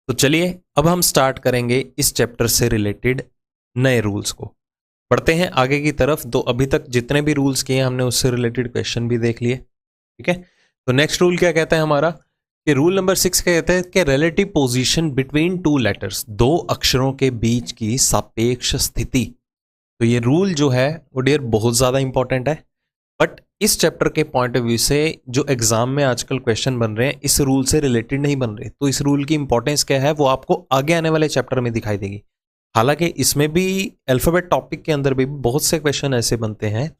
तो चलिए अब हम स्टार्ट करेंगे इस चैप्टर से रिलेटेड नए रूल्स को। बढ़ते हैं आगे की तरफ। तो अभी तक जितने भी रूल्स किए हमने उससे रिलेटेड क्वेश्चन भी देख लिए, ठीक है। तो नेक्स्ट रूल क्या कहता है हमारा कि रूल नंबर 6 क्या कहता है कि relative position between two letters, दो अक्षरों के बीच की सापेक्ष स्थिति। तो ये रूल जो है वो डियर बहुत ज़्यादा इंपॉर्टेंट है, बट इस चैप्टर के पॉइंट ऑफ व्यू से जो एग्जाम में आजकल क्वेश्चन बन रहे हैं इस रूल से रिलेटेड नहीं बन रहे। तो इस रूल की इंपॉर्टेंस क्या है वो आपको आगे आने वाले चैप्टर में दिखाई देगी। हालांकि इसमें भी अल्फाबेट टॉपिक के अंदर भी बहुत से क्वेश्चन ऐसे बनते हैं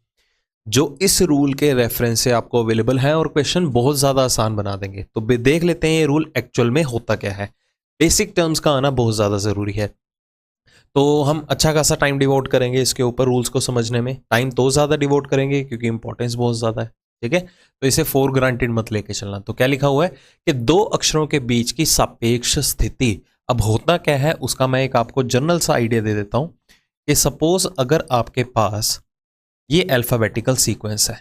जो इस रूल के रेफरेंस से आपको अवेलेबल हैं और क्वेश्चन बहुत ज़्यादा आसान बना देंगे। तो देख लेते हैं ये रूल एक्चुअल में होता क्या है। बेसिक टर्म्स का आना बहुत ज़्यादा ज़रूरी है, तो हम अच्छा खासा टाइम डिवोट करेंगे इसके ऊपर रूल्स को समझने में। टाइम तो ज़्यादा डिवोट करेंगे क्योंकि इंपॉर्टेंस बहुत ज़्यादा है, ठीक है। तो इसे फॉर ग्रांटेड मत लेके चलना। तो क्या लिखा हुआ है कि दो अक्षरों के बीच की सापेक्ष स्थिति। अब होता क्या है उसका मैं एक आपको जनरल सा आइडिया दे देता हूं कि सपोज अगर आपके पास ये अल्फाबेटिकल सीक्वेंस है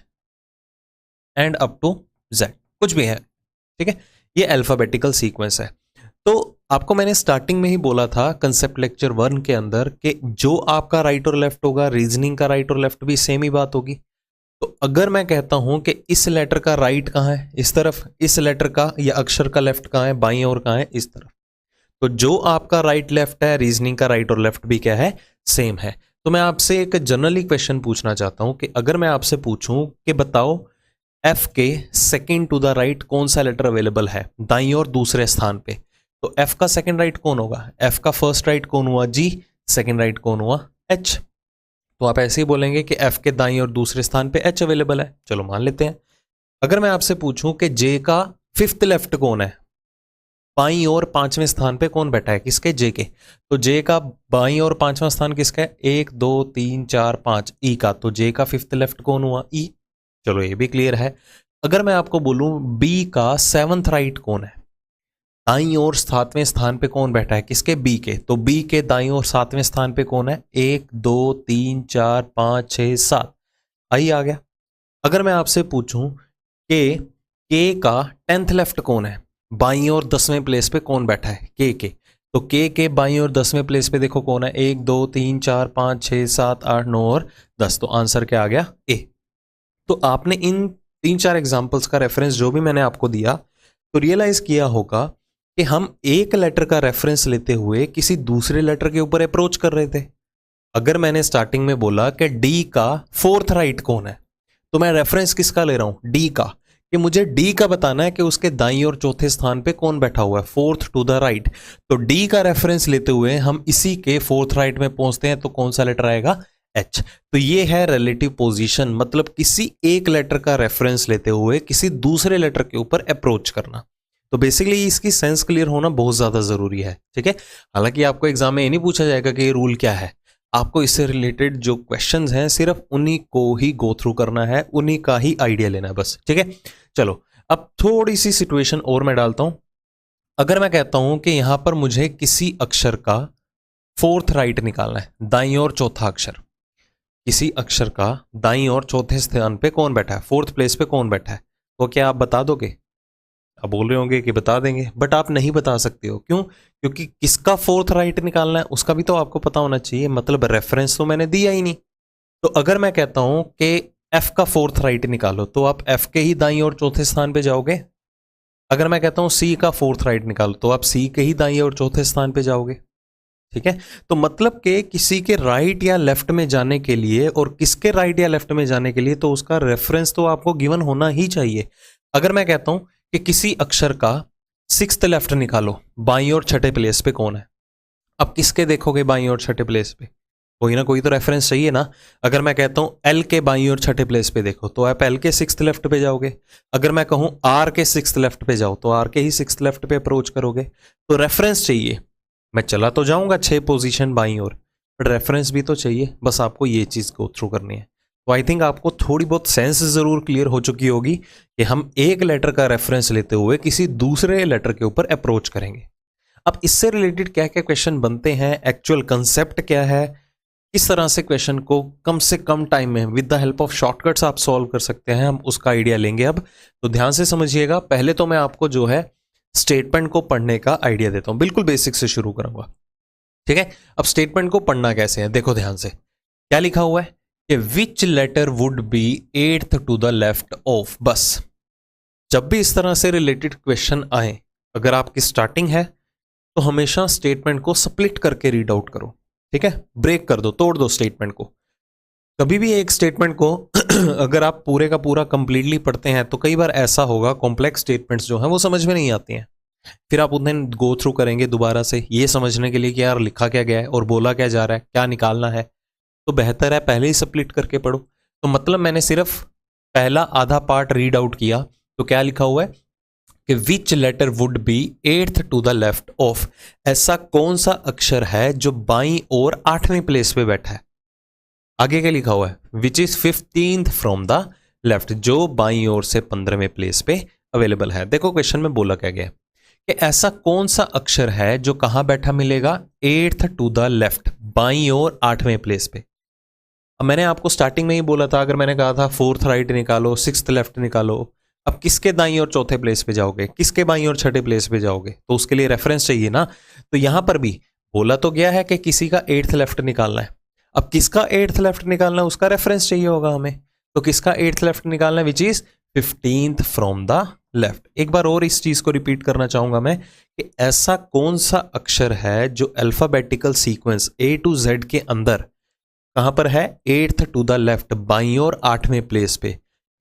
एंड अप टू जेड, कुछ भी है, ठीक है। ये अल्फाबेटिकल सीक्वेंस है। तो आपको मैंने स्टार्टिंग में ही बोला था कंसेप्ट लेक्चर 1 के अंदर कि जो आपका राइट और लेफ्ट होगा, रीजनिंग का राइट और लेफ्ट भी सेम ही बात होगी। तो अगर मैं कहता हूं कि इस लेटर का राइट कहाँ है, इस तरफ, इस लेटर का या अक्षर का लेफ्ट कहाँ है, बाईं ओर कहाँ है, इस तरफ। तो जो आपका राइट लेफ्ट है, रीजनिंग का राइट और लेफ्ट भी क्या है, सेम है। तो मैं आपसे एक जनरली क्वेश्चन पूछना चाहता हूं कि अगर मैं आपसे पूछूं कि बताओ एफ के सेकेंड टू द राइट कौन सा लेटर अवेलेबल है दाईं और दूसरे स्थान पे, तो एफ का सेकंड राइट कौन होगा? एफ का फर्स्ट राइट कौन हुआ? जी। सेकंड राइट कौन हुआ? एच। तो आप ऐसे ही बोलेंगे कि एफ के दाईं और दूसरे स्थान पे एच अवेलेबल है। चलो मान लेते हैं। अगर मैं आपसे पूछूं कि जे का फिफ्थ लेफ्ट कौन है, बाईं और पांचवें स्थान पे कौन बैठा है, किसके? जे के। तो जे का बाईं और पांचवा स्थान किसका है? 1 2 3 4 5 ई का। तो जे का फिफ्थ लेफ्ट कौन हुआ? ई। चलो ये भी क्लियर है। अगर मैं आपको बोलूं बी का सेवंथ राइट कौन है, दाईं और सातवें स्थान पे कौन बैठा है, किसके? बी के। तो बी के दाईं और सातवें स्थान पे कौन है? 1 2 3 4 5 6 7, आई आ गया। अगर मैं आपसे पूछूं कि के का टेंथ लेफ्ट कौन है, बाईं और 10वें प्लेस पे कौन बैठा है? के। तो के बाईं और 10वें प्लेस पे देखो कौन है? 1 2 3 4 5 6 7 8 9 और 10। तो आंसर क्या आ गया? ए। तो आपने इन 3-4 एग्जाम्पल्स का रेफरेंस जो भी मैंने आपको दिया तो रियलाइज किया होगा कि हम एक लेटर का रेफरेंस लेते हुए किसी दूसरे लेटर के ऊपर अप्रोच कर रहे थे। अगर मैंने स्टार्टिंग में बोला कि डी का फोर्थ राइट कौन है, तो मैं रेफरेंस किसका ले रहा हूं? डी का, कि मुझे डी का बताना है कि उसके दाईं और चौथे स्थान पे कौन बैठा हुआ है, फोर्थ टू द राइट। तो डी का रेफरेंस लेते हुए हम इसी के फोर्थ राइट में पहुंचते हैं, तो कौन सा लेटर आएगा? एच। तो ये है रिलेटिव पोजीशन, मतलब किसी एक लेटर का रेफरेंस लेते हुए किसी दूसरे लेटर के ऊपर अप्रोच करना। तो बेसिकली इसकी सेंस क्लियर होना बहुत ज्यादा जरूरी है, ठीक है। हालांकि आपको एग्जाम में ये नहीं पूछा जाएगा कि ये रूल क्या है, आपको इससे रिलेटेड जो क्वेश्चंस हैं सिर्फ उन्हीं को ही गो थ्रू करना है, उन्हीं का ही आइडिया लेना है बस, ठीक है। चलो अब थोड़ी सी सिचुएशन और मैं डालता हूं। अगर मैं कहता हूं कि यहां पर मुझे किसी अक्षर का फोर्थ राइट निकालना है, दाईं और चौथा अक्षर, किसी अक्षर का दाईं और चौथे स्थान पे कौन बैठा है, फोर्थ प्लेस पे कौन बैठा है, तो क्या आप बता दोगे? आप बोल रहे होंगे कि बता देंगे, बट आप नहीं बता सकते हो। क्यों? क्योंकि किसका फोर्थ राइट निकालना है उसका भी तो आपको पता होना चाहिए, मतलब रेफरेंस तो मैंने दिया ही नहीं। तो अगर मैं कहता हूं कि एफ का फोर्थ राइट निकालो, तो आप एफ के ही दाईं और चौथे स्थान पे जाओगे। अगर मैं कहता हूं सी का फोर्थ राइट निकालो, तो आप सी के ही दाईं और चौथे स्थान पे जाओगे, ठीक है। तो मतलब कि किसी के राइट या लेफ्ट में जाने के लिए और किसके राइट या लेफ्ट में जाने के लिए तो उसका रेफरेंस तो आपको गिवन होना ही चाहिए। अगर मैं कहता हूं कि किसी अक्षर का सिक्स्थ लेफ्ट निकालो, बाईं और छठे प्लेस पे कौन है, अब किसके देखोगे बाईं और छठे प्लेस पे? कोई ना कोई तो रेफरेंस चाहिए ना। अगर मैं कहता हूं एल के बाईं और छठे प्लेस पे देखो, तो आप एल के सिक्स्थ लेफ्ट पे जाओगे। अगर मैं कहूं आर के सिक्स्थ लेफ्ट पे जाओ, तो आर के ही सिक्स्थ लेफ्ट पे अप्रोच करोगे। तो रेफरेंस चाहिए। मैं चला तो जाऊंगा 6 पोजीशन बाईं ओर, बट रेफरेंस भी तो चाहिए। बस आपको ये चीज गो थ्रू करनी है। तो आई थिंक आपको थोड़ी बहुत सेंस जरूर क्लियर हो चुकी होगी कि हम एक लेटर का रेफरेंस लेते हुए किसी दूसरे लेटर के ऊपर अप्रोच करेंगे। अब इससे रिलेटेड क्या क्या क्वेश्चन बनते हैं, एक्चुअल कंसेप्ट क्या है, किस तरह से क्वेश्चन को कम से कम टाइम में with the help of shortcuts आप सॉल्व कर सकते हैं, हम उसका आइडिया लेंगे अब। तो ध्यान से समझिएगा। पहले तो मैं आपको जो है स्टेटमेंट को पढ़ने का आइडिया देता हूं, बिल्कुल बेसिक से शुरू करूंगा। ठीक है, अब स्टेटमेंट को पढ़ना कैसे है देखो ध्यान से। क्या लिखा हुआ है कि which letter would be eighth to the left of. बस जब भी इस तरह से रिलेटेड क्वेश्चन आए, अगर आपकी स्टार्टिंग है तो हमेशा स्टेटमेंट को स्प्लिट करके रीड आउट करो। ठीक है, ब्रेक कर दो, तोड़ दो स्टेटमेंट को। कभी भी एक स्टेटमेंट को अगर आप पूरे का पूरा कंप्लीटली पढ़ते हैं तो कई बार ऐसा होगा कॉम्प्लेक्स स्टेटमेंट्स जो हैं वो समझ में नहीं आती हैं। फिर आप उन्हें गो थ्रू करेंगे दोबारा से ये समझने के लिए कि यार लिखा क्या गया है और बोला क्या जा रहा है, क्या निकालना है। तो बेहतर है पहले ही स्प्लिट करके पढ़ो। तो मतलब मैंने सिर्फ पहला आधा पार्ट रीड आउट किया, तो क्या लिखा हुआ है कि which letter would be eighth to the left of. ऐसा कौन सा अक्षर है जो बाईं और 8वें प्लेस पे बैठा है। आगे क्या लिखा हुआ है, which is 15th from the left, जो बाईं ओर से 15वें प्लेस पे अवेलेबल है। देखो क्वेश्चन में बोला क्या गया कि ऐसा कौन सा अक्षर है जो कहां बैठा मिलेगा, 8th टू द लेफ्ट, बाईं ओर 8वें प्लेस पे। अब मैंने आपको स्टार्टिंग में ही बोला था, अगर मैंने कहा था 4th राइट निकालो, 6th लेफ्ट निकालो, अब किसके दाईं और चौथे प्लेस पे जाओगे, किसके बाईं और छठे प्लेस पे जाओगे, तो उसके लिए रेफरेंस चाहिए ना। तो यहां पर भी बोला तो गया है कि किसी का 8th लेफ्ट निकालना है। अब किसका 8th लेफ्ट निकालना है उसका रेफरेंस चाहिए होगा हमें। तो किसका 8th लेफ्ट निकालना है, which is 15th from the left. एक बार और इस चीज को रिपीट करना चाहूंगा मैं कि ऐसा कौन सा अक्षर है जो alphabetical sequence A to Z के अंदर कहां पर है, 8th टू द लेफ्ट, बाईं और 8वें प्लेस पे।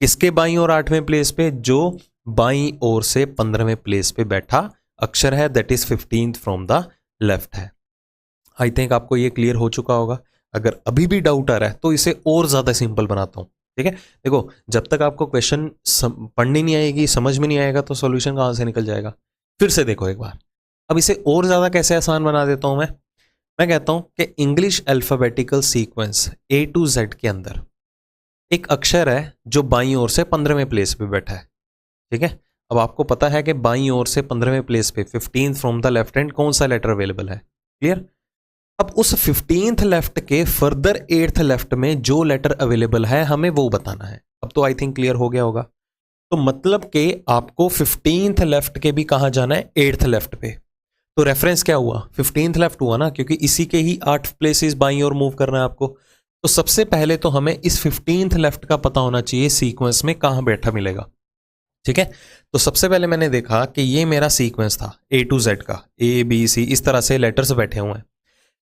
किसके बाईं और 8वें प्लेस पे, जो बाईं ओर से 15वें प्लेस पे बैठा अक्षर है, that is 15th from the left है। आई थिंक आपको ये क्लियर हो चुका होगा। अगर अभी भी डाउट आ रहा है तो इसे और ज्यादा सिंपल बनाता हूं। ठीक है, देखो जब तक आपको क्वेश्चन पढ़नी नहीं आएगी, समझ में नहीं आएगा, तो सॉल्यूशन कहां से निकल जाएगा। फिर से देखो एक बार, अब इसे और ज्यादा कैसे आसान बना देता हूं मैं कहता हूं कि English alphabetical sequence A to Z के अंदर एक अक्षर है जो बाईं ओर से 15वें प्लेस पे बैठा है। ठीक है, अब आपको पता है कि बाईं ओर से 15वें प्लेस पे 15th from the left hand कौन सा लेटर अवेलेबल है, क्लियर। अब उस 15th लेफ्ट के फर्दर 8th लेफ्ट में जो लेटर अवेलेबल है हमें वो बताना है। अब तो आई थिंक क्लियर हो गया होगा। तो मतलब कि आपको 15th लेफ्ट के भी कहां जाना है, 8th लेफ्ट पे। तो रेफरेंस क्या हुआ, 15th लेफ्ट हुआ ना, क्योंकि इसी के ही 8 प्लेसेस बाईं ओर मूव करना है आपको। तो सबसे पहले तो हमें इस 15th लेफ्ट का पता होना चाहिए सीक्वेंस में कहां बैठा मिलेगा। ठीक है, तो सबसे पहले मैंने देखा कि ये मेरा सीक्वेंस था A to Z का, ABC, इस तरह से लेटर्स बैठे हुए हैं।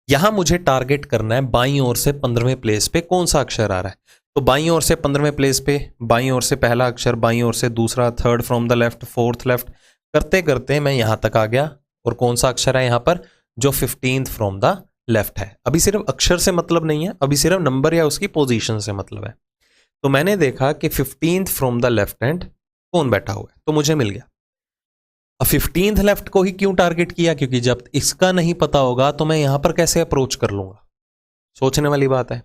यहां मुझे टारगेट करना है बाईं ओर से 15वें प्लेस पे कौन सा अक्षर आ रहा है। तो बाईं ओर से 15वें प्लेस पे, बाईं ओर से पहला अक्षर, बाईं ओर से दूसरा, 3rd from the left, 4th left, करते करते मैं यहां तक आ गया। और कौन सा अक्षर है यहां पर, जो 15th फ्रॉम द लेफ्ट है। अभी सिर्फ अक्षर से मतलब नहीं है, अभी सिर्फ नंबर या उसकी पोजीशन से मतलब है। तो मैंने देखा कि 15th from the left hand कौन बैठा हुआ है, तो मुझे मिल गया। अब 15th लेफ्ट को ही क्यों टारगेट किया, क्योंकि जब इसका नहीं पता होगा तो मैं यहां पर कैसे अप्रोच कर लूंगा, सोचने वाली बात है।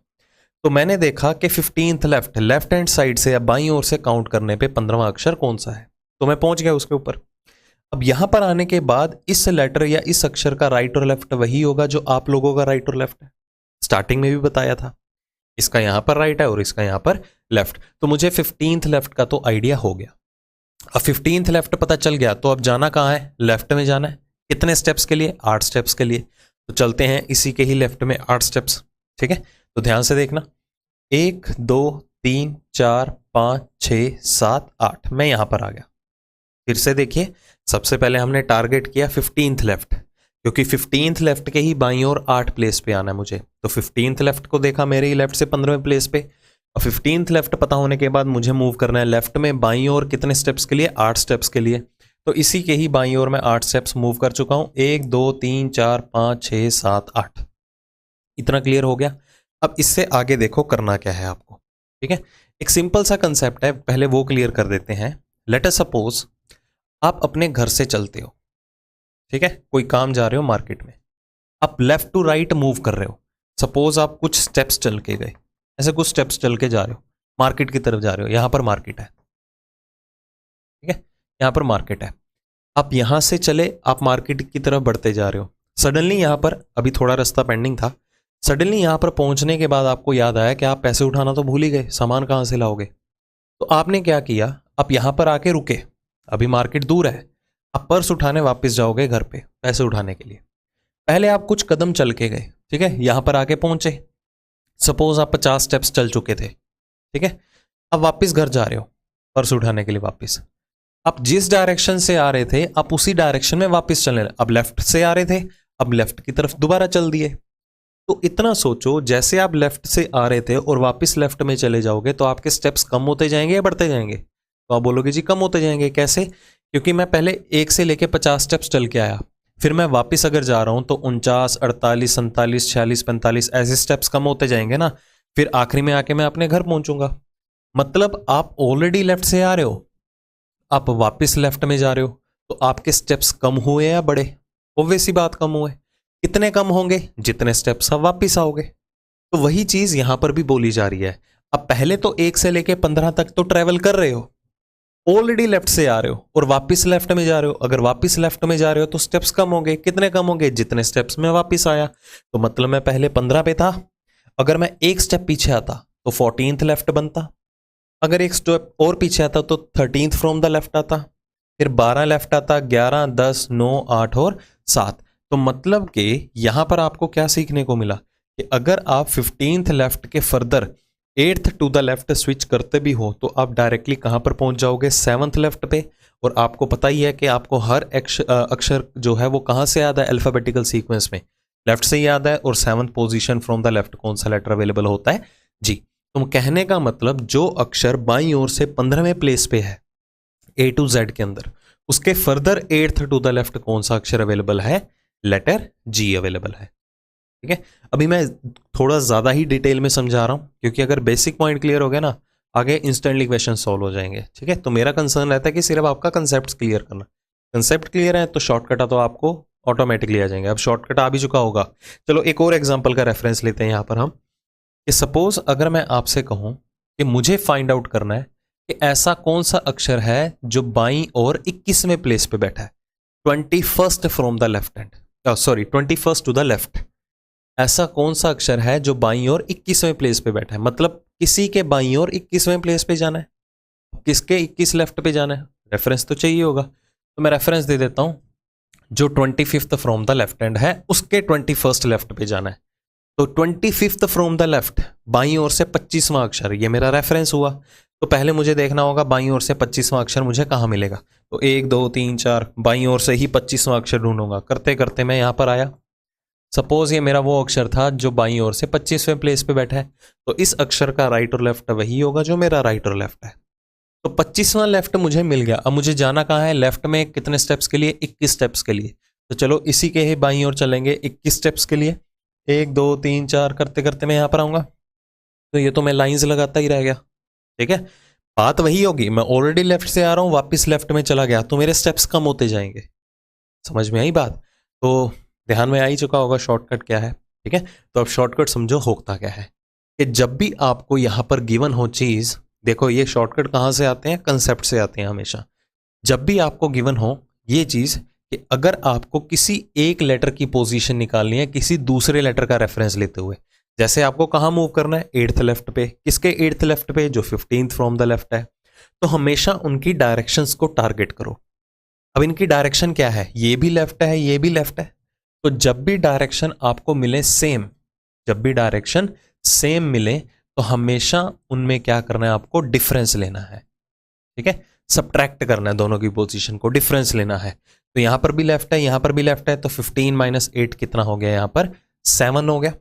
तो मैंने देखा कि 15th लेफ्ट हैंड साइड से या बाईं ओर से काउंट करने पे 15वां अक्षर कौन सा है, तो मैं पहुंच गया उसके ऊपर। अब यहां पर आने के बाद इस लेटर या इस अक्षर का राइट और लेफ्ट वही होगा जो आप लोगों का राइट और लेफ्ट है। स्टार्टिंग में भी बताया था, इसका यहां पर राइट है और इसका यहां पर लेफ्ट। तो मुझे 15th लेफ्ट का तो आइडिया हो गया। अब 15th लेफ्ट पता चल गया, तो अब जाना कहाँ है, लेफ्ट में जाना है। कितने स्टेप्स के लिए, 8 स्टेप्स के लिए। तो चलते हैं इसी के ही लेफ्ट में 8 स्टेप्स। ठीक है, तो ध्यान से देखना, 1 2 3 4 5 6 7 8, मैं यहां पर आ गया। फिर से देखिए, सबसे पहले हमने टारगेट किया 15th लेफ्ट, क्योंकि 15th लेफ्ट के ही बाईं ओर 8 प्लेस पे आना है मुझे। तो 15th लेफ्ट को देखा मेरे ही लेफ्ट से 15वें प्लेस पे। और 15th लेफ्ट पता होने के बाद मुझे मूव करना है लेफ्ट में बाईं ओर कितने स्टेप्स के लिए, 8 स्टेप्स के लिए। तो इसी के ही बाईं ओर मैं 8 स्टेप्स मूव कर चुका हूं, 1 2 3 4 5 6 7 8। इतना क्लियर हो गया। अब इससे आगे देखो करना क्या है आपको। ठीक है, एक सिंपल सा कंसेप्ट है, पहले वो क्लियर कर देते हैं। लेट अस सपोज आप अपने घर से चलते हो, ठीक है, कोई काम जा रहे हो मार्केट में, आप लेफ्ट टू राइट मूव कर रहे हो। सपोज आप कुछ स्टेप्स चल के गए, ऐसे कुछ स्टेप्स चल के जा रहे हो, मार्केट की तरफ जा रहे हो, यहां पर मार्केट है। ठीक है, यहां पर मार्केट है, आप यहां से चले, आप मार्केट की तरफ बढ़ते जा रहे हो। सडनली यहां पर, अभी थोड़ा रास्ता पेंडिंग था, सडनली यहां पर पहुंचने के बाद आपको याद आया कि आप पैसे उठाना तो भूल ही गए, सामान कहां से लाओगे। तो आपने क्या किया, आप यहां पर आके रुके, अभी मार्केट दूर है, आप पर्स उठाने वापस जाओगे घर पे पैसे उठाने के लिए। पहले आप कुछ कदम चल के गए, ठीक है, यहां पर आके पहुंचे। सपोज आप 50 स्टेप्स चल चुके थे, ठीक है। अब वापस घर जा रहे हो पर्स उठाने के लिए वापस। आप जिस डायरेक्शन से आ रहे थे आप उसी डायरेक्शन में वापस चलने, अब लेफ्ट से आ रहे थे, अब लेफ्ट की तरफ दोबारा चल दिए। तो इतना सोचो, जैसे आप लेफ्ट से आ रहे थे और वापस लेफ्ट में चले जाओगे तो आपके स्टेप्स कम होते जाएंगे या बढ़ते जाएंगे? तो आप बोलोगे जी कम होते जाएंगे। कैसे? क्योंकि मैं पहले 1 से लेके 50 स्टेप्स चल के आया, फिर मैं वापस अगर जा रहा हूं तो 49, 48, 47, 46, 45 ऐसे स्टेप्स कम होते जाएंगे ना। फिर आखिरी में आके मैं अपने घर पहुंचूंगा। मतलब आप ऑलरेडी लेफ्ट से आ रहे हो, आप वापस लेफ्ट में जा रहे हो, तो आपके स्टेप्स कम हुए या बढ़े? ऑब्वियस सी बात कम हुए। कितने कम होंगे? जितने स्टेप्स आप वापस आओगे। तो वही चीज यहां पर भी बोली जा रही है। अब पहले तो 1 से लेके 15 तक तो ट्रेवल कर रहे हो, ऑलरेडी लेफ्ट से आ रहे हो और वापस लेफ्ट में जा रहे हो। अगर वापस लेफ्ट में जा रहे हो तो स्टेप्स कम होंगे। कितने कम होंगे? जितने स्टेप्स में वापस आया। तो मतलब मैं पहले 15 पे था, अगर मैं एक स्टेप पीछे आता तो 14th लेफ्ट बनता, अगर एक स्टेप और पीछे आता तो 13th फ्रॉम द लेफ्ट आता, फिर 12 लेफ्ट आता, 11, 10, 9, 8 और 7। तो मतलब कि यहां पर आपको क्या सीखने को मिला कि अगर आप 15th लेफ्ट के further 8th to the left switch करते भी हो तो आप डायरेक्टली कहां पर पहुंच जाओगे? 7th लेफ्ट पे। और आपको पता ही है कि आपको हर अक्षर जो है वो कहां से याद है अल्फाबेटिकल सीक्वेंस में? लेफ्ट से याद है। और 7th position from the left कौन सा लेटर अवेलेबल होता है? जी। तो कहने का मतलब जो अक्षर बाईं ओर से 15वें प्लेस पे है ए टू जेड के अंदर, उसके further 8th to the left कौन सा अक्षर अवेलेबल है? लेटर जी अवेलेबल है। ठीक है, अभी मैं थोड़ा ज्यादा ही डिटेल में समझा रहा हूं क्योंकि अगर बेसिक पॉइंट क्लियर हो गया ना, आगे इंस्टेंटली क्वेश्चन सॉल्व हो जाएंगे। ठीक है, तो मेरा कंसर्न रहता है कि सिर्फ आपका कंसेप्ट क्लियर करना। कंसेप्ट क्लियर है तो शॉर्टकट तो आपको ऑटोमेटिकली आ जाएंगे। अब शॉर्टकट आ भी चुका होगा। चलो एक और एग्जाम्पल का रेफरेंस लेते हैं यहां पर हम, कि सपोज अगर मैं आपसे कहूं कि मुझे फाइंड आउट करना है कि ऐसा कौन सा अक्षर है जो बाईं और 21वें प्लेस पे बैठा है, 21st from the left hand, sorry 21st to the left. ऐसा कौन सा अक्षर है जो बाईं और 21वें प्लेस पे बैठा है? मतलब किसी के बाईं और 21वें प्लेस पे जाना है, किसके 21 लेफ्ट पे जाना है? रेफरेंस तो चाहिए होगा, तो मैं रेफरेंस दे देता हूं। जो 25th from the left hand है उसके 21st लेफ्ट पे जाना है। तो 25th फ्रॉम द लेफ्ट, बाईं ओर से 25वां अक्षर, ये मेरा रेफरेंस हुआ। तो पहले मुझे देखना होगा बाईं ओर से 25वां अक्षर मुझे कहां मिलेगा। तो 1, 2, 3, 4 बाईं ओर से ही 25वां अक्षर ढूंढूंगा। करते करते मैं यहां पर आया। सपोज ये मेरा वो अक्षर था जो बाईं ओर से 25वें प्लेस पे बैठा है, तो इस अक्षर का राइट और लेफ्ट वही होगा जो मेरा राइट और लेफ्ट है। तो 25वां लेफ्ट मुझे मिल गया। अब मुझे जाना कहाँ है? लेफ्ट में कितने स्टेप्स के लिए? 21 स्टेप्स के लिए। तो चलो इसी के ही बाईं ओर चलेंगे 21 स्टेप्स के लिए। 1, 2, 3, 4 करते करते मैं यहां पर आऊंगा। तो ये तो मैं लाइंस लगाता ही रह गया। ठीक है, बात वही होगी, मैं ऑलरेडी लेफ्ट से आ रहा हूं, वापस लेफ्ट में चला गया तो मेरे स्टेप्स कम होते जाएंगे। समझ में आई बात? तो ध्यान में आ ही चुका होगा शॉर्टकट क्या है। ठीक है, तो अब शॉर्टकट समझो होता क्या है कि जब भी आपको यहां पर गिवन हो चीज, देखो ये शॉर्टकट कहां से आते हैं? कंसेप्ट से आते हैं हमेशा। जब भी आपको गिवन हो ये चीज कि अगर आपको किसी एक लेटर की पोजीशन निकालनी है किसी दूसरे लेटर का रेफरेंस लेते हुए, जैसे आपको कहां मूव करना है? 8th लेफ्ट पे। किसके 8th लेफ्ट पे? जो 15th फ्रॉम द लेफ्ट है। तो हमेशा उनकी डायरेक्शंस को टारगेट करो। अब इनकी डायरेक्शन क्या है? ये भी लेफ्ट है, ये भी लेफ्ट है। तो जब भी डायरेक्शन आपको मिले सेम, जब भी डायरेक्शन सेम मिले तो हमेशा उनमें क्या करना है? आपको डिफरेंस लेना है। ठीक है, सबट्रैक्ट करना है दोनों की पोजीशन को, डिफरेंस लेना है। तो यहां पर भी लेफ्ट है, यहां पर भी लेफ्ट है, तो 15 - 8 कितना हो गया? यहां पर 7 हो गया।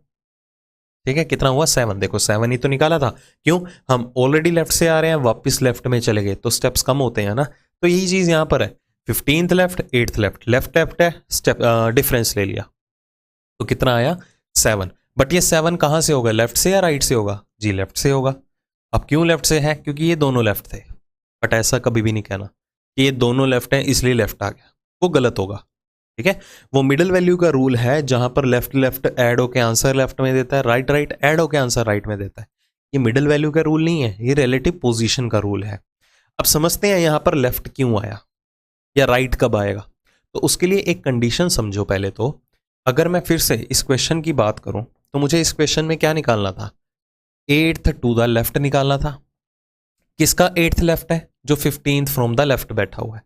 ठीक है, कितना हुआ? 7। देखो 7 ही तो निकाला था। क्यों? हम ऑलरेडी लेफ्ट से आ रहे हैं, वापस लेफ्ट में चले गए तो स्टेप्स कम होते हैं ना। तो यही चीज यहां पर है। 15th left, 8th left, left left है, स्टेप डिफरेंस ले लिया तो कितना आया? 7। बट ये 7 कहां से होगा? लेफ्ट से या राइट से होगा? जी लेफ्ट से होगा। अब क्यों लेफ्ट से है? क्योंकि ये दोनों लेफ्ट थे। बट ऐसा कभी भी नहीं कहना कि ये दोनों लेफ्ट हैं इसलिए लेफ्ट आ गया, वो गलत होगा। ठीक है, वो मिडिल वैल्यू का रूल है जहां पर लेफ्ट लेफ्ट ऐड होके आंसर लेफ्ट में देता है, राइट राइट ऐड होके आंसर राइट में देता है। ये मिडिल वैल्यू का रूल नहीं है, ये रिलेटिव पोजीशन का रूल है। अब समझते हैं यहां पर लेफ्ट क्यों आया या राइट कब आएगा। तो उसके लिए एक कंडीशन समझो पहले तो। अगर मैं फिर से इस क्वेश्चन की बात करूं तो मुझे इस क्वेश्चन में क्या निकालना था? 8th टू द लेफ्ट निकालना था। किसका 8th लेफ्ट है? जो 15th फ्रॉम द लेफ्ट बैठा हुआ है।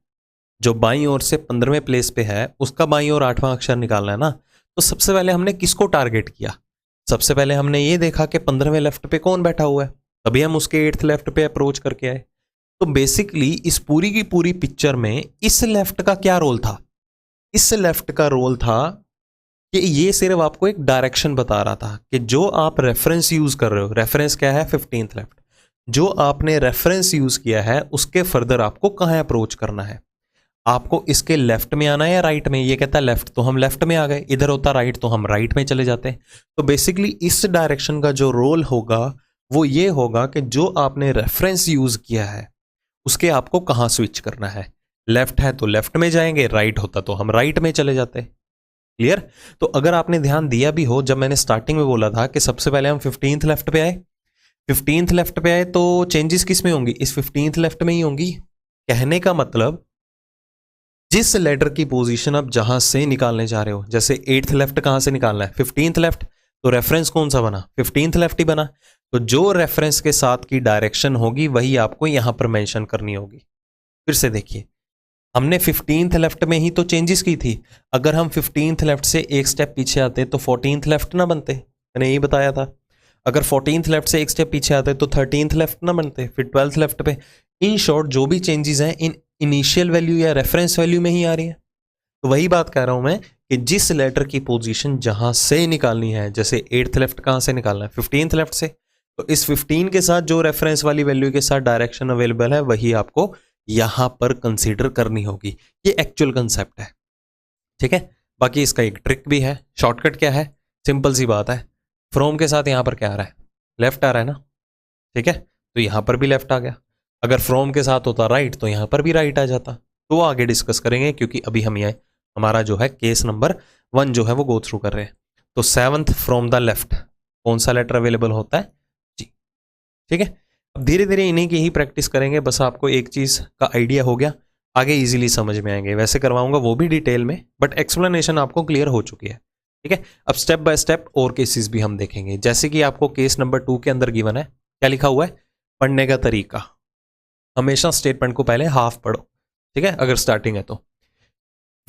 जो बाईं ओर से 15वें प्लेस पे है उसका बाईं ओर 8वां अक्षर निकालना है ना, तो सबसे पहले हमने किसको टारगेट किया? सबसे पहले हमने ये देखा कि 15वें लेफ्ट पे कौन बैठा हुआ है, तभी हम उसके 8th लेफ्ट पे अप्रोच करके आए। तो बेसिकली इस पूरी की पूरी पिक्चर में इस लेफ्ट का क्या रोल था? इस लेफ्ट का रोल था कि ये सिर्फ आपको एक डायरेक्शन बता रहा था कि जो आप रेफरेंस यूज कर रहे हो, रेफरेंस क्या है? 15th left. जो आपने रेफरेंस यूज किया है उसके फर्दर आपको कहां अप्रोच करना है? आपको इसके लेफ्ट में आना है या राइट में? ये कहता है लेफ्ट, तो हम लेफ्ट में आ गए। इधर होता राइट तो हम राइट में चले जाते हैं। तो बेसिकली इस डायरेक्शन का जो रोल होगा वो ये होगा कि जो आपने रेफरेंस यूज किया है उसके आपको कहां स्विच करना है। लेफ्ट है तो लेफ्ट में जाएंगे, राइट होता तो हम राइट में चले जाते। क्लियर? तो अगर आपने ध्यान दिया भी हो, जब मैंने स्टार्टिंग में बोला था कि सबसे पहले हम 15th लेफ्ट पे आए, 15th लेफ्ट पे आए तो चेंजेस किस में होंगी? इस 15th लेफ्ट में ही होंगी। कहने का मतलब जिस लेटर की पोजीशन आप जहां से निकालने जा रहे हो, जैसे 8th लेफ्ट कहां से निकालना है? 15th left. तो रेफरेंस कौन सा बना? 15th लेफ्ट ही बना। तो जो रेफरेंस के साथ की डायरेक्शन होगी वही आपको यहां पर मेंशन करनी होगी। फिर से देखिए, हमने 15th लेफ्ट में ही तो चेंजेस की थी। अगर हम 15th लेफ्ट से एक स्टेप पीछे आते तो 14th लेफ्ट ना बनते, मैंने यही बताया था। अगर 14th लेफ्ट से एक स्टेप पीछे आते तो 13th लेफ्ट ना बनते, फिर 12th लेफ्ट पे। इन शॉर्ट जो भी चेंजेस हैं इन इनिशियल वैल्यू या रेफरेंस वैल्यू में ही आ रही है। तो वही बात कह रहा हूं मैं कि जिस लेटर की पोजीशन जहां से निकालनी है, जैसे 8th लेफ्ट कहां से निकालना है? 15th लेफ्ट से। तो इस 15 के साथ जो रेफरेंस वाली वैल्यू के साथ डायरेक्शन अवेलेबल है वही आपको यहां पर कंसीडर करनी होगी। ये एक्चुअल कंसेप्ट है, ठीक है। बाकी इसका एक ट्रिक भी है। शॉर्टकट क्या है? सिंपल सी बात है। फ्रॉम के साथ यहां पर क्या आ रहा है? लेफ्ट आ रहा है ना, ठीक है। तो यहां पर भी लेफ्ट आ गया। अगर फ्रॉम के साथ होता राइट तो यहां पर भी राइट आ जाता। तो वो आगे डिस्कस करेंगे, क्योंकि अभी हम ये हमारा जो है केस नंबर 1 जो है वो गो थ्रू कर रहे हैं। तो 7th फ्रॉम द लेफ्ट कौन सा लेटर अवेलेबल होता है जी, ठीक है। अब धीरे धीरे इन्हीं की ही प्रैक्टिस करेंगे। बस आपको एक चीज का आइडिया हो गया, आगे इजीली समझ में आएंगे। वैसे करवाऊंगा वो भी डिटेल में, बट एक्सप्लेनेशन आपको क्लियर हो चुकी है, ठीक है। अब स्टेप बाय स्टेप और केसेस भी हम देखेंगे। जैसे कि आपको केस नंबर 2 के अंदर गिवन है, क्या लिखा हुआ है? पढ़ने का तरीका। हमेशा स्टेटमेंट को पहले हाफ पढ़ो, ठीक है, अगर स्टार्टिंग है तो।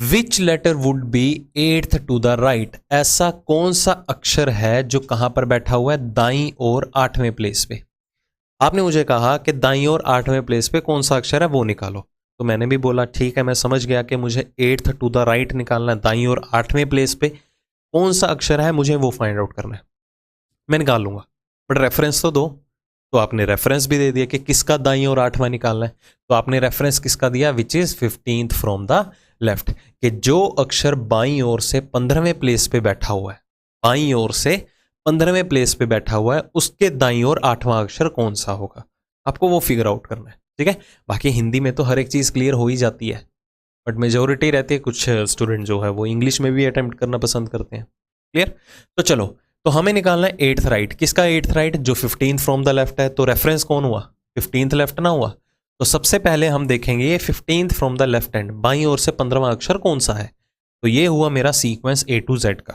Which letter would be 8th to the right? ऐसा कौन सा अक्षर है जो कहां पर बैठा हुआ है? दाईं और 8वें प्लेस पे। आपने मुझे कहा कि दाईं और 8वें प्लेस पे कौन सा अक्षर है वो निकालो। तो मैंने भी बोला ठीक है, मैं समझ गया कि मुझे 8th टू द राइट निकालना है। दाईं और 8वें प्लेस पे कौन सा अक्षर है मुझे वो फाइंड आउट करना है। मैं निकाल लूंगा, बट रेफरेंस तो दो। तो आपने रेफरेंस भी दे दिया कि किसका दाईं और 8वां निकालना है। तो आपने रेफरेंस किसका दिया? Which is 15th from the left, कि जो अक्षर बाईं ओर से 15वें प्लेस पे बैठा हुआ है, बाईं ओर से 15वें प्लेस पे बैठा हुआ है, उसके दाईं ओर 8वां अक्षर कौन सा होगा, आपको वो फिगर आउट करना है, ठीक है। बाकी हिंदी में तो हर एक चीज क्लियर हो ही जाती है, बट मेजोरिटी रहती है, कुछ स्टूडेंट जो है वो इंग्लिश में भी अटेम्प्ट करना पसंद करते हैं। क्लियर? तो चलो, तो हमें निकालना है 8th राइट। किसका 8th राइट? जो 15th फ्रॉम द लेफ्ट है। तो रेफरेंस कौन हुआ? 15th लेफ्ट ना हुआ। तो सबसे पहले हम देखेंगे ये 15th from the left hand, बाईं ओर से 15वां अक्षर कौन सा है। तो ये हुआ मेरा सीक्वेंस A to Z का।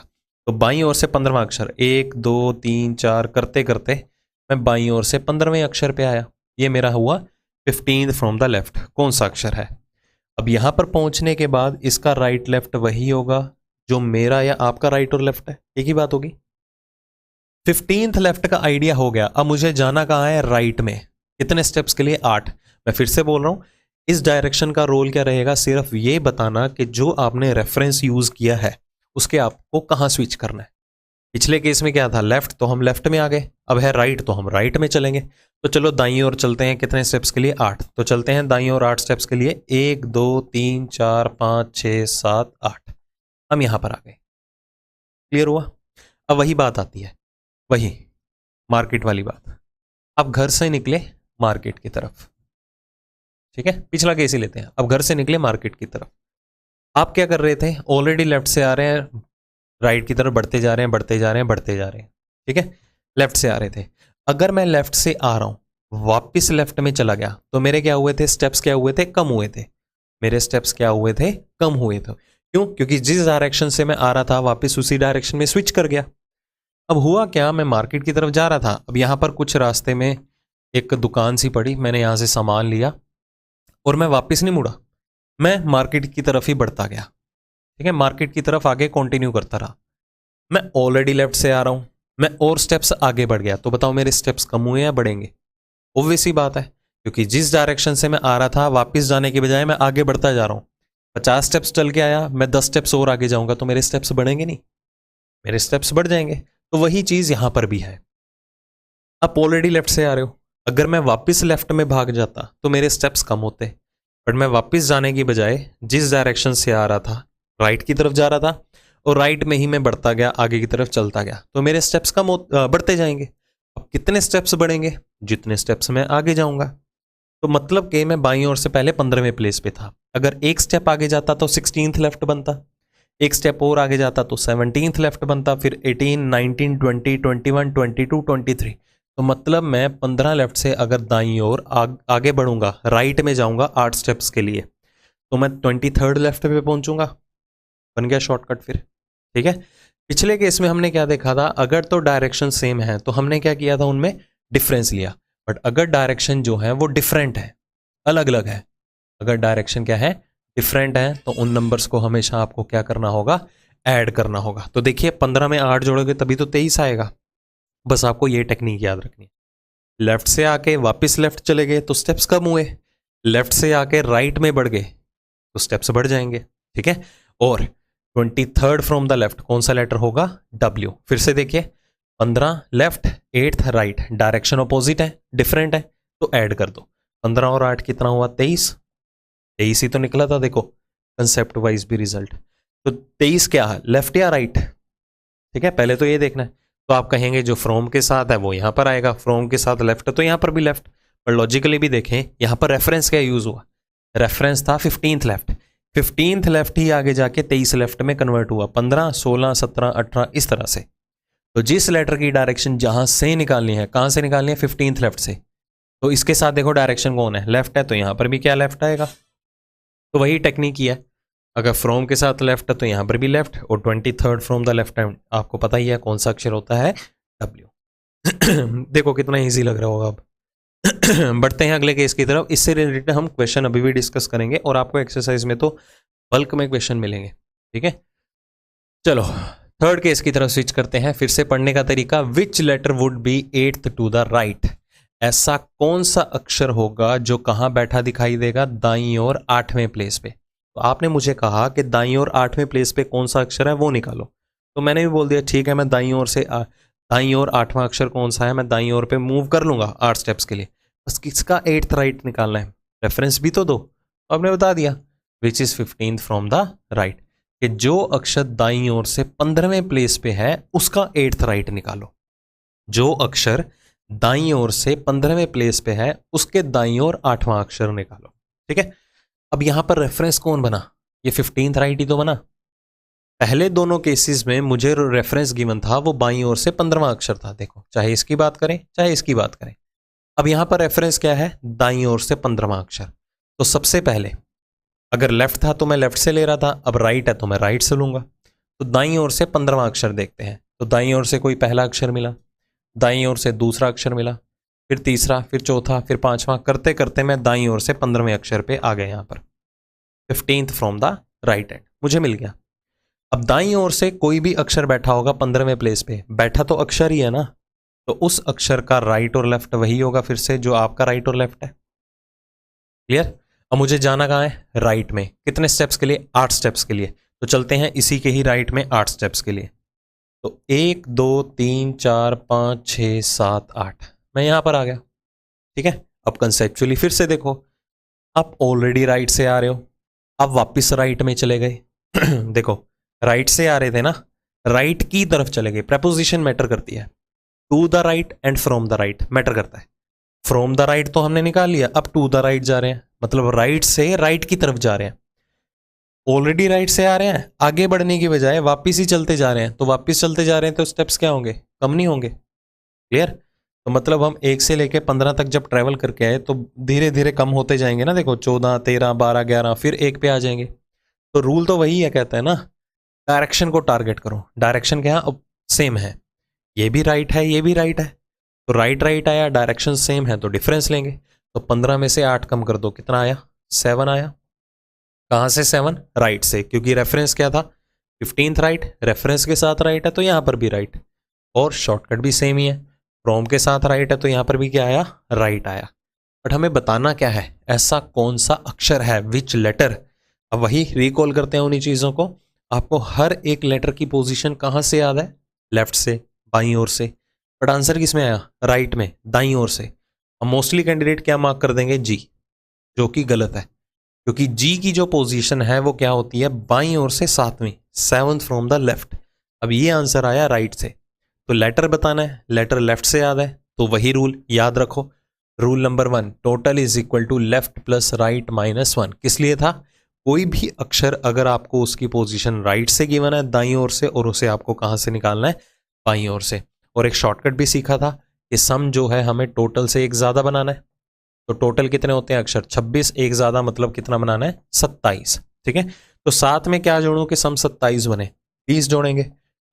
तो बाईं ओर से 15वां अक्षर 1 2 3 4 करते करते मैं बाईं ओर से 15वें अक्षर पे आया। ये मेरा हुआ 15th फ्रॉम द लेफ्ट। कौन सा अक्षर है? अब यहां पर पहुंचने के बाद इसका राइट लेफ्ट वही होगा जो मेरा या आपका राइट और लेफ्ट है, एक ही बात होगी। 15th लेफ्ट का आइडिया हो गया। अब मुझे जाना कहां है? राइट में। कितने स्टेप्स के लिए? 8। मैं फिर से बोल रहा हूं, इस डायरेक्शन का रोल क्या रहेगा? सिर्फ ये बताना कि जो आपने रेफरेंस यूज किया है उसके आपको कहां स्विच करना है। पिछले केस में क्या था? लेफ्ट, तो हम लेफ्ट में आ गए। अब है राइट, तो हम राइट में चलेंगे। तो चलो दाईं ओर चलते हैं। कितने स्टेप्स के लिए? 8। तो चलते हैं दाईं ओर 8 स्टेप्स के लिए। 1 2 3 4 5 6 7 8। हम यहां पर आ गए। क्लियर हुआ? अब वही बात आती है, वही मार्केट वाली बात। अब घर से निकले मार्केट की तरफ, ठीक है, पिछला केस ही लेते हैं। अब घर से निकले मार्केट की तरफ। आप क्या कर रहे थे? ऑलरेडी लेफ्ट से आ रहे हैं, राइट की तरफ बढ़ते जा रहे हैं, बढ़ते जा रहे हैं, बढ़ते जा रहे हैं, ठीक है। लेफ्ट से आ रहे थे। अगर मैं लेफ्ट से आ रहा हूं, वापिस लेफ्ट में चला गया, तो मेरे क्या हुए थे? स्टेप्स क्या हुए थे? कम हुए थे। मेरे स्टेप्स क्या हुए थे? कम हुए थे। क्यों? क्योंकि जिस डायरेक्शन से मैं आ रहा था वापिस उसी डायरेक्शन में स्विच कर गया। अब हुआ क्या? मैं मार्केट की तरफ जा रहा था। अब यहां पर कुछ रास्ते में एक दुकान सी पड़ी, मैंने यहां से सामान लिया और मैं वापस नहीं मुड़ा। मैं मार्केट की तरफ ही बढ़ता गया, ठीक है, मार्केट की तरफ आगे कंटिन्यू करता रहा। मैं ऑलरेडी लेफ्ट से आ रहा हूं, मैं और स्टेप्स आगे बढ़ गया, तो बताओ मेरे स्टेप्स कम हुए या बढ़ेंगे? ऑब्वियस ही बात है, क्योंकि जिस डायरेक्शन से मैं आ रहा था वापस जाने के बजाय मैं आगे बढ़ता जा रहा हूं। 50 स्टेप्स चल के आया, मैं 10 स्टेप्स और आगे जाऊंगा तो मेरे स्टेप्स बढ़ेंगे नहीं, मेरे स्टेप्स बढ़ जाएंगे। तो वही चीज यहां पर भी है। आप ऑलरेडी लेफ्ट से आ रहे हो, अगर मैं वापस लेफ्ट में भाग जाता तो मेरे स्टेप्स कम होते, बट मैं वापस जाने की बजाय जिस डायरेक्शन से आ रहा था राइट की तरफ जा रहा था, और राइट में ही मैं बढ़ता गया, आगे की तरफ चलता गया, तो मेरे स्टेप्स बढ़ते जाएंगे। अब कितने स्टेप्स बढ़ेंगे? जितने स्टेप्स मैं आगे जाऊंगा। तो मतलब कि मैं बाईं ओर से पहले 15वें प्लेस पे था, अगर एक स्टेप आगे जाता तो 16th लेफ्ट बनता, एक स्टेप और आगे जाता तो 17th लेफ्ट बनता, फिर 18, 19, 20, 21, 22, 23। तो मतलब मैं 15 लेफ्ट से अगर दाईं ओर आगे बढ़ूंगा, राइट में जाऊंगा 8 स्टेप्स के लिए, तो मैं 23rd लेफ्ट पे पहुंचूंगा। बन गया शॉर्टकट फिर, ठीक है। पिछले केस में हमने क्या देखा था, अगर तो डायरेक्शन सेम है तो हमने क्या किया था, उनमें डिफरेंस लिया। बट अगर डायरेक्शन जो है वो डिफरेंट है, अलग अलग है, अगर डायरेक्शन क्या है, डिफरेंट है, तो उन नंबर्स को हमेशा आपको क्या करना होगा, ऐड करना होगा। तो देखिए 15 में 8 जोड़ोगे तभी तो 23 आएगा। बस आपको ये टेक्निक याद रखनी है। लेफ्ट से आके वापस लेफ्ट चले गए तो स्टेप्स कम हुए, लेफ्ट से आके राइट में बढ़ गए तो स्टेप्स बढ़ जाएंगे, ठीक है। और 23rd फ्रॉम द लेफ्ट कौन सा लेटर होगा, W। फिर से देखिए 15 left 8th right, direction opposite है, डिफरेंट है, तो ऐड कर दो। 15 और 8 कितना हुआ, 23। 23 ही तो निकला था, देखो कंसेप्ट वाइज भी रिजल्ट। तो 23 क्या है, लेफ्ट या राइट, ठीक है, पहले तो ये देखना है। तो आप कहेंगे जो फ्रॉम के साथ है वो यहां पर आएगा, फ्रॉम के साथ लेफ्ट है तो यहां पर भी लेफ्ट। पर लॉजिकली भी देखें यहां पर रेफरेंस क्या यूज हुआ, रेफरेंस था 15th लेफ्ट, 15th लेफ्ट ही आगे जाके 23 लेफ्ट में कन्वर्ट हुआ, 15, 16, 17, 18 इस तरह से। तो जिस लेटर की डायरेक्शन जहां से निकालनी है, कहां से निकालनी है, 15th लेफ्ट से, तो इसके साथ देखो डायरेक्शन कौन है, लेफ्ट है, तो यहां पर भी क्या लेफ्ट आएगा। तो वही टेक्निक ही है, अगर फ्रॉम के साथ लेफ्ट है तो यहां पर भी लेफ्ट, और 23rd फ्रॉम द लेफ्ट है, आपको पता ही है कौन सा अक्षर होता है, W। देखो कितना इजी लग रहा होगा अब। बढ़ते हैं अगले केस की तरफ, इससे रिलेटेड हम क्वेश्चन अभी भी डिस्कस करेंगे, और आपको एक्सरसाइज में तो बल्क में क्वेश्चन मिलेंगे, ठीक है। चलो थर्ड केस की तरफ स्विच करते हैं। फिर से पढ़ने का तरीका, which letter would be 8th to the right, ऐसा कौन सा अक्षर होगा जो कहां बैठा दिखाई देगा, दाईं ओर 8वें प्लेस पे। तो आपने मुझे कहा कि दाईं ओर 8वें प्लेस पे कौन सा अक्षर है वो निकालो, तो मैंने भी बोल दिया ठीक है, मैं दाईं ओर से दाईं ओर 8वां अक्षर कौन सा है, मैं दाईं ओर पे मूव कर लूंगा 8 स्टेप्स के लिए। बस किसका 8th राइट निकालना है, रेफरेंस भी तो दो। आपने बता दिया which is 15th from the right, कि जो अक्षर दाईं ओर से 15वें प्लेस पे है उसका 8th राइट निकालो। जो अक्षर दाईं ओर से 15वें प्लेस पे है उसके दाईं ओर 8वां अक्षर निकालो, ठीक है। अब यहां पर रेफरेंस कौन बना, ये 15th राइट ही तो बना। पहले दोनों केसेस में मुझे रेफरेंस गिवन था वो बाईं ओर से 15वां अक्षर था, देखो चाहे इसकी बात करें चाहे इसकी बात करें। अब यहां पर रेफरेंस क्या है, दाईं ओर से 15वां अक्षर। तो सबसे पहले अगर लेफ्ट था तो मैं लेफ्ट से ले रहा था, अब राइट है तो मैं राइट से लूंगा। तो दाईं ओर से 15वां अक्षर देखते हैं, तो दाईं ओर से कोई पहला अक्षर मिला, दाईं ओर से दूसरा अक्षर मिला, फिर तीसरा, फिर चौथा, फिर 5वां, करते करते मैं दाईं ओर से 15वें अक्षर पे आ गया। यहां पर 15th from the right hand मुझे मिल गया। अब दाईं ओर से कोई भी अक्षर बैठा होगा 15वें प्लेस पे, बैठा तो अक्षर ही है ना, तो उस अक्षर का राइट और लेफ्ट वही होगा फिर से जो आपका राइट और लेफ्ट है। क्लियर। अब मुझे जाना कहां है, राइट में। कितने स्टेप्स के लिए, 8 स्टेप्स के लिए। तो चलते हैं इसी के ही राइट में 8 स्टेप्स के लिए। तो 1 2 3 4 5 6 7 8, मैं यहां पर आ गया, ठीक है। अब कंसेप्चुअली फिर से देखो, आप ऑलरेडी राइट से आ रहे हो, आप वापिस राइट में चले गए। देखो राइट से आ रहे थे ना, राइट की तरफ चले गए। प्रेपोजिशन मैटर करती है, to the right and from the right matter करता है। फ्रॉम द राइट तो हमने निकाल लिया, अब टू द राइट जा रहे हैं, मतलब राइट से राइट की तरफ जा रहे हैं। ऑलरेडी राइट से आ रहे हैं, आगे बढ़ने की बजाय वापिस ही चलते जा रहे हैं, तो वापिस चलते जा रहे हैं तो स्टेप्स क्या होंगे, कम नहीं होंगे। क्लियर। तो मतलब हम 1 से लेके 15 तक जब ट्रेवल करके आए तो धीरे धीरे कम होते जाएंगे ना। देखो 14 13 12 11 फिर 1 पे आ जाएंगे। तो रूल तो वही है, कहता है ना डायरेक्शन को टारगेट करो। डायरेक्शन क्या है, सेम है, ये भी राइट है ये भी राइट है, तो राइट राइट आया, डायरेक्शन सेम है तो डिफरेंस लेंगे। तो 15 में से 8 कम कर दो, कितना आया, 7 आया। कहाँ से 7? राइट से, क्योंकि रेफरेंस क्या था 15th राइट, रेफरेंस के साथ राइट है तो यहाँ पर भी राइट, और शॉर्टकट भी सेम ही है, फ्रॉम के साथ राइट है तो यहाँ पर भी क्या आया? राइट आया। बट हमें बताना क्या है, ऐसा कौन सा अक्षर है, विच लेटर। अब वही रिकॉल करते हैं उन्हीं चीज़ों को। आपको हर एक लेटर की पोजीशन कहाँ से याद है? लेफ्ट से, बाईं ओर से। बट आंसर किस में आया? राइट में, दाईं ओर से। अब मोस्टली कैंडिडेट क्या मार्क कर देंगे? जी, जो कि गलत है, क्योंकि जी की जो पोजीशन है वो क्या होती है? बाईं ओर से 7वीं, 7th फ्रॉम द लेफ्ट। अब ये आंसर आया राइट से, तो लेटर बताना है, लेटर लेफ्ट से याद है, तो वही रूल याद रखो। Rule number 1, total is equal to left plus right minus 1। किस लिए था? कोई भी अक्षर अगर आपको उसकी पोजीशन राइट से गिवन है, दाईं ओर से, और उसे आपको कहां से निकालना है? बाईं ओर से। और एक शॉर्टकट भी सीखा था कि सम जो है हमें टोटल से एक ज्यादा बनाना है। तो टोटल कितने होते हैं अक्षर? 26, एक ज्यादा मतलब कितना बनाना है? 27। ठीक है, तो साथ में क्या जोड़ूं कि सम 27 बने? 20 जोड़ेंगे।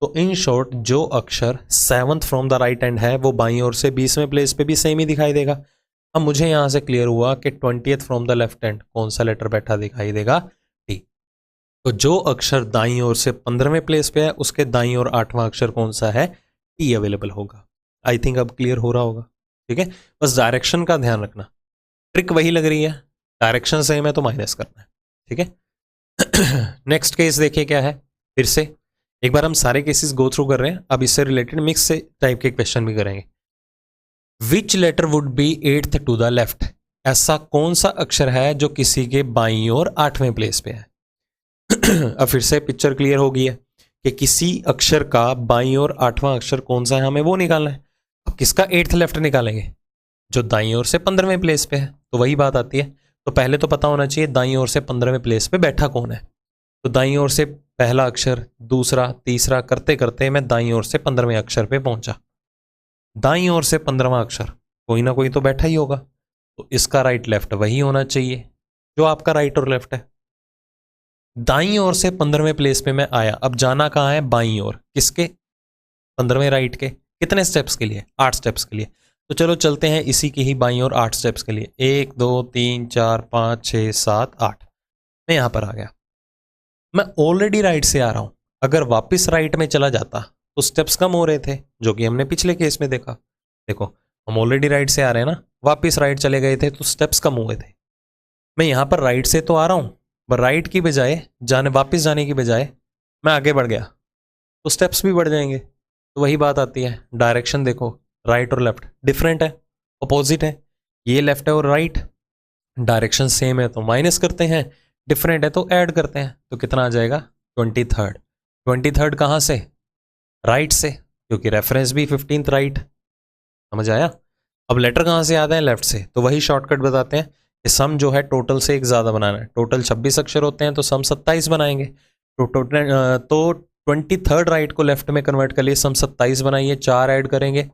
तो इन शॉर्ट जो अक्षर 7th from the right hand है वो बाईं ओर से 20वें प्लेस पे भी सेम ही दिखाई देगा। अब मुझे यहां से क्लियर हुआ कि 20th from the left hand कौन सा लेटर बैठा दिखाई देगा? टी। तो जो अक्षर दाईं ओर से 15वें प्लेस पे है उसके दाईं ओर 8वां अक्षर कौन सा है? टी अवेलेबल होगा। आई थिंक अब क्लियर हो रहा होगा। ठीक है, बस डायरेक्शन का ध्यान रखना, ट्रिक वही लग रही है, डायरेक्शन सेम है तो माइनस करना है। ठीक है, नेक्स्ट केस देखिए क्या है। फिर से एक बार हम सारे केसेस गो थ्रू कर रहे हैं, अब इससे रिलेटेड मिक्स से टाइप के क्वेश्चन भी करेंगे। Which letter would be 8th to the left? ऐसा कौन सा अक्षर है जो किसी के बाईं ओर 8वें प्लेस पे है? अब फिर से पिक्चर क्लियर हो गई है कि किसी अक्षर का बाईं ओर 8वां अक्षर कौन सा है, हमें वो निकालना है। अब किसका 8th लेफ्ट निकालेंगे? जो दाईं ओर से 15वें प्लेस पे है। तो वही बात आती है, तो पहले तो पता होना चाहिए दाईं ओर से 15वें प्लेस पे बैठा कौन है। तो दाईं ओर से पहला अक्षर, दूसरा, तीसरा करते करते मैं दाईं ओर से 15वें अक्षर पे पहुंचा। दाईं ओर से 15वां अक्षर, कोई ना कोई तो बैठा ही होगा, तो इसका राइट लेफ्ट वही होना चाहिए जो आपका राइट और लेफ्ट है। दाईं ओर से 15वें प्लेस पे मैं आया, अब जाना कहाँ है? बाईं ओर। किसके? 15वें राइट के। कितने स्टेप्स के लिए? 8 स्टेप्स के लिए। तो चलो चलते हैं इसी की ही बाईं ओर 8 स्टेप्स के लिए। 1 2 3 4 5 6 7 8। मैं यहां पर आ गया, मैं ऑलरेडी राइट से आ रहा हूं। अगर वापस राइट में चला जाता तो स्टेप्स कम हो रहे थे, जो कि हमने पिछले केस में देखा। देखो, हम ऑलरेडी राइट से आ रहे हैं ना, वापस राइट चले गए थे तो स्टेप्स कम हुए थे। मैं यहां पर राइट से तो आ रहा हूं, पर राइट की बजाय वापस जाने की बजाय मैं आगे बढ़ गया तो स्टेप्स भी बढ़ जाएंगे। तो वही बात आती है, डायरेक्शन देखो, राइट और लेफ्ट डिफरेंट है, अपोजिट है। ये लेफ्ट है और राइट, डायरेक्शन सेम है तो माइनस करते हैं, डिफरेंट है तो ऐड करते हैं। तो कितना आ जाएगा? 23rd। 23rd कहाँ से? राइट से, क्योंकि रेफरेंस भी 15th राइट। समझ आया? अब लेटर कहाँ से आते हैं? लेफ्ट से। तो वही शॉर्टकट बताते हैं कि सम जो है टोटल से एक ज़्यादा बनाना है। टोटल 26 अक्षर होते हैं तो सम 27 बनाएंगे। तो टोटल तो 23rd राइट को लेफ्ट में कन्वर्ट कर लिए, सम 27 बनाइए, 4 ऐड करेंगे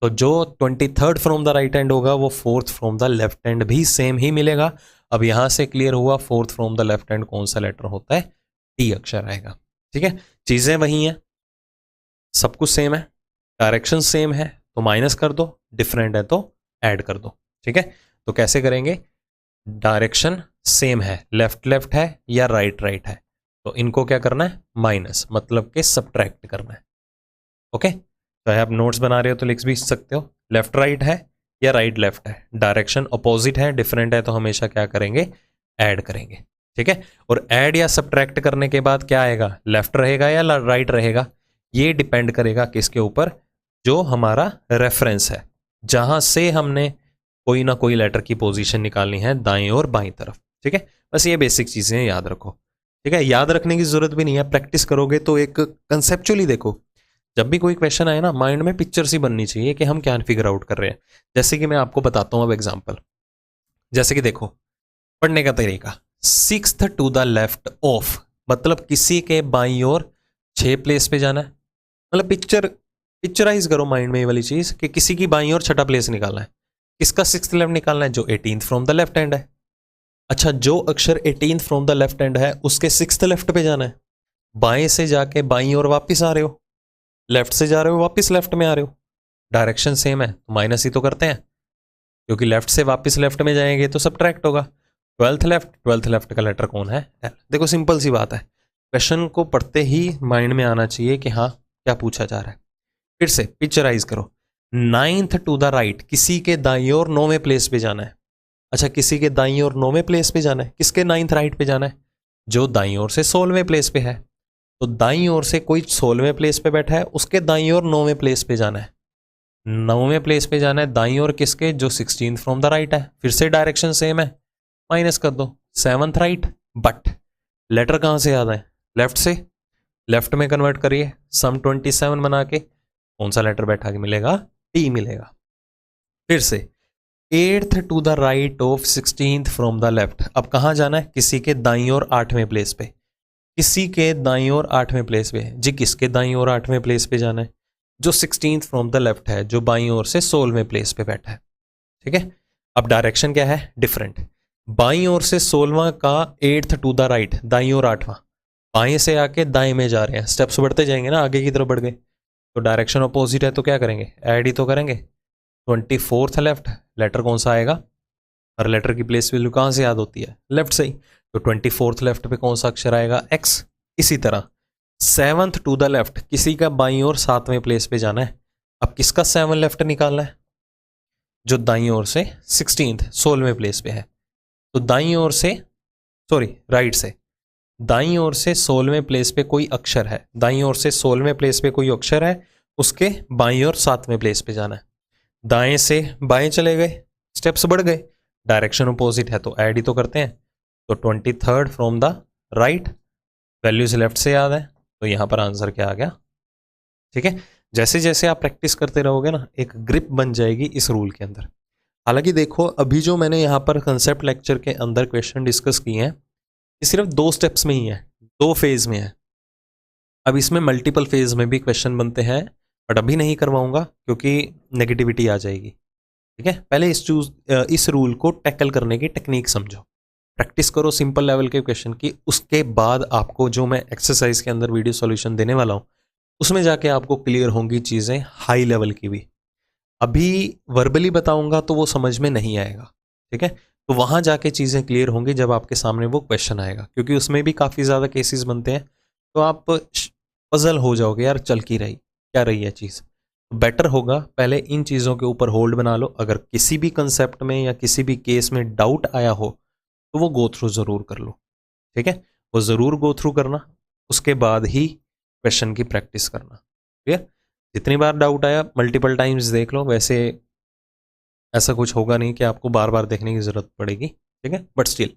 तो जो 23rd from the right hand होगा वो 4th from the left hand भी सेम ही मिलेगा। अब यहां से क्लियर हुआ 4th from the left hand कौन सा लेटर होता है? टी अक्षर आएगा। ठीक है, चीजें वही हैं, सब कुछ सेम है, डायरेक्शन सेम है तो माइनस कर दो, डिफरेंट है तो ऐड कर दो। ठीक है, तो कैसे करेंगे? डायरेक्शन सेम है, लेफ्ट लेफ्ट है या राइट राइट है, तो इनको क्या करना है? माइनस, मतलब के सब्ट्रैक्ट करना है। ओके, चाहे आप नोट्स बना रहे हो तो लिख भी सकते हो, लेफ्ट राइट है या राइट लेफ्ट है, डायरेक्शन अपोजिट है, डिफरेंट है तो हमेशा क्या करेंगे? ऐड करेंगे। ठीक है, और ऐड या सब्ट्रैक्ट करने के बाद क्या आएगा? लेफ्ट रहेगा या राइट रहेगा? ये डिपेंड करेगा किसके ऊपर? जो हमारा रेफरेंस है, जहां से हमने कोई ना कोई लेटर की पोजीशन निकालनी है दाएं और बाईं तरफ। ठीक है, बस ये बेसिक चीजें याद रखो। ठीक है, याद रखने की जरूरत भी नहीं है, प्रैक्टिस करोगे तो एक कंसेप्चुअली देखो, जब भी कोई क्वेश्चन आए ना, माइंड में पिक्चर सी बननी चाहिए कि हम क्या फिगर आउट कर रहे हैं। जैसे कि मैं आपको बताता हूं अब एग्जांपल, जैसे कि देखो पढ़ने का तरीका, 6th to the left of, मतलब किसी के बाईं ओर 6 प्लेस पे जाना है। मतलब पिक्चराइज करो माइंड में ये वाली चीज कि किसी की बाईं ओर 6ठा प्लेस निकालना है। किसका 6th लेफ्ट निकालना है? जो 18th from the left hand है। अच्छा, जो अक्षर 18th from the left hand है उसके 6th लेफ्ट पे जाना है। बाएं से जाके बाईं ओर वापिस आ रहे हो, लेफ्ट से जा रहे हो वापस लेफ्ट में आ रहे हो, डायरेक्शन सेम है तो माइनस ही तो करते हैं, क्योंकि लेफ्ट से वापस लेफ्ट में जाएंगे तो सब्ट्रैक्ट होगा। ट्वेल्थ लेफ्ट का लेटर कौन है? एल। देखो सिंपल सी बात है, क्वेश्चन को पढ़ते ही माइंड में आना चाहिए कि हाँ क्या पूछा जा रहा है। फिर से पिक्चराइज करो, 9th टू द राइट, किसी के दाईं ओर 9वें प्लेस पे जाना है। अच्छा, किसी के दाईं ओर 9वें प्लेस पे जाना है, किसके 9th राइट पे जाना है? जो दाईं ओर से 16वें प्लेस पे है। तो दाईं ओर से कोई 16वें प्लेस पे बैठा है, उसके दाईं ओर 9वें प्लेस पे जाना है। 9वें प्लेस पे जाना है दाईं ओर किसके? जो 16th फ्रॉम द राइट है। फिर से डायरेक्शन सेम है, माइनस कर दो 7th राइट। बट लेटर कहां से याद है? लेफ्ट से। लेफ्ट में कन्वर्ट करिए, सम 27 बना के कौन सा लेटर बैठा के मिलेगा? टी मिलेगा। फिर से 8th to the right of 16th from the left. अब कहां जाना है? किसी के दाईं ओर 8वें प्लेस पे। किसी के दाईं ओर 8वें प्लेस पे जी, किसके दाईं ओर 8वें प्लेस पे जाना है? जो 16th फ्रॉम द लेफ्ट है, जो बाईं ओर से 16वें प्लेस पे बैठा है। ठीक है, अब डायरेक्शन क्या है? डिफरेंट। बाईं ओर से 16वां का 8th टू द राइट, दाईं ओर 8वां, बाएं से आके दाएं में जा रहे हैं, स्टेप्स बढ़ते जाएंगे ना, आगे की तरफ बढ़ गए। तो डायरेक्शन अपोजिट है तो क्या करेंगे? ऐड ही तो करेंगे। 24th लेफ्ट, लेटर कौन सा आएगा? हर लेटर की प्लेस वैल्यू कहां से याद होती है? लेफ्ट से ही। तो 24th लेफ्ट पे कौन सा अक्षर आएगा? एक्स। इसी तरह 7th टू द लेफ्ट, किसी का बाईं ओर 7वें प्लेस पे जाना है। अब किसका 7 लेफ्ट निकालना है? जो दाईं ओर से 16वें प्लेस पे है। तो दाईं ओर से, सॉरी राइट से, दाईं ओर से 16वें प्लेस पे कोई अक्षर है, दाईं ओर से 16वें प्लेस पे कोई अक्षर है, उसके बाईं ओर 7वें प्लेस पे जाना है। दाएं से बाएं चले गए, स्टेप्स बढ़ गए, डायरेक्शन अपोजिट है तो ऐड ही तो करते हैं। तो 23rd from the right, values left से याद है, तो यहां पर आंसर क्या आ गया? ठीक है, जैसे जैसे आप प्रैक्टिस करते रहोगे ना, एक ग्रिप बन जाएगी इस रूल के अंदर। हालांकि देखो, अभी जो मैंने यहाँ पर कंसेप्ट लेक्चर के अंदर क्वेश्चन डिस्कस किए हैं, ये सिर्फ 2 स्टेप्स में ही है, 2 फेज में है। अब इसमें मल्टीपल फेज में भी क्वेश्चन बनते हैं, बट अभी नहीं करवाऊंगा क्योंकि नेगेटिविटी आ जाएगी। ठीक है, पहले इस रूल को टैकल करने की टेक्निक समझो, प्रैक्टिस करो सिंपल लेवल के क्वेश्चन की। उसके बाद आपको जो मैं एक्सरसाइज के अंदर वीडियो सॉल्यूशन देने वाला हूं, उसमें जाके आपको क्लियर होंगी चीजें हाई लेवल की भी। अभी वर्बली बताऊंगा तो वो समझ में नहीं आएगा। ठीक है, तो वहां जाके चीजें क्लियर होंगी जब आपके सामने वो क्वेश्चन आएगा, क्योंकि उसमें भी काफी ज्यादा केसेस बनते हैं। तो आप पजल हो जाओगे, यार चल की रही क्या रही है चीज। बेटर होगा पहले इन चीजों के ऊपर होल्ड बना लो। अगर किसी भी कंसेप्ट में या किसी भी केस में डाउट आया हो तो वो गो थ्रू जरूर कर लो। ठीक है, वो जरूर गो थ्रू करना, उसके बाद ही क्वेश्चन की प्रैक्टिस करना। क्लियर? जितनी बार डाउट आया मल्टीपल टाइम्स देख लो, वैसे ऐसा कुछ होगा नहीं कि आपको बार बार देखने की जरूरत पड़ेगी। ठीक है, बट स्टिल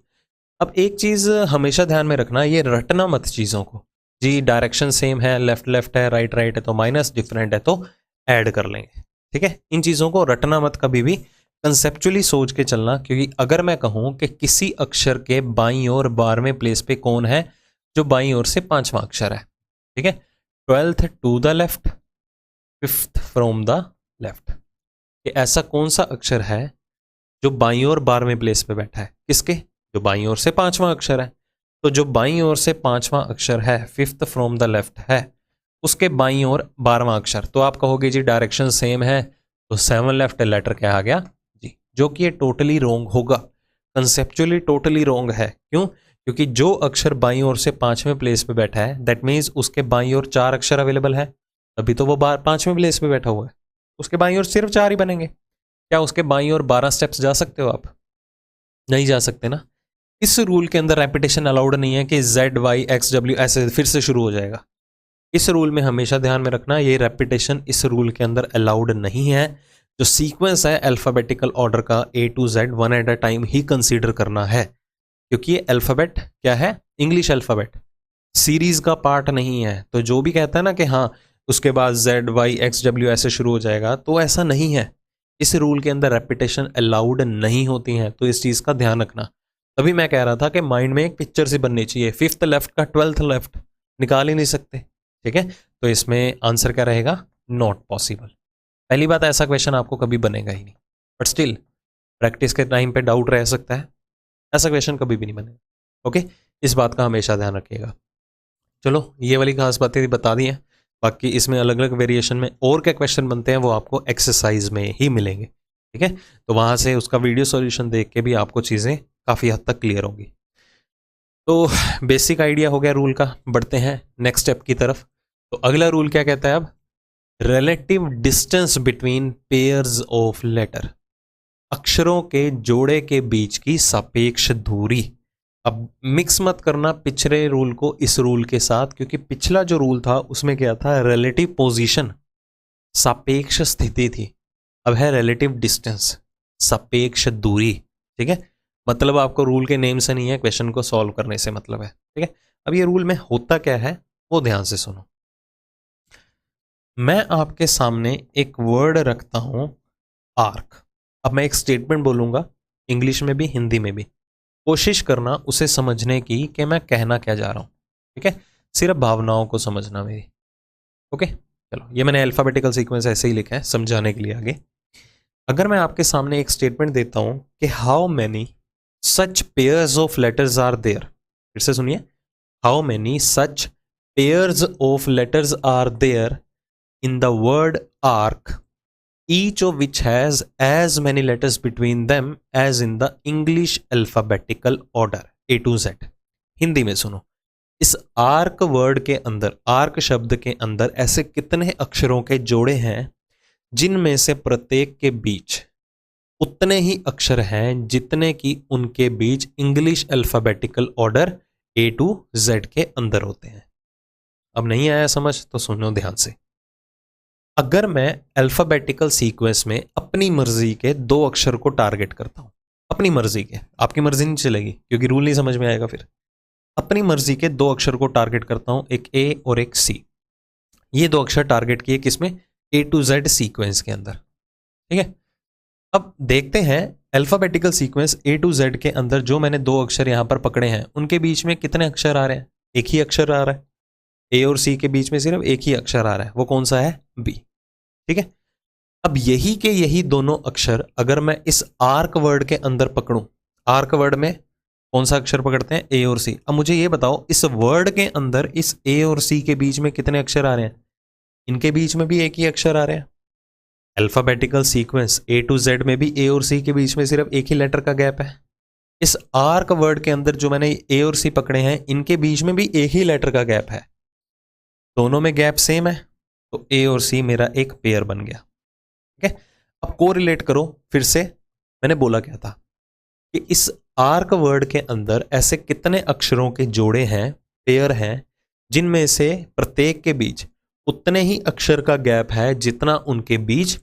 अब एक चीज हमेशा ध्यान में रखना, ये रटना मत चीजों को। जी डायरेक्शन सेम है, लेफ्ट लेफ्ट है, राइट राइट है तो माइनस, डिफरेंट है तो ऐड कर लेंगे। ठीक है, इन चीजों को रटना मत कभी भी, कंसेप्चुअली सोच के चलना। क्योंकि अगर मैं कहूं कि किसी अक्षर के बाईं ओर 12वें प्लेस पे कौन है, जो बाईं ओर से 5वां अक्षर है। ठीक है, 12th to the left, 5th from the left, कि ऐसा कौन सा अक्षर है जो बाईं ओर 12वें प्लेस पे बैठा है? किसके? जो बाईं ओर से 5वां अक्षर है। तो जो बाईं ओर से 5वां अक्षर है, 5th फ्रॉम द लेफ्ट है, उसके बाईं ओर 12वां अक्षर। तो आप कहोगे जी डायरेक्शन सेम है तो 7 लेफ्ट लेटर क्या आ गया जी, जो कि ये टोटली रॉन्ग होगा, कंसेप्चुअली टोटली रॉन्ग है। क्यों? क्योंकि जो अक्षर बाईं ओर से 5वें प्लेस पे बैठा है, दैट मीन्स उसके बाईं ओर 4 अक्षर अवेलेबल है, तभी तो वो 5वें प्लेस पे बैठा हुआ है। उसके बाईं ओर सिर्फ 4 ही बनेंगे। क्या उसके बाईं ओर 12 स्टेप्स जा सकते हो आप? नहीं जा सकते ना। इस रूल के अंदर रेपिटेशन अलाउड नहीं है कि ZY XW ऐसे फिर से शुरू हो जाएगा। इस रूल में हमेशा ध्यान में रखना, ये रेपिटेशन इस रूल के अंदर अलाउड नहीं है। जो सीक्वेंस है अल्फाबेटिकल ऑर्डर का A to Z one at a time he consider करना है, क्योंकि ये अल्फाबेट क्या है? इंग्लिश अल्फाबेट, सीरीज का पार्ट नहीं है। तो जो भी कहता है ना कि हाँ उसके बाद ZY XW ऐसे शुरू हो जाएगा, तो ऐसा नहीं है। इस रूल के अंदर रेपिटेशन अलाउड नहीं होती हैं, तो इस चीज का ध्यान रखना। तभी मैं कह रहा था कि माइंड में एक पिक्चर सी बननी चाहिए, 5th लेफ्ट का 12th लेफ्ट निकाल ही नहीं सकते। ठीक है, तो इसमें आंसर क्या रहेगा? Not possible. पहली बात, ऐसा क्वेश्चन आपको कभी बनेगा ही नहीं, बट स्टिल प्रैक्टिस के टाइम पे डाउट रह सकता है, ऐसा क्वेश्चन कभी भी नहीं बनेगा। ओके, इस बात का हमेशा ध्यान रखिएगा। चलो, ये वाली खास बातें बता दी हैं, बाकी इसमें अलग अलग वेरिएशन में और क्या क्वेश्चन बनते हैं वो आपको एक्सरसाइज में ही मिलेंगे। ठीक है, तो वहां से उसका वीडियो सॉल्यूशन देख के भी आपको चीज़ें काफ़ी हद तक क्लियर होगी। तो बेसिक आइडिया हो गया रूल का। बढ़ते हैं नेक्स्ट स्टेप की तरफ। तो अगला रूल क्या कहता है अब? Relative distance between pairs of letter, अक्षरों के जोड़े के बीच की सापेक्ष दूरी। अब मिक्स मत करना पिछले रूल को इस रूल के साथ, क्योंकि पिछला जो रूल था उसमें क्या था? रिलेटिव पोजीशन, सापेक्ष स्थिति थी। अब है रिलेटिव डिस्टेंस, सापेक्ष दूरी। ठीक है, मतलब आपको रूल के नेम से नहीं है, क्वेश्चन को सॉल्व करने से मतलब है। ठीक है, अब ये रूल में होता क्या है वो ध्यान से सुनो। मैं आपके सामने एक वर्ड रखता हूं आर्क। अब मैं एक स्टेटमेंट बोलूंगा, इंग्लिश में भी हिंदी में भी। कोशिश करना उसे समझने की कि मैं कहना क्या जा रहा हूं। ठीक है, सिर्फ भावनाओं को समझना मेरी। ओके, चलो ये मैंने अल्फाबेटिकल सीक्वेंस ऐसे ही लिखा है समझाने के लिए आगे। अगर मैं आपके सामने एक स्टेटमेंट देता हूं कि how many such pairs of letters are there, फिर से सुनिए, how many such pairs of letters are there in the word arc, each of which has as many letters between them as in the English alphabetical order A to Z। Hindi में सुनो, इस arc word के अंदर, arc शब्द के अंदर ऐसे कितने अक्षरों के जोड़े हैं जिनमें से प्रत्येक के बीच उतने ही अक्षर हैं जितने कि उनके बीच English alphabetical order A to Z के अंदर होते हैं। अब नहीं आया समझ तो सुनो ध्यान से। अगर मैं अल्फाबेटिकल सीक्वेंस में अपनी मर्जी के दो अक्षर को टारगेट करता हूं, अपनी मर्जी के, आपकी मर्जी नहीं चलेगी क्योंकि रूल नहीं समझ में आएगा फिर। अपनी मर्जी के दो अक्षर को टारगेट करता हूं, एक ए और एक सी। ये दो अक्षर टारगेट किए किसमें? ए टू जेड सीक्वेंस के अंदर। ठीक है, अब देखते हैं alphabetical sequence A to Z के अंदर जो मैंने दो अक्षर यहां पर पकड़े हैं उनके बीच में कितने अक्षर आ रहे हैं? एक ही अक्षर आ रहा है। ए और सी के बीच में सिर्फ एक ही अक्षर आ रहा है, वो कौन सा है? बी। ठीक है, अब यही के यही दोनों अक्षर अगर मैं इस आर्क वर्ड के अंदर पकड़ूं, आर्क वर्ड में कौन सा अक्षर पकड़ते हैं? ए और सी। अब मुझे ये बताओ इस वर्ड के अंदर इस ए और सी के बीच में कितने अक्षर आ रहे हैं? इनके बीच में भी एक ही अक्षर आ रहे हैं। Alphabetical sequence A to Z में भी ए और सी के बीच में सिर्फ एक ही लेटर का गैप है। इस आर्क वर्ड के अंदर जो मैंने ए और सी पकड़े हैं इनके बीच में भी एक ही लेटर का गैप है, दोनों में गैप सेम है, तो ए और सी मेरा एक पेयर बन गया। ठीक है, अब कोरिलेट करो फिर से। मैंने बोला क्या था कि इस आर्क वर्ड के अंदर ऐसे कितने अक्षरों के जोड़े हैं, पेयर हैं, जिनमें से प्रत्येक के बीच उतने ही अक्षर का गैप है जितना उनके बीच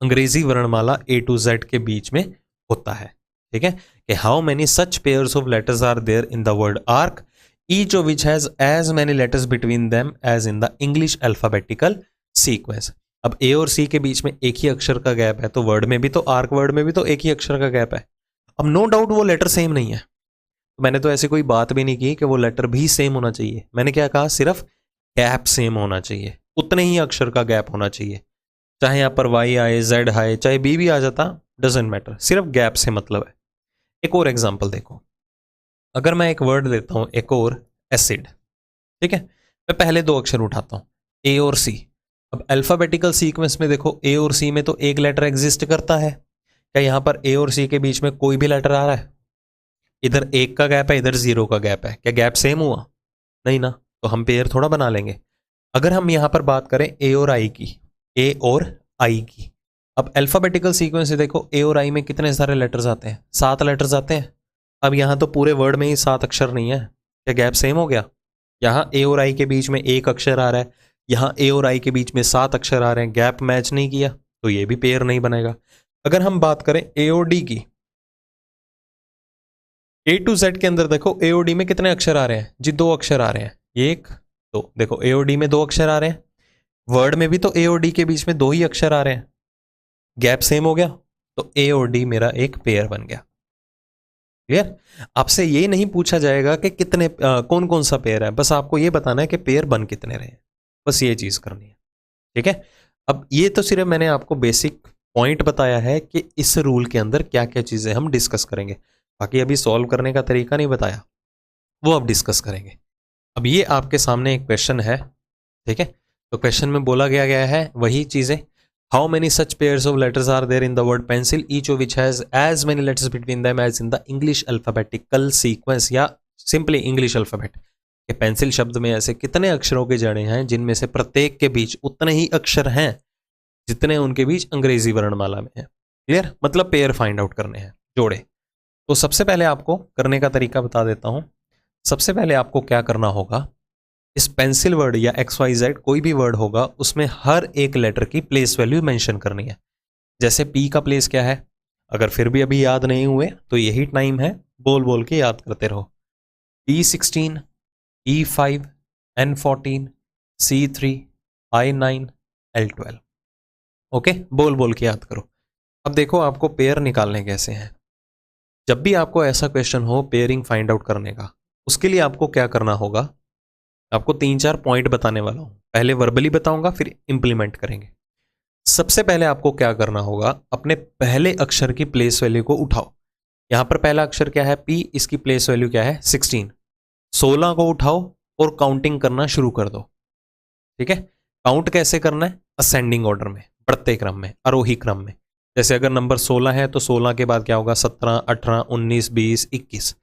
अंग्रेजी वर्णमाला ए टू जेड के बीच में होता है। ठीक है, कि how many such pairs of letters are there in the word arc, each of which has as many letters between them as in the English alphabetical sequence। अब A और C के बीच में एक ही अक्षर का गैप है, तो वर्ड में भी तो, आर्क वर्ड में भी तो एक ही अक्षर का गैप है। अब नो डाउट वो लेटर सेम नहीं है, तो मैंने तो ऐसी कोई बात भी नहीं की कि वो लेटर भी सेम होना चाहिए। मैंने क्या कहा? सिर्फ गैप सेम होना चाहिए, उतने ही अक्षर का गैप होना चाहिए। चाहे यहाँ पर वाई आए, जेड आए, चाहे बी भी आ जाता, डजेंट मैटर, सिर्फ गैप से मतलब है। एक और एग्जाम्पल देखो, अगर मैं एक वर्ड लेता हूं, एक और एसिड। ठीक है, मैं पहले दो अक्षर उठाता हूं, ए और सी। अब अल्फाबेटिकल सीक्वेंस में देखो ए और सी में तो एक लेटर एग्जिस्ट करता है। क्या यहां पर ए और सी के बीच में कोई भी लेटर आ रहा है? इधर एक का गैप है, इधर जीरो का गैप है, क्या गैप सेम हुआ? नहीं ना, तो हम पेयर थोड़ा बना लेंगे। अगर हम यहां पर बात करें ए और आई की, ए और आई की, अब अल्फाबेटिकल सीक्वेंस से देखो ए और आई में कितने सारे लेटर्स आते हैं? 7 लेटर्स आते हैं। अब यहां तो पूरे वर्ड में ही 7 अक्षर नहीं है, क्या गैप सेम हो गया? यहां ए और आई के बीच में एक अक्षर आ रहा है, यहां ए और आई के बीच में 7 अक्षर आ रहे हैं, गैप मैच नहीं किया, तो ये भी पेयर नहीं बनेगा। अगर हम बात करें ए और डी की, ए टू जेड के अंदर देखो ए और डी में कितने अक्षर आ रहे हैं? जी 2 अक्षर आ रहे हैं, एक तो देखो ए और डी में 2 अक्षर आ रहे हैं, वर्ड में भी तो ए और डी के बीच में 2 ही अक्षर आ रहे हैं, गैप सेम हो गया, तो ए और डी मेरा एक पेयर बन गया। क्लियर? आपसे ये नहीं पूछा जाएगा कि कितने कौन कौन सा पेयर है, बस आपको ये बताना है कि पेयर बन कितने रहे, बस ये चीज करनी है। ठीक है, अब ये तो सिर्फ मैंने आपको बेसिक पॉइंट बताया है कि इस रूल के अंदर क्या क्या चीजें हम डिस्कस करेंगे, बाकी अभी सॉल्व करने का तरीका नहीं बताया, वो अब डिस्कस करेंगे। अब ये आपके सामने एक क्वेश्चन है। ठीक है, तो क्वेश्चन में बोला गया है वही चीजें, how many such pairs of letters are there in the word pencil, each of which has as many letters between them as in the English alphabetical sequence, या सिंपली इंग्लिश अल्फाबेट। कि pencil शब्द में ऐसे कितने अक्षरों के जड़े हैं जिनमें से प्रत्येक के बीच उतने ही अक्षर हैं जितने उनके बीच अंग्रेजी वर्णमाला में है। क्लियर? मतलब पेयर फाइंड आउट करने हैं, जोड़े। तो सबसे पहले आपको करने का तरीका बता देता हूं। सबसे पहले आपको क्या करना होगा, इस पेंसिल वर्ड या XYZ कोई भी वर्ड होगा उसमें हर एक लेटर की प्लेस वैल्यू मेंशन करनी है। जैसे P का प्लेस क्या है, अगर फिर भी अभी याद नहीं हुए तो यही टाइम है, बोल बोल के याद करते रहो। P16, E5, N14, C3, I9, L12। Okay, बोल बोल के याद करो। अब देखो आपको पेयर निकालने कैसे हैं। जब भी आपको ऐसा क्वेश्चन हो पेयरिंग फाइंड आउट करने का, उसके लिए आपको क्या करना होगा, आपको 3-4 पॉइंट बताने वाला हूं। पहले वर्बली बताऊंगा, फिर इंप्लीमेंट करेंगे। सबसे पहले आपको क्या करना होगा, अपने पहले अक्षर की प्लेस वैल्यू को उठाओ। यहां पर पहला अक्षर क्या है, P, इसकी प्लेस वैल्यू क्या है 16। 16 को उठाओ और काउंटिंग करना शुरू कर दो। ठीक है? काउंट कैसे करना है, असेंडिंग ऑर्डर में, बढ़ते क्रम में, आरोही क्रम में। जैसे अगर नंबर 16 है तो 16 के बाद क्या होगा, 17, 18, 19, 20, 21।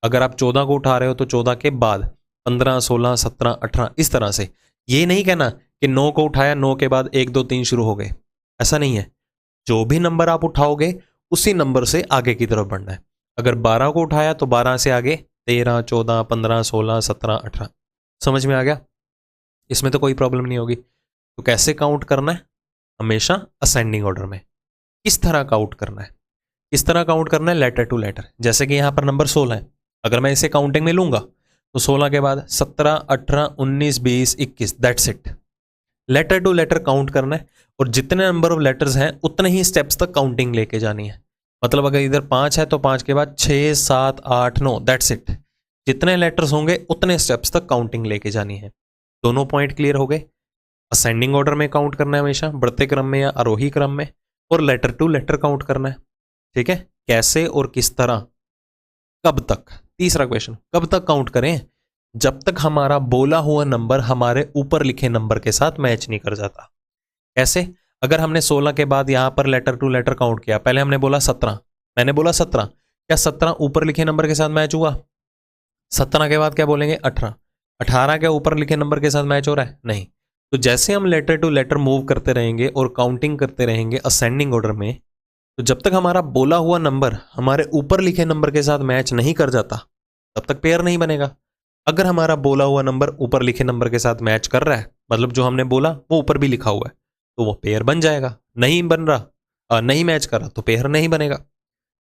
अगर आप 14 को उठा रहे हो तो 14 के बाद 15, 16, 17, 18, इस तरह से। ये नहीं कहना कि 9 को उठाया, 9 के बाद 1, 2, 3 शुरू हो गए, ऐसा नहीं है। जो भी नंबर आप उठाओगे उसी नंबर से आगे की तरफ बढ़ना है। अगर 12 को उठाया तो 12 से आगे 13, 14, 15, 16, 17, 18। समझ में आ गया? इसमें तो कोई प्रॉब्लम नहीं होगी। तो कैसे काउंट करना है, हमेशा असेंडिंग ऑर्डर में। किस तरह काउंट करना है, किस तरह काउंट करना है, लेटर टू लेटर। जैसे कि यहां पर नंबर 16 है, अगर मैं इसे काउंटिंग में लूंगा तो 16 के बाद 17, 18, 19, 20, 21, that's it. Letter to letter count करना है, और जितने नंबर ऑफ लेटर्स हैं उतने ही स्टेप्स तक काउंटिंग लेके जानी है। मतलब अगर इधर 5 है तो 5 के बाद 6, 7, 8, 9, दैट्स इट। जितने लेटर्स होंगे उतने स्टेप्स तक काउंटिंग लेके जानी है। दोनों पॉइंट क्लियर हो गए? असेंडिंग ऑर्डर में काउंट करना है हमेशा, बढ़ते क्रम में या आरोही क्रम में, और लेटर टू लेटर काउंट करना है। ठीक है? कैसे और किस तरह, कब तक। तीसरा क्वेश्चन, कब तक काउंट करें, जब तक हमारा बोला हुआ नंबर हमारे ऊपर लिखे नंबर के साथ मैच नहीं कर जाता। कैसे? अगर हमने 16 के बाद यहां पर लेटर टू लेटर काउंट किया, पहले हमने बोला 17, मैंने बोला 17, क्या 17 ऊपर लिखे नंबर के साथ मैच हुआ? 17 के बाद क्या बोलेंगे, 18। 18 के ऊपर लिखे नंबर के साथ मैच हो रहा है? नहीं। तो जैसे हम लेटर टू लेटर मूव करते रहेंगे और काउंटिंग करते रहेंगे असेंडिंग ऑर्डर में, तो जब तक हमारा बोला हुआ नंबर हमारे ऊपर लिखे नंबर के साथ मैच नहीं कर जाता तब तक पेयर नहीं बनेगा। अगर हमारा बोला हुआ नंबर ऊपर लिखे नंबर के साथ मैच कर रहा है, मतलब जो हमने बोला वो ऊपर भी लिखा हुआ है, तो वो पेयर बन जाएगा। नहीं बन रहा, नहीं मैच कर रहा, तो पेयर नहीं बनेगा।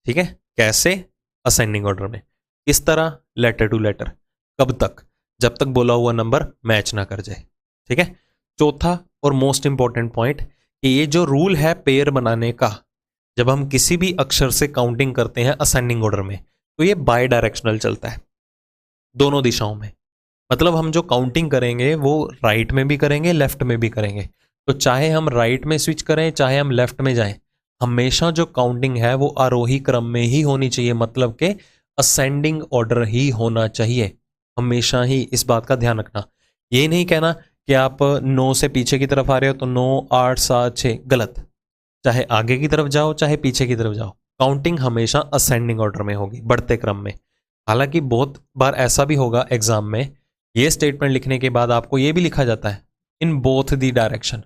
ठीक है? कैसे? असेंडिंग ऑर्डर में। इस तरह लेटर टू लेटर। कब तक? जब तक बोला हुआ नंबर मैच ना कर जाए। ठीक है? चौथा और मोस्ट इंपॉर्टेंट पॉइंट, कि ये जो रूल है पेयर बनाने का, जब हम किसी भी अक्षर से काउंटिंग करते हैं असेंडिंग ऑर्डर में, तो ये बाय डायरेक्शनल चलता है, दोनों दिशाओं में। मतलब हम जो काउंटिंग करेंगे वो राइट में भी करेंगे, लेफ्ट में भी करेंगे। तो चाहे हम राइट में स्विच करें, चाहे हम लेफ्ट में जाएं, हमेशा जो काउंटिंग है वो आरोही क्रम में ही होनी चाहिए, मतलब के असेंडिंग ऑर्डर ही होना चाहिए। हमेशा ही इस बात का ध्यान रखना। ये नहीं कहना कि आप 9 से पीछे की तरफ आ रहे हो तो 9, 8, 7, 6, गलत। चाहे आगे की तरफ जाओ चाहे पीछे की तरफ जाओ, काउंटिंग हमेशा असेंडिंग ऑर्डर में होगी, बढ़ते क्रम में। हालांकि बहुत बार ऐसा भी होगा एग्जाम में, ये स्टेटमेंट लिखने के बाद आपको ये भी लिखा जाता है in both the direction,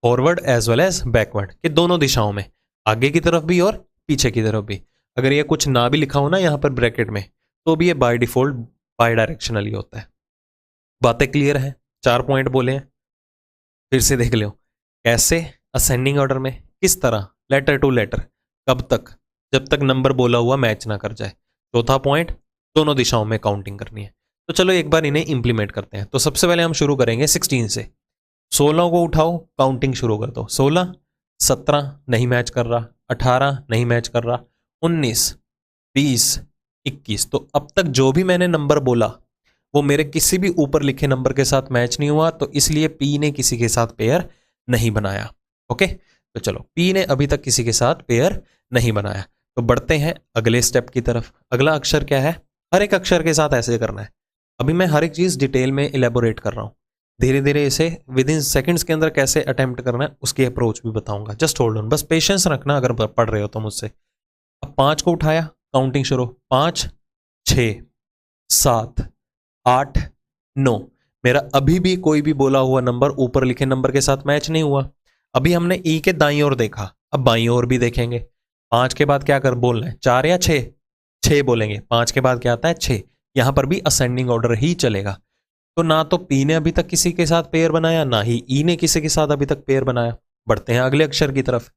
forward as well as backward, कि दोनों दिशाओं में, आगे की तरफ भी और पीछे की तरफ भी। अगर ये कुछ ना भी लिखा हो ना यहाँ पर ब्रैकेट में, तो भी ये बाय डिफॉल्ट बाय डायरेक्शनल ही होता है। बातें क्लियर है? 4 पॉइंट बोले हैं, फिर से देख लो। कैसे? असेंडिंग ऑर्डर में। किस तरह? Letter to letter. कब तक? जब तक नंबर बोला हुआ मैच ना कर जाए। चौथा पॉइंट, दोनों दिशाओं में काउंटिंग करनी है। तो चलो एक बार इन्हें इंप्लीमेंट करते हैं। तो सबसे पहले हम शुरू करेंगे 16 से। 16 को उठाओ, काउंटिंग शुरू कर दो। 16, 17 नहीं मैच कर रहा, 18 नहीं मैच कर रहा, 19, 20, 21। तो अब तक जो भी मैंने नंबर बोला वो मेरे किसी भी ऊपर लिखे नंबर के साथ मैच नहीं हुआ, तो इसलिए पी ने किसी के साथ पेयर नहीं बनाया। ओके, तो चलो पी ने अभी तक किसी के साथ पेयर नहीं बनाया। तो बढ़ते हैं अगले स्टेप की तरफ। अगला अक्षर क्या है? हर एक अक्षर के साथ ऐसे करना है। अभी मैं हर एक चीज डिटेल में इलेबोरेट कर रहा हूं। धीरे धीरे इसे विद इन सेकेंड्स के अंदर कैसे अटेम्प्ट करना है उसकी अप्रोच भी बताऊंगा। जस्ट होल्ड ऑन, बस पेशेंस रखना अगर पढ़ रहे हो तो मुझसे। अब 5 को उठाया, काउंटिंग शुरू, 5 6 7 8 9। मेरा अभी भी कोई भी बोला हुआ नंबर ऊपर लिखे नंबर के साथ मैच नहीं हुआ। अभी हमने ई के दाईं ओर देखा, अब बाईं ओर भी देखेंगे। 5 के बाद क्या कर बोलना है, 4 या 6? 6 बोलेंगे। 5 के बाद क्या आता है, 6। यहां पर भी असेंडिंग ऑर्डर ही चलेगा। तो ना तो पी ने अभी तक किसी के साथ पेयर बनाया, ना ही ई ने किसी के साथ अभी तक पेयर बनाया। बढ़ते हैं अगले अक्षर की तरफ।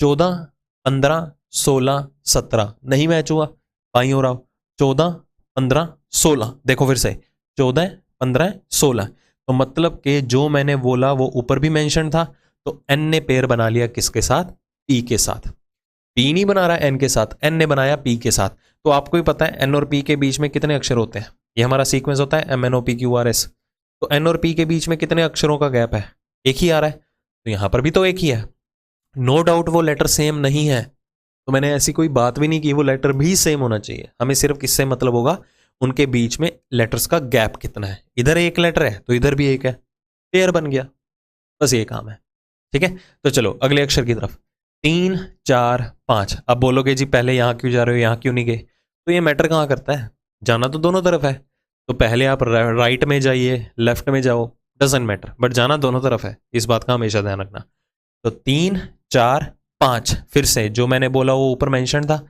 14 15 16 17 नहीं मैच हुआ। बाईं ओर आओ, 14 15 16, देखो फिर से 14 15 16। तो मतलब कि जो मैंने बोला वो ऊपर भी मेंशन था, तो एन ने पेयर बना लिया किसके साथ, पी के साथ। पी नहीं बना रहा एन के साथ, एन ने बनाया पी के साथ। तो आपको ही पता है एन और पी के बीच में कितने अक्षर होते हैं, ये हमारा सीक्वेंस होता है M N O P Q R S. तो एन और पी के बीच में कितने अक्षरों का गैप है, एक ही आ रहा है। तो यहां पर भी तो एक ही है। नो डाउट वो लेटर सेम नहीं है, तो मैंने ऐसी कोई बात भी नहीं की, वो लेटर भी सेम होना चाहिए। हमें सिर्फ किससे मतलब होगा, उनके बीच में लेटर्स का गैप कितना है। इधर एक लेटर है तो इधर भी एक है, पेयर बन गया, बस ये काम है। ठीक है, तो चलो अगले अक्षर की तरफ। 3 4 5। अब बोलोगे जी पहले यहां क्यों जा रहे हो, यहां क्यों नहीं गए? तो ये मैटर कहां करता है, जाना तो दोनों तरफ है। तो पहले आप राइट में जाइए, लेफ्ट में जाओ, डजेंट मैटर, बट जाना दोनों तरफ है, इस बात का हमेशा ध्यान रखना। तो 3 4 5, फिर से जो मैंने बोला वो ऊपर मेंशन था,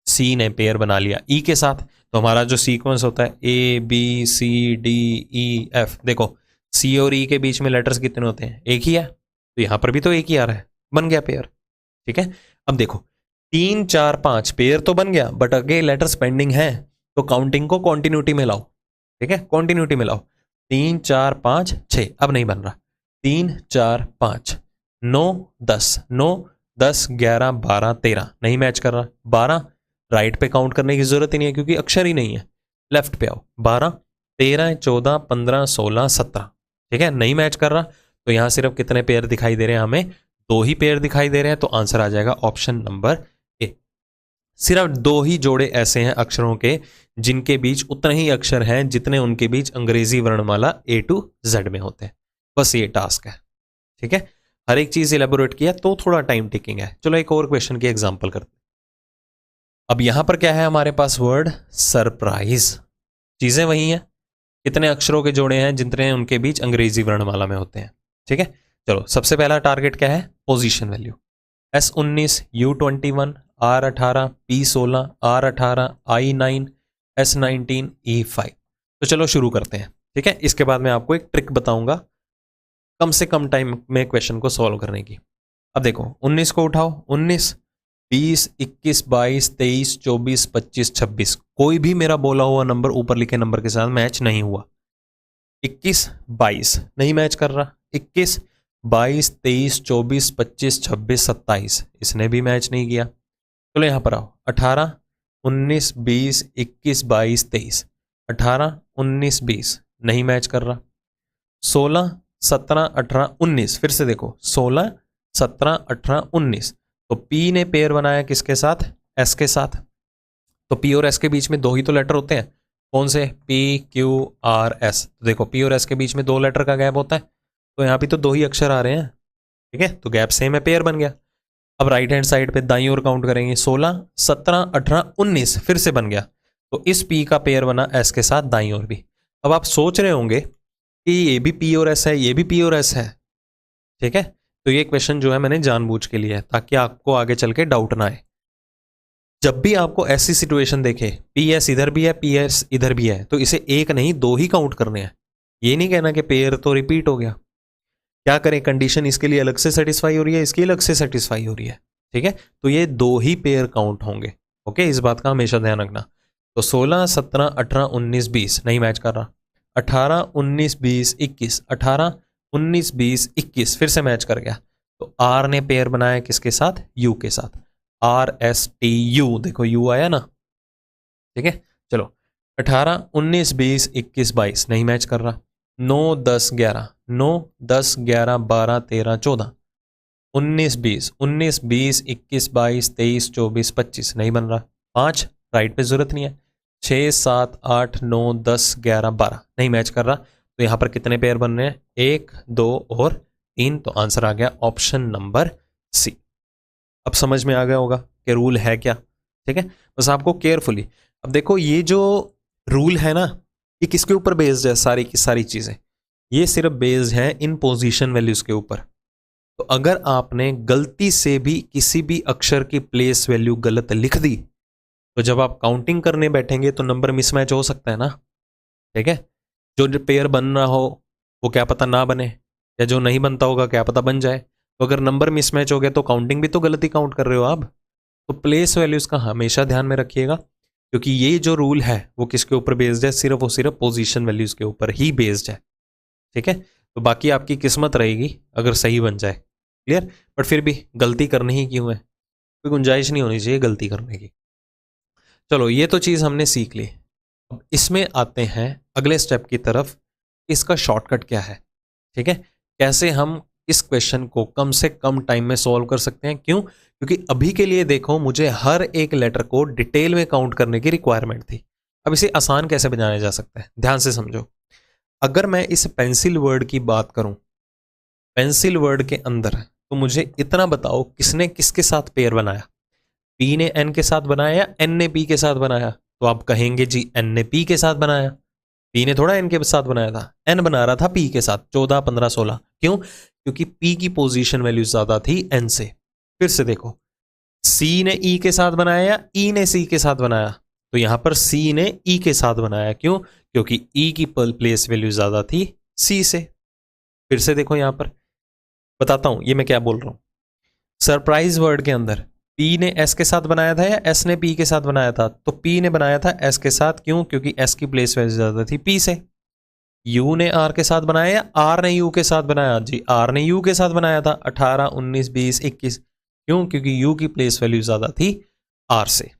सी ने पेयर बना लिया ई के साथ। तो हमारा जो सीक्वेंस होता है A B C D E F, देखो सी और ई के बीच में लेटर्स कितने होते हैं, एक ही है। तो यहां पर भी तो एक ही आ रहा है, बन गया पेयर। ठीक है, अब देखो 3 4 5 पेयर तो बन गया, बट अगे लेटर्स पेंडिंग है, तो काउंटिंग को कॉन्टिन्यूटी में लाओ। ठीक है, कॉन्टिन्यूटी में लाओ। 3 4 5 6, अब नहीं बन रहा। 3 4 5 9 10, 9 10 11 12 13, नहीं मैच कर रहा। 12 राइट पे काउंट करने की जरूरत ही नहीं है क्योंकि अक्षर ही नहीं है। लेफ्ट पे आओ, 12 13 14 15 16 17, ठीक है, नहीं मैच कर रहा। तो यहां सिर्फ कितने पेयर दिखाई दे रहे हैं, हमें 2 ही पेयर दिखाई दे रहे हैं। तो आंसर आ जाएगा ऑप्शन नंबर ए। सिर्फ 2 ही जोड़े ऐसे हैं अक्षरों के जिनके बीच उतने ही अक्षर हैं जितने उनके बीच अंग्रेजी वर्णमाला ए टू जेड में होते हैं। बस ये टास्क है। ठीक है, हर एक चीज इलेबोरेट किया तो थोड़ा टाइम टेकिंग है। चलो एक और क्वेश्चन की एग्जांपल करते हैं। अब यहां पर क्या है हमारे पास, वर्ड सरप्राइज। चीजें वही हैं, कितने अक्षरों के जोड़े हैं जितने उनके बीच अंग्रेजी वर्णमाला में होते हैं। ठीक है, चलो सबसे पहला टारगेट क्या है, position value. S19 U21 R18 P16 R18 I9 S19 E5। तो चलो शुरू करते हैं। ठीक है, इसके बाद मैं आपको एक ट्रिक बताऊंगा कम से कम टाइम में क्वेश्चन को सॉल्व करने की। अब देखो 19 को उठाओ, 19 20 21 22 23 24 25 26, कोई भी मेरा बोला हुआ नंबर ऊपर लिखे नंबर के साथ मैच नहीं हुआ। 21 22 नहीं मैच कर रहा। 21 22 23 24 25 26 27, इसने भी मैच नहीं किया। चलो यहां पर आओ, 18 19 20 21 22 23, 18 19 20 नहीं मैच कर रहा। 16 17 18 19, फिर से देखो 16 17 18 19। तो पी ने पेयर बनाया किसके साथ, एस के साथ। तो पी और एस के बीच में 2 ही तो लेटर होते हैं, कौन से, पी क्यू आर एस। तो देखो पी और एस के बीच में 2 लेटर का गैप होता है, तो यहाँ पे तो 2 ही अक्षर आ रहे हैं। ठीक है, तो गैप सेम है, पेयर बन गया। अब राइट हैंड साइड पे दाईं ओर काउंट करेंगे, 16 17 18 19, फिर से बन गया। तो इस पी का पेयर बना एस के साथ दाईं ओर भी। अब आप सोच रहे होंगे कि ये भी पी और एस है, ये भी पी और एस है। ठीक है, तो ये क्वेश्चन जो है मैंने जानबूझ के लिए है ताकि आपको आगे चल के डाउट ना आए। जब भी आपको ऐसी सिचुएशन देखे, पी एस इधर भी है पी एस इधर भी है, तो इसे एक नहीं 2 ही काउंट करने हैं। ये नहीं कहना कि पेयर तो रिपीट हो गया। क्या करें, कंडीशन इसके लिए अलग से सेटिस्फाई हो रही है, इसकी अलग से सेटिस्फाई हो रही है। ठीक है, तो ये 2 ही पेयर काउंट होंगे। ओके, इस बात का हमेशा ध्यान रखना। तो 16 17 18 19 20 नहीं मैच कर रहा। 18 19 20 21, 18 19 20 21, फिर से मैच कर गया। तो आर ने पेयर बनाया किसके साथ, यू के साथ, आर एस टी यू, देखो यू आया ना। ठीक है, चलो 18 19 20 21 22 नहीं मैच कर रहा। 9 10 11, 9 10 11 12 13 14, 19 20 19 20 21 22 23 24 25 नहीं बन रहा। 5 राइट पे जरूरत नहीं है। 6 7 8 9 10 11 12 नहीं मैच कर रहा। तो यहाँ पर कितने पेयर बन रहे हैं, 1 2 और 3, तो आंसर आ गया ऑप्शन नंबर सी। अब समझ में आ गया होगा कि रूल है क्या, ठीक है। बस आपको केयरफुली, अब देखो ये जो रूल है ना, ये किसके ऊपर बेस्ड है, सारी की सारी चीजें ये सिर्फ बेस्ड है इन पोजीशन वैल्यूज के ऊपर। तो अगर आपने गलती से भी किसी भी अक्षर की प्लेस वैल्यू गलत लिख दी, तो जब आप काउंटिंग करने बैठेंगे तो नंबर मिसमैच हो सकता है ना, ठीक है। जो पेयर बन रहा हो वो क्या पता ना बने, या जो नहीं बनता होगा क्या पता बन जाए। तो अगर नंबर मिसमैच हो गया तो काउंटिंग भी तो गलती काउंट कर रहे हो आप। तो प्लेस वैल्यूज का हमेशा ध्यान में रखिएगा, क्योंकि ये जो रूल है वो किसके ऊपर बेस्ड है, सिर्फ और सिर्फ पोजीशन वैल्यूज के ऊपर ही बेस्ड है, ठीक है। तो बाकी आपकी किस्मत रहेगी अगर सही बन जाए, क्लियर। बट फिर भी गलती करनी ही क्यों है, कोई गुंजाइश नहीं होनी चाहिए गलती करने की। चलो ये तो चीज़ हमने सीख ली। अब इसमें आते हैं अगले स्टेप की तरफ, इसका शॉर्टकट क्या है, ठीक है। कैसे हम इस क्वेश्चन को कम से कम टाइम में सॉल्व कर सकते हैं, क्यों, क्योंकि अभी के लिए देखो मुझे हर एक लेटर को डिटेल में काउंट करने की रिक्वायरमेंट थी। अब इसे आसान कैसे बनाया जा सकता है, ध्यान से समझो। अगर मैं इस पेंसिल वर्ड की बात करूं, पेंसिल वर्ड के अंदर, तो मुझे इतना बताओ किसने किसके साथ पेयर बनाया, पी ने एन के साथ बनाया या एन ने पी के साथ बनाया। तो आप कहेंगे जी एन ने पी के साथ बनाया, पी ने थोड़ा एन के साथ बनाया था, एन बना रहा था पी के साथ 14 15 16। क्यों, क्योंकि पी की पोजीशन वैल्यू ज्यादा थी एन से। फिर से देखो, सी ने ई के साथ बनाया या ई ने सी के साथ बनाया, तो यहां पर सी ने ई के साथ बनाया। क्यों, क्योंकि ई की प्लेस वैल्यू ज्यादा थी सी से। फिर से देखो यहां पर बताता हूं ये मैं क्या बोल रहा हूं। सरप्राइज वर्ड के अंदर पी ने एस के साथ बनाया था या एस ने पी के साथ बनाया था, तो पी ने बनाया था एस के साथ। क्यों, क्योंकि एस की प्लेस वैल्यू ज्यादा थी पी से। यू ने आर के साथ बनाया या आर ने यू के साथ बनाया, जी आर ने यू के साथ बनाया था 18 19 20 21। क्यों, क्योंकि यू की प्लेस वैल्यू ज्यादा थी आर से।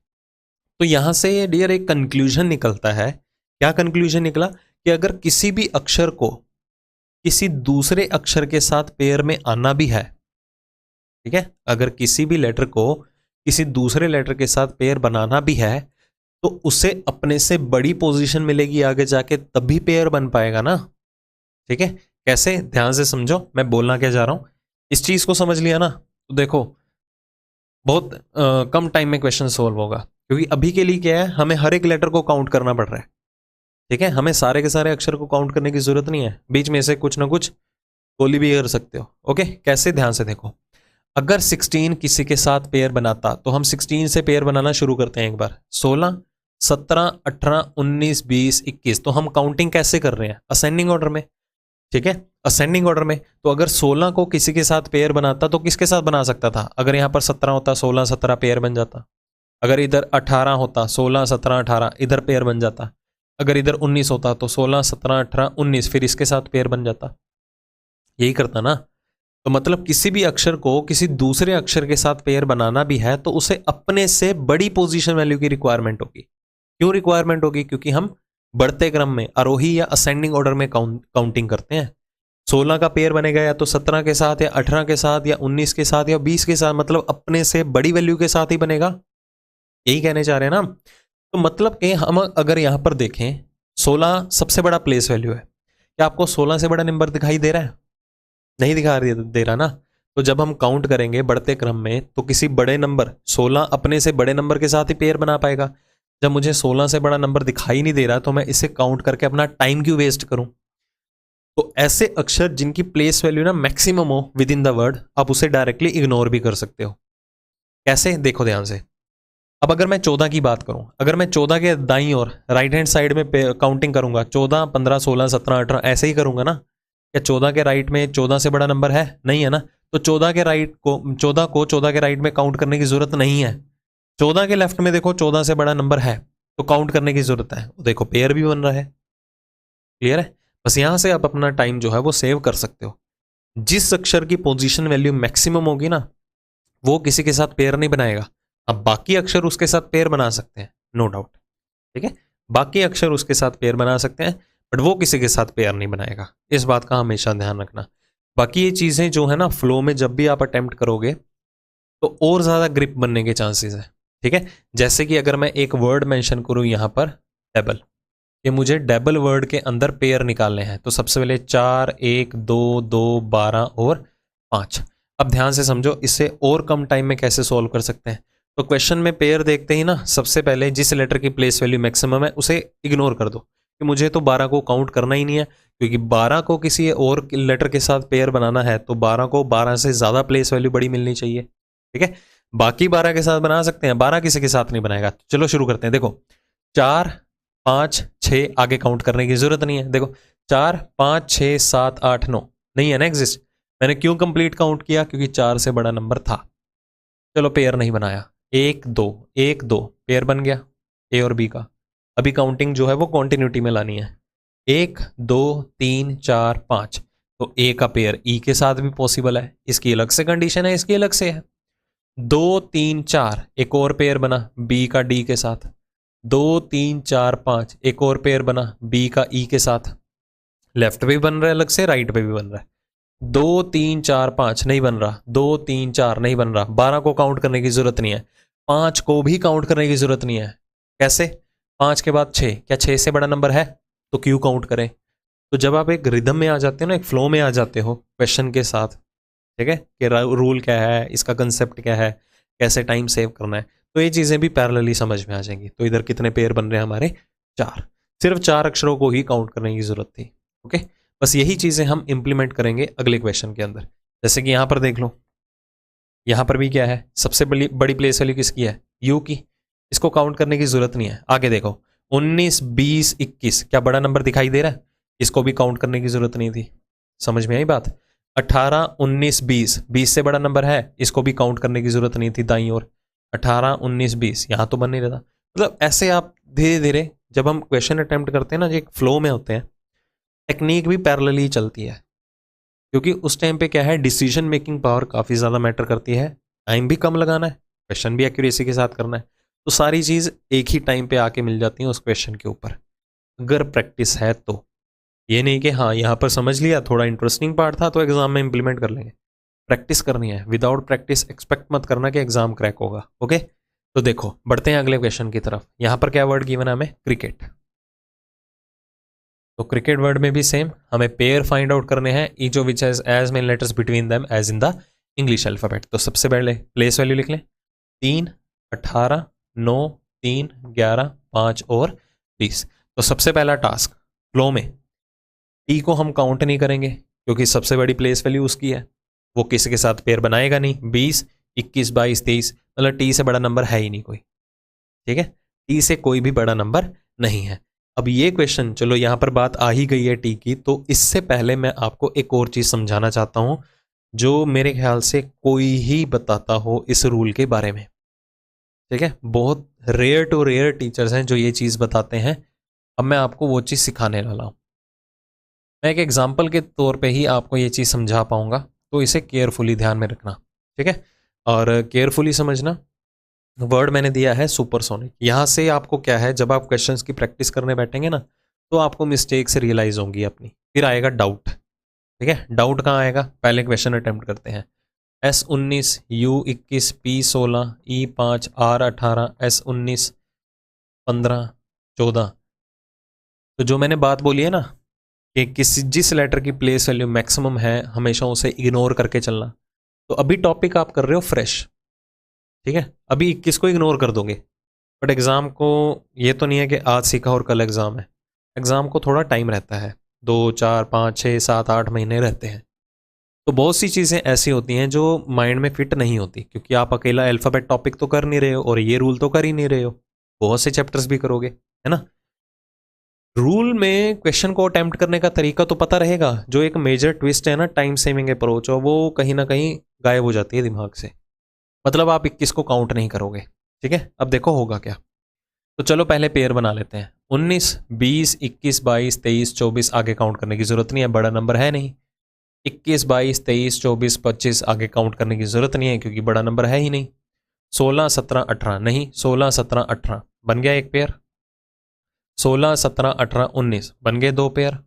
तो यहां से डियर एक कंक्लूजन निकलता है। क्या कंक्लूजन निकला, कि अगर किसी भी अक्षर को किसी दूसरे अक्षर के साथ पेयर में आना भी है, ठीक है, अगर किसी भी लेटर को किसी दूसरे लेटर के साथ पेयर बनाना भी है, तो उसे अपने से बड़ी पोजीशन मिलेगी आगे जाके, तभी पेयर बन पाएगा ना, ठीक है। कैसे, ध्यान से समझो मैं बोलना क्या जा रहा हूं। इस चीज को समझ लिया ना, तो देखो बहुत कम टाइम में क्वेश्चन सोल्व होगा, क्योंकि अभी के लिए क्या है, हमें हर एक लेटर को काउंट करना पड़ रहा है, ठीक है। हमें सारे के सारे अक्षर को काउंट करने की जरूरत नहीं है, बीच में से कुछ ना कुछ गोली भी कर सकते हो। ओके, कैसे, ध्यान से देखो। अगर 16 किसी के साथ पेयर बनाता, तो हम 16 से पेयर बनाना शुरू करते हैं एक बार। 16 17 18 19 20 21, तो हम काउंटिंग कैसे कर रहे हैं, असेंडिंग ऑर्डर में, ठीक है, असेंडिंग ऑर्डर में। तो अगर 16 को किसी के साथ पेयर बनाता, तो किसके साथ बना सकता था, अगर यहां पर 17 होता 16 17 पेयर बन जाता। अगर इधर 18 होता 16 17 18 इधर पेयर बन जाता। अगर इधर 19 होता तो 16 17 18 19 फिर इसके साथ पेयर बन जाता। यही करता ना। तो मतलब किसी भी अक्षर को किसी दूसरे अक्षर के साथ पेयर बनाना भी है, तो उसे अपने से बड़ी पोजीशन वैल्यू की रिक्वायरमेंट होगी। क्यों रिक्वायरमेंट होगी, क्योंकि हम बढ़ते क्रम में आरोही या असेंडिंग ऑर्डर में काउंटिंग करते हैं। 16 का पेयर बनेगा या तो 17 के साथ या 18 के साथ या 19 के साथ या 20 के साथ, मतलब अपने से बड़ी वैल्यू के साथ ही बनेगा। यही कहने चाह रहे हैं ना। तो मतलब कि हम अगर यहां पर देखें 16 सबसे बड़ा प्लेस वैल्यू है, क्या आपको 16 से बड़ा नंबर दिखाई दे रहा है, नहीं दिखा दे रहा ना। तो जब हम काउंट करेंगे बढ़ते क्रम में, तो किसी बड़े नंबर 16 अपने से बड़े नंबर के साथ ही पेयर बना पाएगा। जब मुझे 16 से बड़ा नंबर दिखाई नहीं दे रहा, तो मैं इसे काउंट करके अपना टाइम क्यों वेस्ट करूं। तो ऐसे अक्षर जिनकी प्लेस वैल्यू ना मैक्सिमम हो विद इन द वर्ड, आप उसे डायरेक्टली इग्नोर भी कर सकते हो। कैसे, देखो ध्यान से। अब अगर मैं 14 की बात करूं, अगर मैं 14 के दाईं और राइट हैंड साइड में काउंटिंग करूंगा, 14 15 16 17 18 ऐसे ही करूंगा ना, क्या 14 के राइट में 14 से बड़ा नंबर है, नहीं है ना। तो 14 के राइट को 14 के राइट में काउंट करने की जरूरत नहीं है। 14 के लेफ्ट में देखो 14 से बड़ा नंबर है, तो काउंट करने की जरूरत है। देखो पेयर भी बन रहा है, क्लियर है। बस यहां से आप अपना टाइम जो है वो सेव कर सकते हो। जिस अक्षर की पोजीशन वैल्यू मैक्सिमम होगी ना, वो किसी के साथ पेयर नहीं बनाएगा। अब बाकी अक्षर उसके साथ पेयर बना सकते हैं, नो डाउट, ठीक है, बाकी अक्षर उसके साथ पेयर बना सकते हैं, बट वो किसी के साथ पेयर नहीं बनाएगा। इस बात का हमेशा ध्यान रखना। बाकी ये चीजें जो है ना, फ्लो में जब भी आप अटेम्प्ट करोगे, तो और ज्यादा ग्रिप बनने के चांसेस है, ठीक है। जैसे कि अगर मैं एक वर्ड मेंशन करूं यहां पर, टेबल, कि मुझे डबल वर्ड के अंदर पेयर निकालने हैं। तो सबसे पहले 4, 1, 2, 2, 12 और 5। अब ध्यान से समझो, इससे और कम टाइम में कैसे सॉल्व कर सकते हैं। तो क्वेश्चन में पेयर देखते ही ना, सबसे पहले जिस लेटर की प्लेस वैल्यू मैक्सिमम है उसे इग्नोर कर दो, कि मुझे तो 12 को काउंट करना ही नहीं है, क्योंकि 12 को किसी और लेटर के साथ पेयर बनाना है तो 12 को 12 से ज़्यादा प्लेस वैल्यू बड़ी मिलनी चाहिए। ठीक है, बाकी 12 के साथ बना सकते हैं, 12 किसी के साथ नहीं बनाएगा। चलो शुरू करते हैं। देखो 4, 5, 6 आगे काउंट करने की जरूरत नहीं है। देखो 4, 5, 6, 7, 8, 9 नहीं है ना एग्जिस्ट। मैंने क्यों कंप्लीट काउंट किया? क्योंकि 4 से बड़ा नंबर था। चलो पेयर नहीं बनाया, 1, 2, 1, 2 पेयर बन गया ए और बी का। अभी काउंटिंग जो है वो कॉन्टिन्यूटी में लानी है। 1, 2, 3, 4, 5। तो ए का पेयर ई के साथ भी पॉसिबल है, इसकी अलग से कंडीशन है, इसकी अलग से है। 2, 3, 4 एक और पेयर बना बी का डी के साथ। 2, 3, 4, 5 एक और पेयर बना बी का ई के साथ। लेफ्ट पे भी बन रहा है अलग से, राइट पे भी बन रहा है। 2, 3, 4, 5 नहीं बन रहा, 2, 3, 4 नहीं बन रहा। 12 को काउंट करने की जरूरत नहीं है, 5 को भी काउंट करने की जरूरत नहीं है। कैसे? 5 के बाद 6, क्या 6 से बड़ा नंबर है? तो क्यों काउंट करें? तो जब आप एक रिदम में आ जाते हो ना, एक फ्लो में आ जाते हो क्वेश्चन के साथ, ठीक है, कि रूल क्या है, इसका कंसेप्ट क्या है, कैसे टाइम सेव करना है, तो ये चीज़ें भी पैरेलली समझ में आ जाएंगी। तो इधर कितने पेयर बन रहे हैं हमारे? 4। सिर्फ 4 अक्षरों को ही काउंट करने की जरूरत थी। ओके, बस यही चीज़ें हम इंप्लीमेंट करेंगे अगले क्वेश्चन के अंदर। जैसे कि यहाँ पर देख लो, यहाँ पर भी क्या है, सबसे बड़ी बड़ी प्लेस वैल्यू किसकी है? यू की। इसको काउंट करने की जरूरत नहीं है। आगे देखो 19, 20, 21 क्या बड़ा नंबर दिखाई दे रहा है? इसको भी काउंट करने की जरूरत नहीं थी। समझ में आई बात? 18, 19, 20 20 से बड़ा नंबर है, इसको भी काउंट करने की जरूरत नहीं थी दाईं ओर। 18, 19, 20 यहाँ तो बन नहीं रहा। मतलब ऐसे आप धीरे धीरे जब हम क्वेश्चन अटेम्प्ट करते हैं ना, जो एक फ्लो में होते हैं, टेक्निक भी पैरेलली चलती है, क्योंकि उस टाइम पे क्या है, डिसीजन मेकिंग पावर काफ़ी ज़्यादा मैटर करती है। टाइम भी कम लगाना है, क्वेश्चन भी एक्यूरेसी के साथ करना है, तो सारी चीज़ एक ही टाइम पे आके मिल जाती है उस क्वेश्चन के ऊपर, अगर प्रैक्टिस है तो। ये नहीं कि हाँ यहाँ पर समझ लिया, थोड़ा इंटरेस्टिंग पार्ट था तो एग्जाम में इंप्लीमेंट कर लेंगे। प्रैक्टिस करनी है, विदाउट प्रैक्टिस एक्सपेक्ट मत करना कि एग्जाम क्रैक होगा। ओके, तो देखो बढ़ते हैं अगले क्वेश्चन की तरफ। यहाँ पर क्या वर्ड गिवन है हमें? क्रिकेट। तो क्रिकेट वर्ड में भी सेम, हमें पेयर फाइंड आउट करने हैं, each of which has as many letters between them as in the English alphabet. तो सबसे पहले प्लेस वैल्यू लिख लें, 3, 18, 9, 3, 11, 5 और 20। तो सबसे पहला टास्क फ्लो में, टी को हम काउंट नहीं करेंगे क्योंकि सबसे बड़ी प्लेस वैल्यू उसकी है, वो किसी के साथ पेयर बनाएगा नहीं। 20, 21, 22, 23 मतलब टी से बड़ा नंबर है ही नहीं कोई। ठीक है, टी से कोई भी बड़ा नंबर नहीं है। अब ये क्वेश्चन, चलो यहाँ पर बात आ ही गई है टी की, तो इससे पहले मैं आपको एक और चीज़ समझाना चाहता हूँ जो मेरे ख्याल से कोई ही बताता हो इस रूल के बारे में। ठीक है, बहुत रेयर टू रेयर टीचर्स हैं जो ये चीज़ बताते हैं। अब मैं आपको वो चीज़ सिखाने वाला हूँ। मैं एक एग्जाम्पल के तौर पे ही आपको ये चीज़ समझा पाऊंगा, तो इसे केयरफुली ध्यान में रखना। ठीक है, और केयरफुली समझना। वर्ड मैंने दिया है सुपरसोनिक। यहाँ से आपको क्या है, जब आप क्वेश्चंस की प्रैक्टिस करने बैठेंगे ना, तो आपको मिस्टेक से रियलाइज होंगी अपनी। फिर आएगा डाउट। ठीक है, डाउट कहाँ आएगा? पहले क्वेश्चन अटेम्प्ट करते हैं। S19, U21, P16, E5, R18, S19, 15, 14। तो जो मैंने बात बोली है ना कि जिस लेटर की प्लेस वैल्यू मैक्सिमम है हमेशा उसे इग्नोर करके चलना, तो अभी टॉपिक आप कर रहे हो फ्रेश। ठीक है, अभी 21 को इग्नोर कर दोगे, बट एग्ज़ाम को ये तो नहीं है कि आज सीखा और कल एग्ज़ाम है। एग्ज़ाम को थोड़ा टाइम रहता है, 2, 4, 5, 6, 7, 8 महीने रहते हैं। तो बहुत सी चीज़ें ऐसी होती हैं जो माइंड में फिट नहीं होती, क्योंकि आप अकेला अल्फ़ाबेट टॉपिक तो कर नहीं रहे हो और ये रूल तो कर ही नहीं रहे हो, बहुत से चैप्टर्स भी करोगे, है ना। रूल में क्वेश्चन को अटेम्प्ट करने का तरीका तो पता रहेगा, जो एक मेजर ट्विस्ट है ना टाइम सेविंग अप्रोच, और वो कहीं ना कहीं गायब हो जाती है दिमाग से। मतलब आप 21 को काउंट नहीं करोगे। ठीक है, अब देखो होगा क्या। तो चलो पहले पेयर बना लेते हैं। 19, 20, 21, 22, 23, 24 आगे काउंट करने की जरूरत नहीं है, बड़ा नंबर है नहीं। 21, 22, 23, 24, 25 आगे काउंट करने की जरूरत नहीं है क्योंकि बड़ा नंबर है ही नहीं। 16, 17, 18 नहीं, 16, 17, 18 बन गया एक पेयर। 16, 17, 18, 19 बन गए दो पेयर।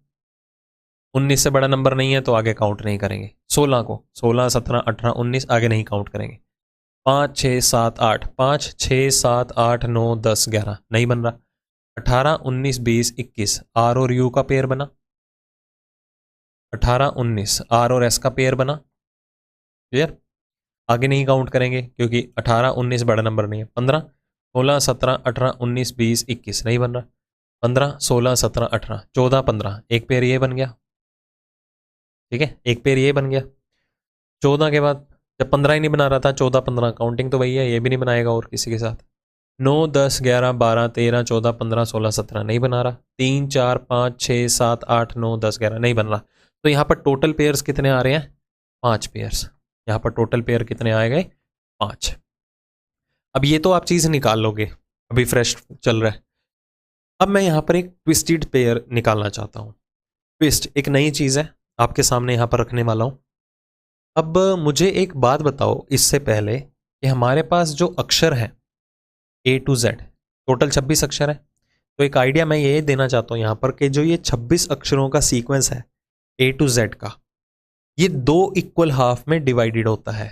19 से बड़ा नंबर नहीं है तो आगे काउंट नहीं करेंगे। 16 को 16, 17, 18, 19 आगे नहीं काउंट करेंगे। 5, 6, 7, 8 5, 6, 7, 8, 9, 10, 11 नहीं बन रहा। 18, 19, 20, 21 आर और यू का पेयर बना, 18, 19 आर और एस का पेयर बना। क्लियर? आगे नहीं काउंट करेंगे क्योंकि 18, 19 बड़ा नंबर नहीं है। 15, 16, 17, 18, 19, 20, 21 नहीं बन रहा। 15, 16, 17, 18, 14, 15 एक पेयर ये बन गया। ठीक है, एक पेयर ये बन गया। 14 के बाद जब 15 ही नहीं बना रहा था, 14, 15 काउंटिंग तो वही है, ये भी नहीं बनाएगा और किसी के साथ। 9, 10, 11, 12, 13, 14, 15, 16, 17 नहीं बना रहा। 3, 4, 5, 6, 7, 8, 9, 10, 11 नहीं बन रहा। तो यहाँ पर टोटल पेयर्स कितने आ रहे हैं? 5 पेयर्स। यहाँ पर टोटल पेयर कितने आए गए? 5। अब ये तो आप चीज़ निकाल लोगे, अभी फ्रेश चल रहा है। अब मैं यहाँ पर एक ट्विस्टेड पेयर निकालना चाहता हूँ। ट्विस्ट एक नई चीज़ है, आपके सामने यहाँ पर रखने वाला हूँ। अब मुझे एक बात बताओ इससे पहले कि हमारे पास जो अक्षर हैं A to Z, टोटल 26 अक्षर है। तो एक आइडिया मैं ये देना चाहता हूँ यहाँ पर कि जो ये 26 अक्षरों का सीक्वेंस है A to Z का, ये 2 इक्वल हाफ में डिवाइडेड होता है।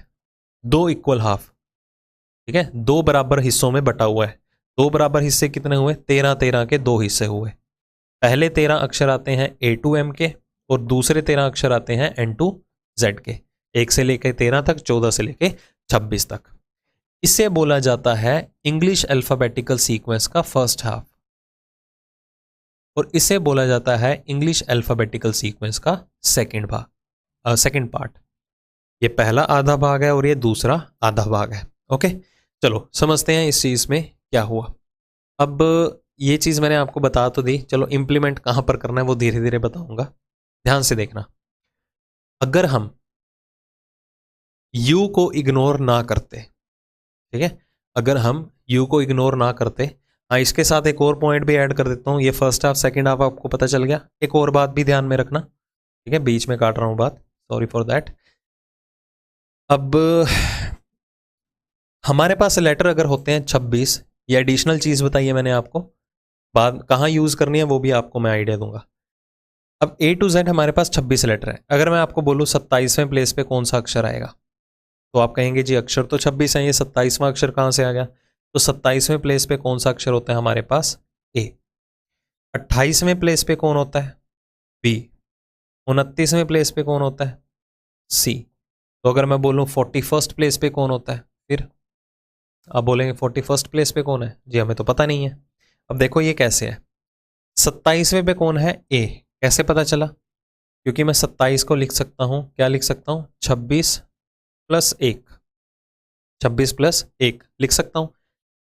2 इक्वल हाफ, ठीक है, 2 बराबर हिस्सों में बटा हुआ है। 2 बराबर हिस्से कितने हुए? 13, 13 के 2 हिस्से हुए। पहले 13 अक्षर आते हैं A to M के और दूसरे 13 अक्षर आते हैं N to Z के। 1 से लेकर 13 तक, 14 से लेकर 26 तक। इसे बोला जाता है इंग्लिश अल्फाबेटिकल सीक्वेंस का फर्स्ट हाफ और इसे बोला जाता है इंग्लिश अल्फाबेटिकल सीक्वेंस का सेकंड पार्ट। ये पहला आधा भाग है और ये दूसरा आधा भाग है। ओके, चलो समझते हैं इस चीज में क्या हुआ। अब ये चीज मैंने आपको बता तो दी, चलो इंप्लीमेंट कहां पर करना है वो धीरे धीरे बताऊंगा, ध्यान से देखना। अगर हम यू को इग्नोर ना करते, ठीक है, अगर हम यू को इग्नोर ना करते, हाँ इसके साथ एक और पॉइंट भी ऐड कर देता हूँ। ये फर्स्ट हाफ सेकंड हाफ आपको पता चल गया। एक और बात भी ध्यान में रखना, ठीक है, बीच में काट रहा हूँ बात, सॉरी फॉर दैट। अब हमारे पास लेटर अगर होते हैं 26, ये एडिशनल चीज बताइए मैंने आपको, बाद कहाँ यूज करनी है वो भी आपको मैं आइडिया दूंगा। अब A to Z हमारे पास 26 लेटर है। अगर मैं आपको बोलूँ 27वें प्लेस पे कौन सा अक्षर आएगा, तो आप कहेंगे जी अक्षर तो 26 है, ये 27वां अक्षर कहाँ से आ गया? तो 27वें प्लेस पे कौन सा अक्षर होता है हमारे पास? A। 28वें प्लेस पे कौन होता है? B। 29वें प्लेस पे कौन होता है? C। तो अगर मैं बोलूँ 41st प्लेस पे कौन होता है, फिर आप बोलेंगे 41st प्लेस पे कौन है जी, हमें तो पता नहीं है। अब देखो ये कैसे है, 27वें पे कौन है? A। कैसे पता चला? क्योंकि मैं 27 को लिख सकता हूँ, क्या लिख सकता हूँ? 26 + 1, 26 + 1 लिख सकता हूँ।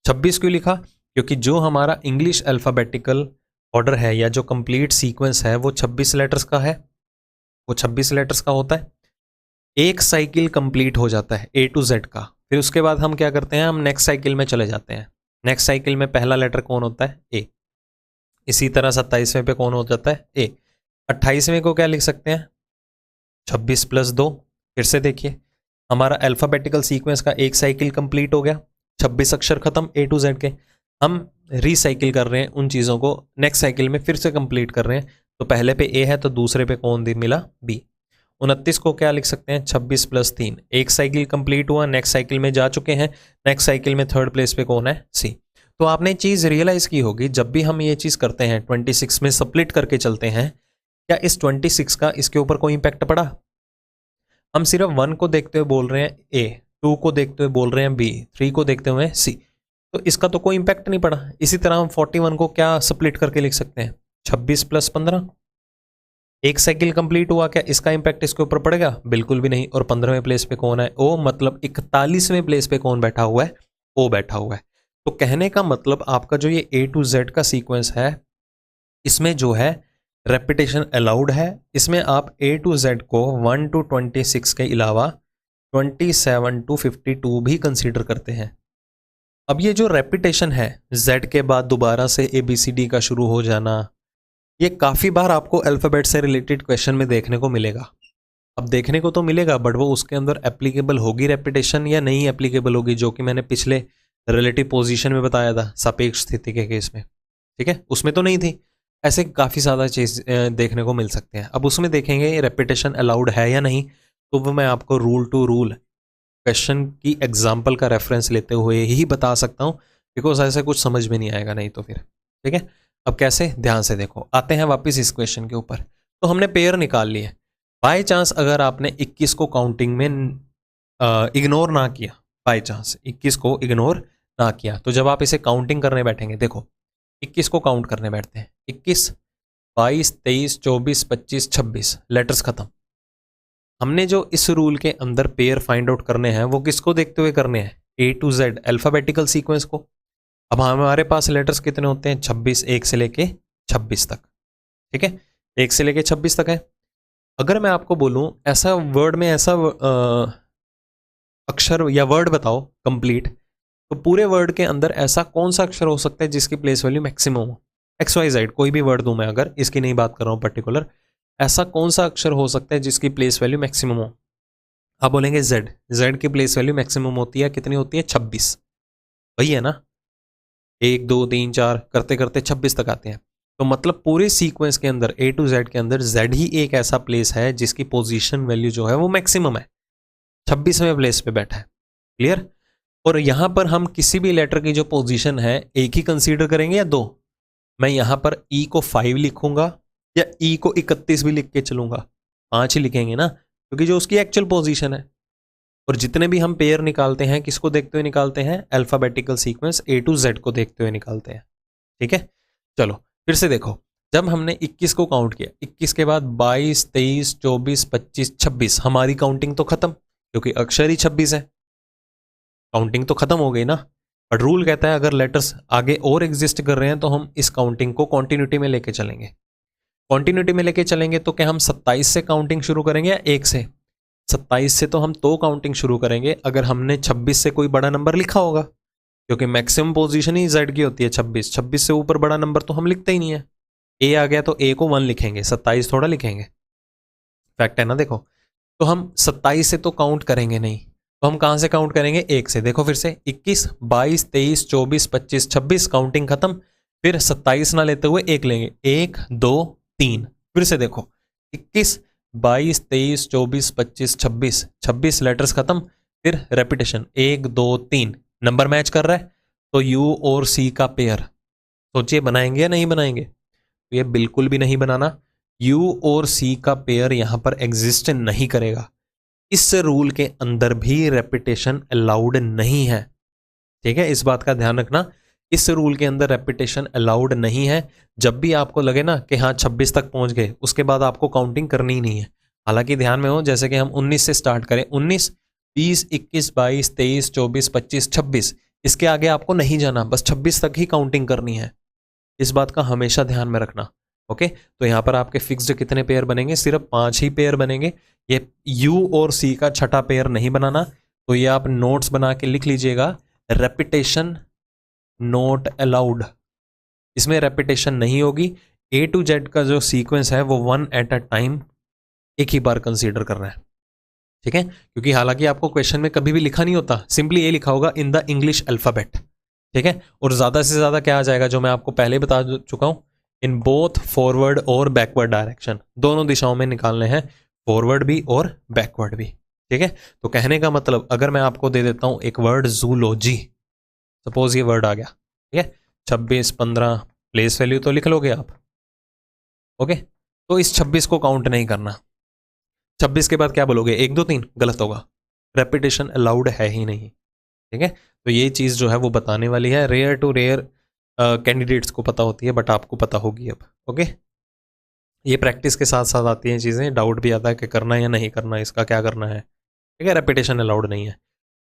26 क्यों लिखा? क्योंकि जो हमारा इंग्लिश अल्फ़ाबेटिकल ऑर्डर है या जो कंप्लीट सीक्वेंस है वो 26 लेटर्स का है, वो 26 लेटर्स का होता है। एक साइकिल कंप्लीट हो जाता है A to Z का, फिर उसके बाद हम क्या करते हैं, हम नेक्स्ट साइकिल में चले जाते हैं। नेक्स्ट साइकिल में पहला लेटर कौन होता है? A। इसी तरह 27वें पे कौन हो जाता है? A। 28वें को क्या लिख सकते हैं? 26 + 2। फिर से देखिए, हमारा अल्फ़ाबेटिकल सीक्वेंस का एक साइकिल कंप्लीट हो गया, 26 अक्षर खत्म A to Z के। हम रीसाइकिल कर रहे हैं उन चीज़ों को, नेक्स्ट साइकिल में फिर से कंप्लीट कर रहे हैं। तो पहले पे A है तो दूसरे पे कौन मिला? B। 29 को क्या लिख सकते हैं? 26 + 3। एक साइकिल कंप्लीट हुआ, नेक्स्ट साइकिल में जा चुके हैं। नेक्स्ट साइकिल में थर्ड प्लेस पे कौन है? C। तो आपने चीज़ रियलाइज की होगी, जब भी हम ये चीज़ करते हैं 26 में स्प्लिट करके चलते हैं, क्या इस 26 का इसके ऊपर कोई इंपैक्ट पड़ा? हम सिर्फ 1 को देखते हुए बोल रहे हैं A, 2 को देखते हुए बोल रहे हैं B, 3 को देखते हुए C, तो इसका तो कोई इंपैक्ट नहीं पड़ा। इसी तरह हम 41 को क्या स्प्लिट करके लिख सकते हैं? 26 + 15। एक साइकिल कंप्लीट हुआ, क्या इसका इंपैक्ट इसके ऊपर पड़ेगा? बिल्कुल भी नहीं। और 15वें प्लेस पे कौन है? O। मतलब 41वें प्लेस पे कौन बैठा हुआ है? O बैठा हुआ है। तो कहने का मतलब आपका जो ये A to Z का सीक्वेंस है, इसमें जो है रेपिटेशन अलाउड है। इसमें आप A to Z को 1 to 26 के अलावा 27 to 52 भी कंसीडर करते हैं। अब ये जो रेपिटेशन है, Z के बाद दोबारा से ABCD का शुरू हो जाना, ये काफ़ी बार आपको अल्फ़ाबेट से रिलेटेड क्वेश्चन में देखने को मिलेगा। अब देखने को तो मिलेगा, बट वो उसके अंदर एप्लीकेबल होगी रेपिटेशन या नहीं एप्लीकेबल होगी, जो कि मैंने पिछले रिलेटिव पोजीशन में बताया था सापेक्ष स्थिति के केस में, ठीक है, उसमें तो नहीं थी। ऐसे काफ़ी ज़्यादा चीज़ देखने को मिल सकते हैं। अब उसमें देखेंगे रेपिटेशन अलाउड है या नहीं, तो वो मैं आपको रूल टू रूल क्वेश्चन की एग्जाम्पल का रेफरेंस लेते हुए ही बता सकता हूँ, बिकॉज ऐसे कुछ समझ में नहीं आएगा नहीं तो फिर, ठीक है। अब कैसे, ध्यान से देखो, आते हैं वापस इस क्वेश्चन के ऊपर। तो हमने पेयर निकाल लिए। बाय चांस अगर आपने 21 को काउंटिंग में इग्नोर ना किया, बाय चांस 21 को इग्नोर ना किया, तो जब आप इसे काउंटिंग करने बैठेंगे, देखो 21 को काउंट करने बैठते हैं, 21, 22, 23, 24, 25, 26, लेटर्स खत्म। हमने जो इस रूल के अंदर पेयर फाइंड आउट करने हैं वो किसको देखते हुए करने हैं, A to Z alphabetical sequence को। अब हमारे पास लेटर्स कितने होते हैं, 26, 1 से लेके 26 तक, ठीक है, 1 से लेके 26 तक है। अगर मैं आपको बोलूं ऐसा वर्ड में ऐसा अक्षर या वर्ड बताओ कंप्लीट, तो पूरे वर्ड के अंदर ऐसा कौन सा अक्षर हो सकता है जिसकी प्लेस वैल्यू मैक्सिमम हो, XYZ कोई भी वर्ड दूं मैं, अगर इसकी नहीं बात कर रहा हूं पर्टिकुलर, ऐसा कौन सा अक्षर हो सकता है जिसकी प्लेस वैल्यू मैक्सिमम हो। आप बोलेंगे Z की प्लेस वैल्यू मैक्सिमम होती है, कितनी होती है, 26, वही है ना, 1 2 3 4 करते करते 26 तक आते हैं। तो मतलब पूरे सीक्वेंस के अंदर A to Z के अंदर Z ही एक ऐसा प्लेस है जिसकी पोजीशन वैल्यू जो है वो मैक्सिमम है, 26वें प्लेस पे बैठा है। क्लियर। और यहां पर हम किसी भी लेटर की जो पोजीशन है एक ही कंसीडर करेंगे या दो। मैं यहां पर E को 5 लिखूंगा या E को 31 भी लिख के चलूंगा, 5 ही लिखेंगे ना, क्योंकि जो उसकी एक्चुअल पोजीशन है। और जितने भी हम पेयर निकालते हैं किसको देखते हुए निकालते हैं, alphabetical sequence A to Z को देखते हुए निकालते हैं, ठीक है। चलो फिर से देखो, जब हमने 21 को काउंट किया, 21 के बाद 22, 23, 24, 25, 26, हमारी काउंटिंग तो खत्म, क्योंकि अक्षर ही 26 है, काउंटिंग तो खत्म हो गई ना। बट रूल कहता है अगर लेटर्स आगे और एग्जिस्ट कर रहे हैं तो हम इस काउंटिंग को कॉन्टिन्यूटी में लेके चलेंगे। कॉन्टिन्यूटी में लेके चलेंगे तो क्या हम 27 से काउंटिंग शुरू करेंगे या 1 से, 27 से तो हम तो काउंटिंग शुरू करेंगे अगर हमने 26 से कोई बड़ा नंबर लिखा होगा, क्योंकि मैक्सिमम पोजीशन ही Z की होती है 26, 26 से ऊपर बड़ा नंबर तो हम लिखते ही नहीं है। A आ गया तो A को 1 लिखेंगे, 27 थोड़ा लिखेंगे, फैक्ट है ना। देखो तो हम 27 से तो काउंट करेंगे नहीं, तो हम कहां से काउंट करेंगे, 1 से। देखो फिर से 21, 22, 23, 24, 25, 26, काउंटिंग खत्म, फिर 27 ना लेते हुए 1 लेंगे, 1 2 3, फिर से देखो 21, 22, 23, 24, 25, 26, 26 लेटर्स खत्म, फिर रेपिटेशन 1 2 3, नंबर मैच कर रहा है, तो U और C का पेयर सोचिए बनाएंगे या नहीं बनाएंगे, तो ये बिल्कुल भी नहीं बनाना। U और C का पेयर यहां पर एग्जिस्ट नहीं करेगा, इस रूल के अंदर भी रेपिटेशन अलाउड नहीं है, ठीक है, इस बात का ध्यान रखना, इस रूल के अंदर रेपिटेशन अलाउड नहीं है। जब भी आपको लगे ना कि हाँ 26 तक पहुंच गए, उसके बाद आपको काउंटिंग करनी ही नहीं है। हालांकि ध्यान में हो, जैसे कि हम 19 से स्टार्ट करें, 19, 20, 21, 22, 23, 24, 25, 26, इसके आगे आपको नहीं जाना, बस 26 तक ही काउंटिंग करनी है, इस बात का हमेशा ध्यान में रखना। ओके, तो यहां पर आपके फिक्स्ड कितने पेयर बनेंगे, सिर्फ 5 ही पेयर बनेंगे। ये U और C का छठा पेयर नहीं बनाना, तो ये आप नोट्स बना के लिख लीजिएगा, रेपिटेशन नॉट अलाउड, इसमें रेपिटेशन नहीं होगी। A to Z का जो सीक्वेंस है वो 1 एट अ टाइम, एक ही बार कंसीडर करना है, ठीक है, क्योंकि हालांकि आपको क्वेश्चन में कभी भी लिखा नहीं होता, सिंपली ये लिखा होगा इन द इंग्लिश अल्फाबेट, ठीक है। और ज्यादा से ज्यादा क्या आ जाएगा, जो मैं आपको पहले बता चुका हूं, इन बोथ फॉरवर्ड और बैकवर्ड डायरेक्शन, दोनों दिशाओं में निकालने हैं, फॉरवर्ड भी और बैकवर्ड भी, ठीक है। तो कहने का मतलब, अगर मैं आपको दे देता हूं एक वर्ड जूलॉजी, सपोज ये वर्ड आ गया, ठीक है, 26, 15, प्लेस वैल्यू तो लिख लोगे आप, ओके। तो इस 26 को काउंट नहीं करना, 26 के बाद क्या बोलोगे, 1 2 3, गलत होगा, रेपिटेशन अलाउड है ही नहीं, ठीक है। तो ये चीज़ जो है वो बताने वाली है, रेयर टू रेयर कैंडिडेट्स को पता होती है, बट आपको पता होगी अब, ओके। ये प्रैक्टिस के साथ साथ आती हैं चीज़ें, डाउट भी आता है कि करना है या नहीं करना, इसका क्या करना है, ठीक है, रेपिटेशन अलाउड नहीं है।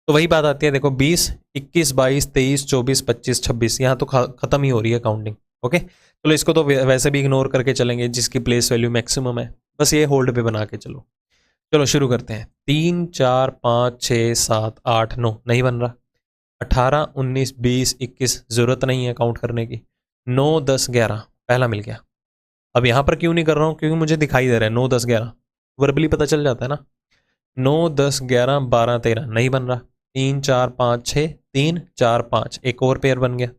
तो वही बात आती है, देखो 20, 21, 22, 23, 24, 25, 26, यहाँ तो खत्म ही हो रही है काउंटिंग, ओके। चलो इसको तो वैसे भी इग्नोर करके चलेंगे, जिसकी प्लेस वैल्यू मैक्सिमम है, बस ये होल्ड पे बना के चलो। चलो शुरू करते हैं, 3 4 5 6 7 8 9, नहीं बन रहा, 18 19 20 21, जरूरत नहीं है काउंट करने की, 9 10 11, पहला मिल गया। अब यहाँ पर क्यों नहीं कर रहा हूँ, क्योंकि मुझे दिखाई दे रहा है 9 10 11, वर्बली पता चल जाता है ना। 9 10 11 12 13, नहीं बन रहा, 3 4 5 6, 3 4 5, एक और पेयर बन गया,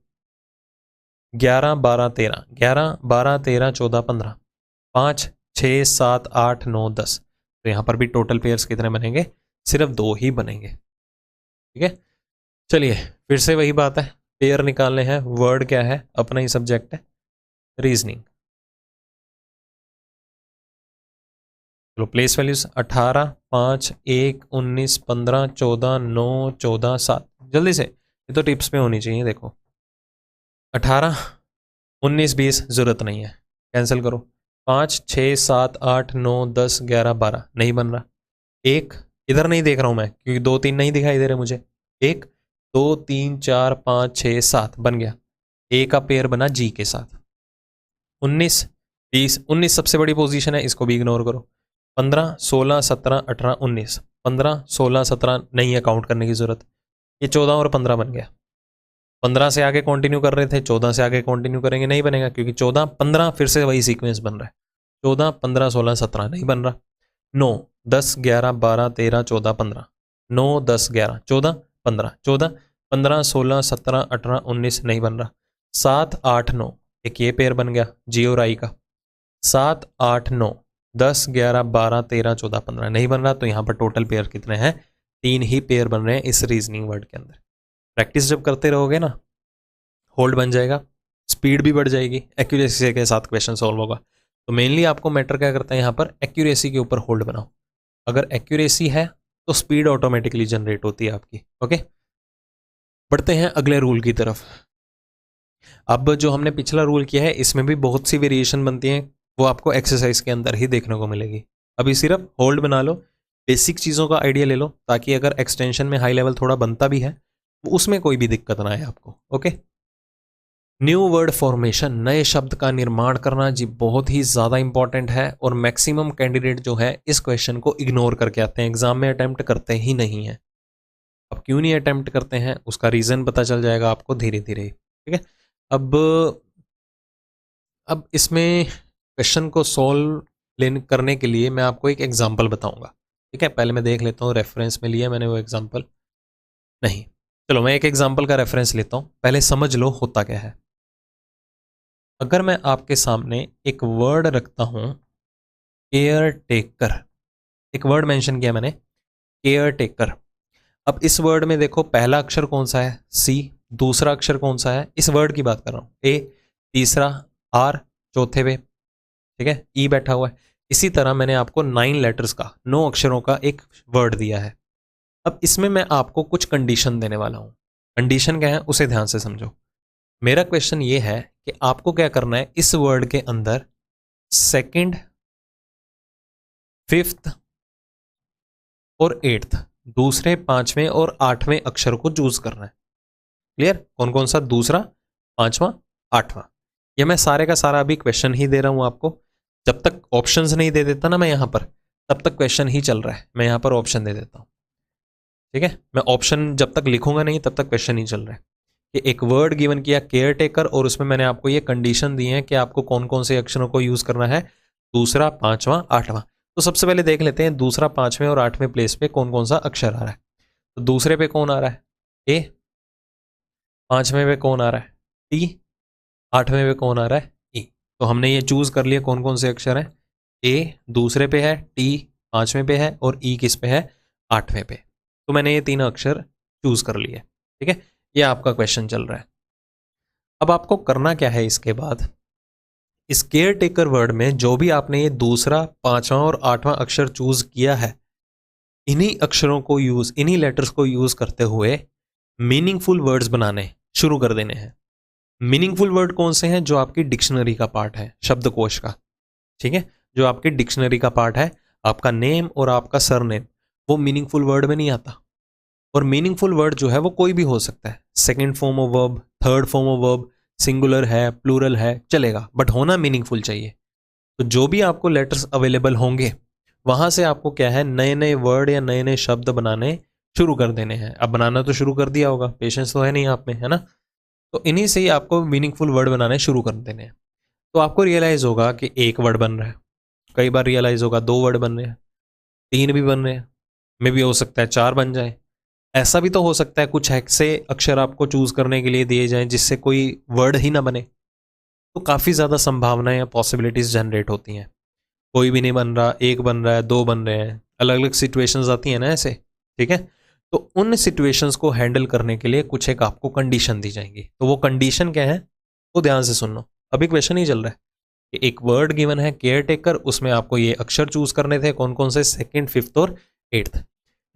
11 12 13, 11 12 13 14 15, 5 6 7 8 9 10, तो यहाँ पर भी टोटल पेयर्स कितने बनेंगे, सिर्फ 2 ही बनेंगे, ठीक है। चलिए फिर से वही बात है, पेयर निकालने हैं, वर्ड क्या है, अपना ही सब्जेक्ट है, रीजनिंग। चलो प्लेस वैल्यूज 18, 5, 1, 19, 15, 14, 9, 14, 7। जल्दी से, ये तो टिप्स में होनी चाहिए। देखो 18, 19, 20 जरूरत नहीं है, कैंसिल करो। 5, 6, 7, 8, 9, 10, 11, 12 नहीं बन रहा। एक इधर नहीं देख रहा हूं मैं क्योंकि 2, 3 नहीं दिखाई दे रहे मुझे। 1, 2, 3, 4, 5, 6, 7 बन गया। ए का पेयर बना जी के साथ। 19, 20, 19 सबसे बड़ी पोजीशन है, इसको भी इग्नोर करो। 15, 16, 17, 18, 19, 15, 16, 17 नहीं है काउंट करने की जरूरत। ये 14 और 15 बन गया। 15 से आगे कंटिन्यू कर रहे थे, 14 से आगे कंटिन्यू करेंगे, नहीं बनेगा क्योंकि 14, 15 फिर से वही सीक्वेंस बन रहा है। 14, 15, 16, 17 नहीं बन रहा। 9, 10, 11, 12, 13, 14, 15, 9, 10, 11, 14, 15, 14, 15, 16, 17, 18, 19 नहीं बन रहा। 7, 8, 9 एक ये पेयर बन गया जी और आई का। 7, 8, 9, 10, 11, 12, 13, 14, 15 नहीं बन रहा। तो यहाँ पर टोटल पेयर कितने हैं? 3 ही पेयर बन रहे हैं इस रीजनिंग वर्ड के अंदर। प्रैक्टिस जब करते रहोगे ना, होल्ड बन जाएगा, स्पीड भी बढ़ जाएगी, एक्यूरेसी के साथ क्वेश्चन सॉल्व होगा। तो मेनली आपको मैटर क्या करता है यहाँ पर, एक्यूरेसी के ऊपर होल्ड बनाओ। अगर एक्यूरेसी है तो स्पीड ऑटोमेटिकली जनरेट होती है आपकी। ओके, बढ़ते हैं अगले रूल की तरफ। अब जो हमने पिछला रूल किया है इसमें भी बहुत सी वेरिएशन बनती हैं, वो आपको एक्सरसाइज के अंदर ही देखने को मिलेगी। अभी सिर्फ होल्ड बना लो, बेसिक चीज़ों का आइडिया ले लो, ताकि अगर एक्सटेंशन में हाई लेवल थोड़ा बनता भी है तो उसमें कोई भी दिक्कत ना आए आपको। ओके, न्यू वर्ड फॉर्मेशन, नए शब्द का निर्माण करना जी बहुत ही ज़्यादा इंपॉर्टेंट है, और मैक्सिमम कैंडिडेट जो है इस क्वेश्चन को इग्नोर करके आते हैं, एग्जाम में अटेम्प्ट करते ही नहीं है। अब क्यों नहीं अटेम्प्ट करते हैं उसका रीज़न पता चल जाएगा आपको धीरे धीरे। ठीक है, अब इसमें क्वेश्चन को सॉल्व करने के लिए मैं आपको एक एग्जाम्पल बताऊंगा। ठीक है, पहले मैं देख लेता हूँ रेफरेंस में लिया मैंने वो एग्जाम्पल, नहीं, चलो मैं एक एग्जाम्पल का रेफरेंस लेता हूँ, पहले समझ लो होता क्या है। अगर मैं आपके सामने एक वर्ड रखता हूँ केयर टेकर, एक वर्ड मेंशन किया मैंने केयर टेकर। अब इस वर्ड में देखो पहला अक्षर कौन सा है, सी, दूसरा अक्षर कौन सा है, इस वर्ड की बात कर रहा हूँ, ए, तीसरा आर, चौथे पे ठीक है ई बैठा हुआ है। इसी तरह मैंने आपको 9 लेटर्स का, 9 अक्षरों का एक वर्ड दिया है। अब इसमें मैं आपको कुछ कंडीशन देने वाला हूं। कंडीशन क्या है उसे ध्यान से समझो। मेरा क्वेश्चन ये है कि आपको क्या करना है, इस वर्ड के अंदर सेकंड, फिफ्थ और एट्थ, दूसरे, पांचवें और आठवें अक्षर को चूज करना है। क्लियर? कौन कौन सा? दूसरा, पांचवा, आठवां। ये मैं सारे का सारा अभी क्वेश्चन ही दे रहा हूं आपको। जब तक ऑप्शंस नहीं दे देता ना मैं यहां पर, तब तक क्वेश्चन ही चल रहा है। मैं यहां पर ऑप्शन दे देता हूं, ठीक है। मैं ऑप्शन जब तक लिखूंगा नहीं तब तक क्वेश्चन ही चल रहा है। कि एक वर्ड गिवन किया केयर टेकर, और उसमें मैंने आपको ये कंडीशन दी है कि आपको कौन कौन से अक्षरों को यूज करना है, दूसरा, पांचवा, आठवां। तो सबसे पहले देख लेते हैं दूसरा, पांचवें और आठवें प्लेस पे कौन कौन सा अक्षर आ रहा है। तो दूसरे पे कौन आ रहा है? ए। पांचवें पे कौन आ रहा है? टी। आठवें पे कौन आ रहा है? ई। तो हमने ये चूज कर लिया कौन कौन से अक्षर हैं। ए दूसरे पे है, टी पांचवें पे है, और ई किस पे है? आठवें पे। तो मैंने ये तीन अक्षर चूज कर लिए। ठीक है, ये आपका क्वेश्चन चल रहा है। अब आपको करना क्या है इसके बाद, इस केयर टेकर वर्ड में जो भी आपने ये दूसरा, पांचवा और आठवां अक्षर चूज किया है, इन्हीं अक्षरों को यूज, इन्हीं लेटर्स को यूज करते हुए मीनिंगफुल वर्ड्स बनाने शुरू कर देने हैं। मीनिंगफुल वर्ड कौन से हैं? जो आपकी डिक्शनरी का पार्ट है, शब्दकोश का। ठीक है, जो आपकी डिक्शनरी का पार्ट है, आपका नेम और आपका सरनेम, वो मीनिंगफुल वर्ड में नहीं आता। और मीनिंगफुल वर्ड जो है वो कोई भी हो सकता है, second form of verb, third form of verb, singular है, प्लूरल है, चलेगा, बट होना मीनिंगफुल चाहिए। तो जो भी आपको लेटर्स अवेलेबल होंगे वहां से आपको क्या है, नए नए वर्ड या नए नए शब्द बनाने शुरू कर देने हैं। अब बनाना तो शुरू कर दिया होगा, पेशेंस तो है नहीं आप में, है ना। तो इन्हीं से ही आपको मीनिंगफुल वर्ड बनाने शुरू कर देने हैं। तो आपको रियलाइज होगा कि एक वर्ड बन रहा है, कई बार रियलाइज होगा 2 वर्ड बन रहे हैं, 3 भी बन रहे हैं, मे भी हो सकता है 4 बन जाए। ऐसा भी तो हो सकता है कुछ ऐसे अक्षर आपको चूज करने के लिए दिए जाएं जिससे कोई वर्ड ही ना बने। तो काफ़ी ज़्यादा संभावनाएं या पॉसिबिलिटीज जनरेट होती हैं। कोई भी नहीं बन रहा, एक बन रहा है, 2 बन रहे हैं, अलग अलग सिचुएशंस आती हैं ना ऐसे। ठीक है, तो उन सिचुएशंस को हैंडल करने के लिए कुछ एक आपको कंडीशन दी जाएंगी। तो वो कंडीशन क्या है वो ध्यान से सुनो। अभी क्वेश्चन ही चल रहा है कि एक वर्ड गिवन है केयर टेकर, उसमें आपको ये अक्षर चूज करने थे, कौन कौन से, सेकंड, फिफ्थ और एट्थ।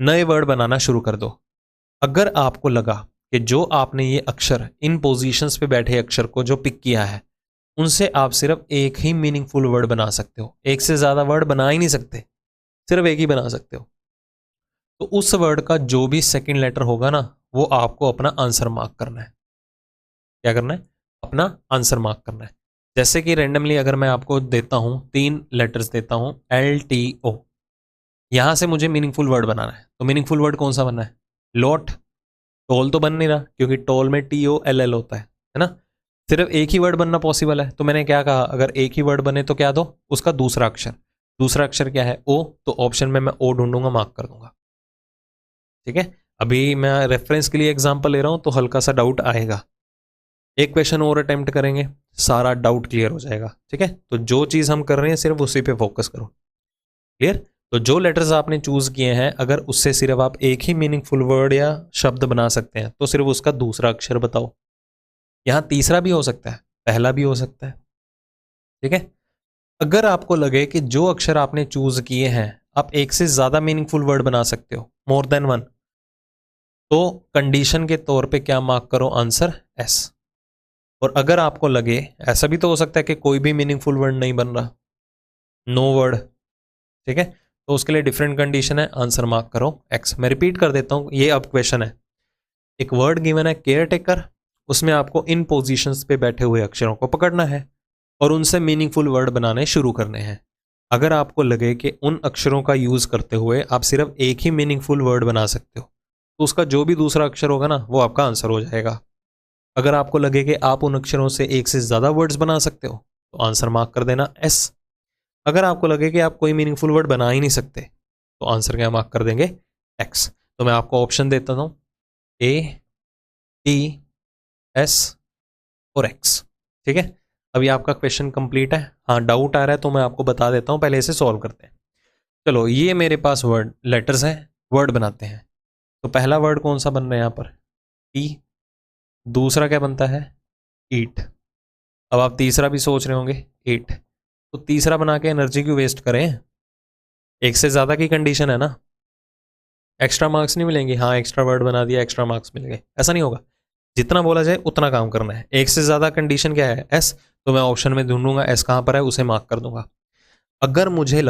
नए वर्ड बनाना शुरू कर दो। अगर आपको लगा कि जो आपने ये अक्षर इन पोजीशंस पे बैठे अक्षर को जो पिक किया है उनसे आप सिर्फ एक ही मीनिंगफुल वर्ड बना सकते हो, एक से ज्यादा वर्ड बना ही नहीं सकते, सिर्फ एक ही बना सकते हो, तो उस वर्ड का जो भी सेकंड लेटर होगा ना वो आपको अपना आंसर मार्क करना है। क्या करना है? अपना आंसर मार्क करना है। जैसे कि रैंडमली अगर मैं आपको देता हूं 3 लेटर्स देता हूं LTO, यहां से मुझे मीनिंगफुल वर्ड बनाना है, तो मीनिंगफुल वर्ड कौन सा बनना है? लॉट। टोल तो बन नहीं रहा क्योंकि टोल में TOLL होता है ना। सिर्फ एक ही वर्ड बनना पॉसिबल है, तो मैंने क्या कहा, अगर एक ही वर्ड बने तो क्या दो, उसका दूसरा अक्षर। दूसरा अक्षर क्या है? O, तो ऑप्शन में मैं O ढूंढूंगा, मार्क कर दूंगा। ठीक है, अभी मैं रेफरेंस के लिए एग्जांपल ले रहा हूं तो हल्का सा डाउट आएगा। एक क्वेश्चन और अटेम्प्ट करेंगे, सारा डाउट क्लियर हो जाएगा। ठीक है, तो जो चीज हम कर रहे हैं सिर्फ उसी पे फोकस करो। क्लियर? तो जो लेटर्स आपने चूज किए हैं अगर उससे सिर्फ आप एक ही मीनिंगफुल वर्ड या शब्द बना सकते हैं तो सिर्फ उसका दूसरा अक्षर बताओ। यहां तीसरा भी हो सकता है, पहला भी हो सकता है। ठीक है, अगर आपको लगे कि जो अक्षर आपने चूज किए हैं आप एक से ज्यादा मीनिंगफुल वर्ड बना सकते हो, मोर देन वन, तो कंडीशन के तौर पे क्या मार्क करो? Answer S। और अगर आपको लगे, ऐसा भी तो हो सकता है कि कोई भी मीनिंगफुल वर्ड नहीं बन रहा, नो वर्ड, ठीक है, तो उसके लिए डिफरेंट कंडीशन है, आंसर मार्क करो X। मैं रिपीट कर देता हूं, ये अब क्वेश्चन है, एक वर्ड गिवन है केयर टेकर, उसमें आपको इन पोजीशंस पे बैठे हुए अक्षरों को पकड़ना है और उनसे मीनिंगफुल वर्ड बनाने शुरू करने हैं। अगर आपको लगे कि उन अक्षरों का यूज करते हुए आप सिर्फ एक ही मीनिंगफुल वर्ड बना सकते हो तो उसका जो भी दूसरा अक्षर होगा ना वो आपका आंसर हो जाएगा। अगर आपको लगे कि आप उन अक्षरों से एक से ज्यादा वर्ड्स बना सकते हो तो आंसर मार्क कर देना S। अगर आपको लगे कि आप कोई मीनिंगफुल वर्ड बना ही नहीं सकते तो आंसर क्या मार्क कर देंगे? X। तो मैं आपको ऑप्शन देता हूं A, T, S और X। ठीक है, अभी आपका क्वेश्चन कंप्लीट है। हाँ, डाउट आ रहा है तो मैं आपको बता देता हूं, पहले इसे सॉल्व करते हैं। चलो, ये मेरे पास वर्ड लेटर्स हैं, वर्ड बनाते हैं। तो पहला वर्ड कौन सा बन रहा है यहाँ पर? T। दूसरा क्या बनता है? ईट। अब आप तीसरा भी सोच रहे होंगे, ईट। तो तीसरा बना के एनर्जी क्यों वेस्ट करें? एक से ज्यादा की कंडीशन है ना, एक्स्ट्रा मार्क्स नहीं मिलेंगे। हाँ, एक्स्ट्रा वर्ड बना दिया, एक्स्ट्रा मार्क्स मिल गए, ऐसा नहीं होगा। जितना बोला जाए उतना काम करना है। एक से ज्यादा कंडीशन क्या है? S। तो मैं ऑप्शन में ढूंढूंगा S कहां पर है, उसे मार्क कर दूंगा। अगर मुझे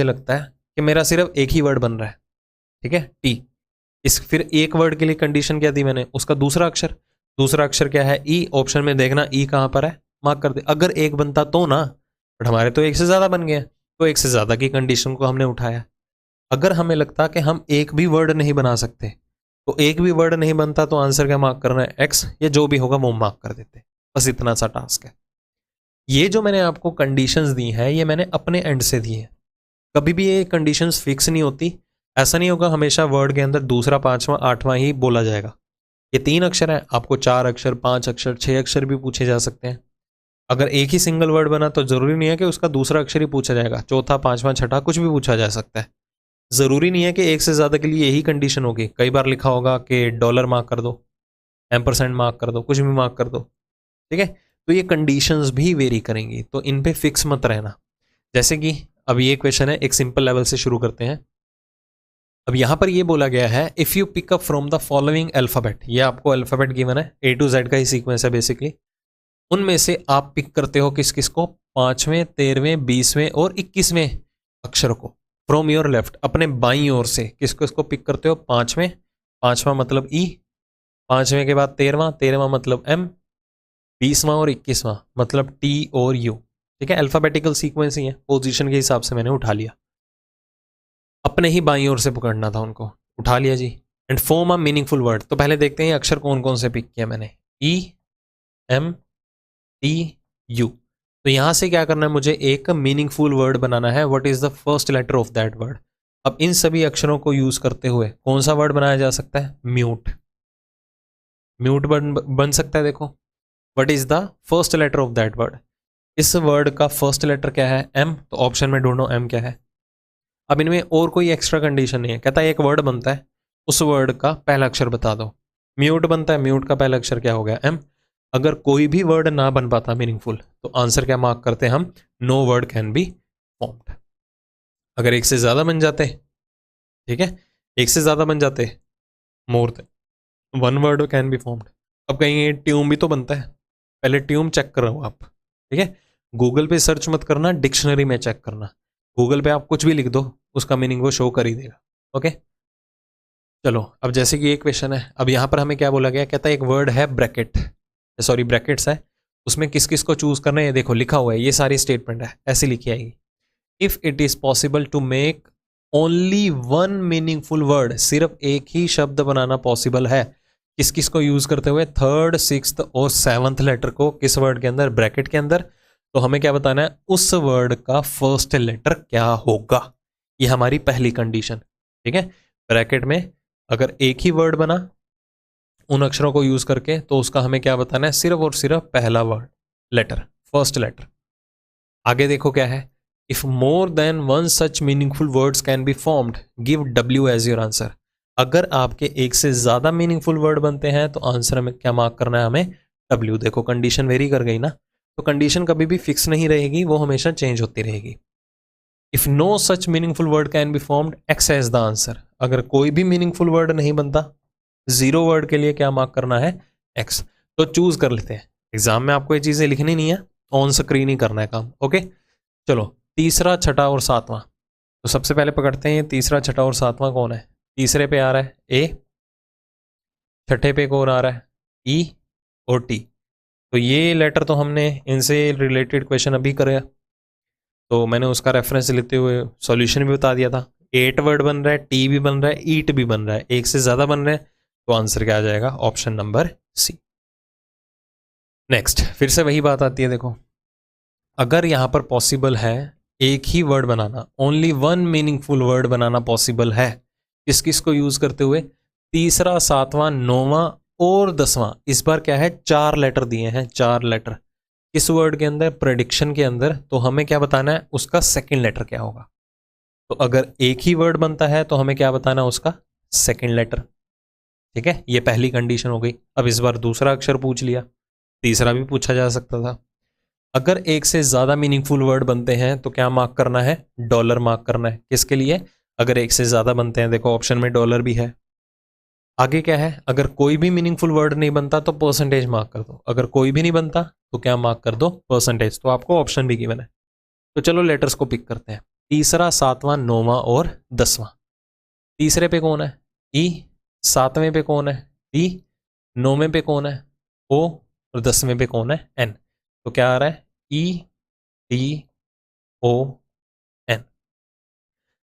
लगता है कि मेरा सिर्फ एक ही वर्ड बन रहा है, ठीक है, T, इस फिर एक वर्ड के लिए कंडीशन क्या दी मैंने? उसका दूसरा अक्षर। दूसरा अक्षर क्या है? E। ऑप्शन में देखना E कहां पर है, मार्क कर दे। अगर एक बनता तो ना, बट हमारे तो एक से ज्यादा बन गया, तो एक से ज्यादा की कंडीशन को हमने उठाया। अगर हमें लगता कि हम एक भी वर्ड नहीं बना सकते तो एक भी वर्ड नहीं बनता तो आंसर क्या मार्क करना है? X। ये जो भी होगा वो मार्क कर देते। बस इतना सा टास्क है। ये जो मैंने आपको कंडीशंस दी हैं ये मैंने अपने एंड से दी है। कभी भी ये कंडीशंस फिक्स नहीं होती। ऐसा नहीं होगा हमेशा वर्ड के अंदर दूसरा, पांचवा, आठवां ही बोला जाएगा। ये 3 अक्षर है, आपको 4 अक्षर, 5 अक्षर, 6 अक्षर भी पूछे जा सकते हैं। अगर एक ही सिंगल वर्ड बना तो जरूरी नहीं है कि उसका दूसरा अक्षर ही पूछा जाएगा, चौथा, पांचवा, छठा कुछ भी पूछा जा सकता है। जरूरी नहीं है कि एक से ज्यादा के लिए यही कंडीशन होगी। कई बार लिखा होगा कि डॉलर मार्क कर दो, एम्परसेंट मार्क कर दो, कुछ भी मार्क कर दो। ठीक है, तो ये कंडीशंस भी वेरी करेंगी, तो इन पे फिक्स मत रहना। जैसे कि अब ये क्वेश्चन है, एक सिंपल लेवल से शुरू करते हैं। अब यहां पर ये बोला गया है if you pick up from the following alphabet, ये आपको अल्फाबेट गिवन है, A to Z का ही सीक्वेंस है बेसिकली। उनमें से आप पिक करते हो किस किस को? 5वें, 13वें, 20वें और 21वें अक्षर को। फ्रॉम योर लेफ्ट, अपने बाईं ओर से किस किस को पिक करते हो? 5वें, 5वां मतलब E, 5वें के बाद 13वां, 13वां मतलब M, 20वां और 21वां मतलब T और U। ठीक है, अल्फाबेटिकल सीक्वेंस ही है, पोजीशन के हिसाब से मैंने उठा लिया। अपने ही बाईं ओर से पकड़ना था उनको, उठा लिया जी। And form a meaningful word. तो पहले देखते हैं अक्षर कौन कौन से पिक किया मैंने, E, M, T, U। तो यहां से क्या करना है, मुझे एक मीनिंगफुल वर्ड बनाना है। What is the first letter of that word? अब इन सभी अक्षरों को यूज करते हुए कौन सा वर्ड बनाया जा सकता है? म्यूट। म्यूट बन सकता है। देखो, what is the first letter of that word? इस वर्ड का फर्स्ट लेटर क्या है? M। तो ऑप्शन में ढूंढो M क्या है। अब इनमें और कोई एक्स्ट्रा कंडीशन नहीं है, कहता है एक वर्ड बनता है, उस वर्ड का पहला अक्षर बता दो। म्यूट बनता है, म्यूट का पहला अक्षर क्या हो गया? M। अगर कोई भी वर्ड ना बन पाता मीनिंगफुल तो आंसर क्या मार्क करते हैं हम, no word can be formed. अगर एक से ज्यादा बन जाते, ठीक है, एक से ज्यादा बन जाते, मोर than one word can be formed. अब कहीं ट्यूम भी तो बनता है, पहले ट्यूम चेक कर रहा हूं आप, ठीक है, गूगल पे सर्च मत करना, डिक्शनरी में चेक करना। गूगल पे आप कुछ भी लिख दो, उसका मीनिंग वो शो कर ही देगा। ओके, चलो अब जैसे कि एक क्वेश्चन है, अब यहां पर हमें क्या बोला गया, कहता है एक वर्ड है ब्रैकेट, सॉरी ब्रैकेट्स है, उसमें किस किस को चूज करना है, ये देखो लिखा हुआ है, ये सारी स्टेटमेंट है, ऐसी लिखी आएगी। If it is possible to make only one meaningful word, सिर्फ एक ही शब्द बनाना पॉसिबल है, किस किस को यूज करते हुए, थर्ड, सिक्स्थ और सेवंथ लेटर को किस वर्ड के अंदर, ब्रैकेट के अंदर। तो हमें क्या बताना है, उस वर्ड का फर्स्ट लेटर क्या होगा, ये हमारी पहली कंडीशन। ठीक है, ब्रैकेट में अगर एक ही वर्ड बना उन अक्षरों को यूज करके, तो उसका हमें क्या बताना है, सिर्फ और सिर्फ पहला वर्ड, लेटर, फर्स्ट लेटर। आगे देखो क्या है, if more than one such meaningful words can be formed, give W as your answer. अगर आपके एक से ज्यादा मीनिंगफुल वर्ड बनते हैं तो आंसर में क्या मार्क करना है हमें, डब्ल्यू। देखो कंडीशन वेरी कर गई ना, तो कंडीशन कभी भी फिक्स नहीं रहेगी, वो हमेशा चेंज होती रहेगी। If no such meaningful word can be formed, X as the answer. अगर कोई भी मीनिंगफुल वर्ड नहीं बनता, जीरो वर्ड के लिए क्या मार्क करना है, एक्स। तो चूज कर लेते हैं, एग्जाम में आपको ये चीजें लिखनी नहीं है, ऑन स्क्रीन ही करना है काम। ओके, चलो तीसरा, छठा और सातवां। तो सबसे पहले पकड़ते हैं तीसरा, छठा और सातवां कौन है। तीसरे पे आ रहा है ए, छठे पे कौन आ रहा है, ई और टी। तो ये लेटर तो हमने इनसे रिलेटेड क्वेश्चन अभी कराया, तो मैंने उसका रेफरेंस लेते हुए सॉल्यूशन भी बता दिया था। 8 वर्ड बन रहा है, टी भी बन रहा है, ईट भी बन रहा है, एक से ज्यादा बन रहे हैं, तो आंसर क्या आ जाएगा, ऑप्शन नंबर सी। नेक्स्ट, फिर से वही बात आती है, देखो अगर यहां पर पॉसिबल है एक ही वर्ड बनाना, ओनली वन मीनिंगफुल वर्ड बनाना पॉसिबल है, किस किस को यूज करते हुए, तीसरा, सातवां, नौवां और 10वां। इस बार क्या है, 4 लेटर दिए हैं, 4 लेटर किस वर्ड के अंदर, प्रेडिक्शन के अंदर। तो हमें क्या बताना है, उसका सेकंड लेटर क्या होगा। तो अगर एक ही वर्ड बनता है तो हमें क्या बताना है, उसका सेकंड लेटर। ठीक है, ये पहली कंडीशन हो गई। अब इस बार दूसरा अक्षर पूछ लिया, तीसरा भी पूछा जा सकता था। अगर एक से ज्यादा मीनिंगफुल वर्ड बनते हैं तो क्या मार्क करना है, डॉलर मार्क करना है। किसके लिए, अगर एक से ज्यादा बनते हैं, देखो ऑप्शन में डॉलर भी है। आगे क्या है, अगर कोई भी मीनिंगफुल वर्ड नहीं बनता तो परसेंटेज मार्क कर दो, अगर कोई भी नहीं बनता तो क्या मार्क कर दो, परसेंटेज। तो आपको ऑप्शन भी गिवन है। तो चलो लेटर्स को पिक करते हैं, तीसरा, सातवां, नौवां और 10वां। तीसरे पे कौन है, ई, सातवें पे कौन है, टी, नौवें पे कौन है, ओ, और 10वें पे कौन है, एन। तो क्या आ रहा है, ई टी ओ एन।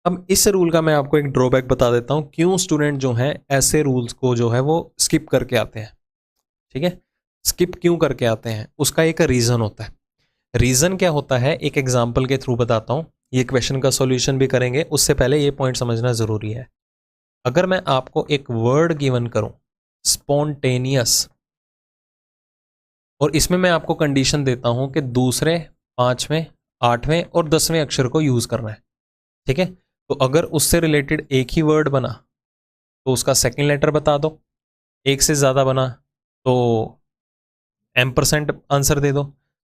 अब इस रूल का मैं आपको एक ड्रॉबैक बता देता हूं, क्यों स्टूडेंट जो हैं ऐसे रूल्स को जो है वो स्किप करके आते हैं। ठीक है, स्किप क्यों करके आते हैं, उसका एक रीजन होता है। रीजन क्या होता है, एक एग्जांपल के थ्रू बताता हूं, ये क्वेश्चन का सॉल्यूशन भी करेंगे, उससे पहले ये पॉइंट समझना जरूरी है। अगर मैं आपको एक वर्ड गिवन करूं, स्पॉन्टेनियस, और इसमें मैं आपको कंडीशन देता हूं कि दूसरे, 5वें, 8वें और 10वें अक्षर को यूज करना है। ठीक है, तो अगर उससे रिलेटेड एक ही वर्ड बना तो उसका सेकंड लेटर बता दो, एक से ज्यादा बना तो M% आंसर दे दो,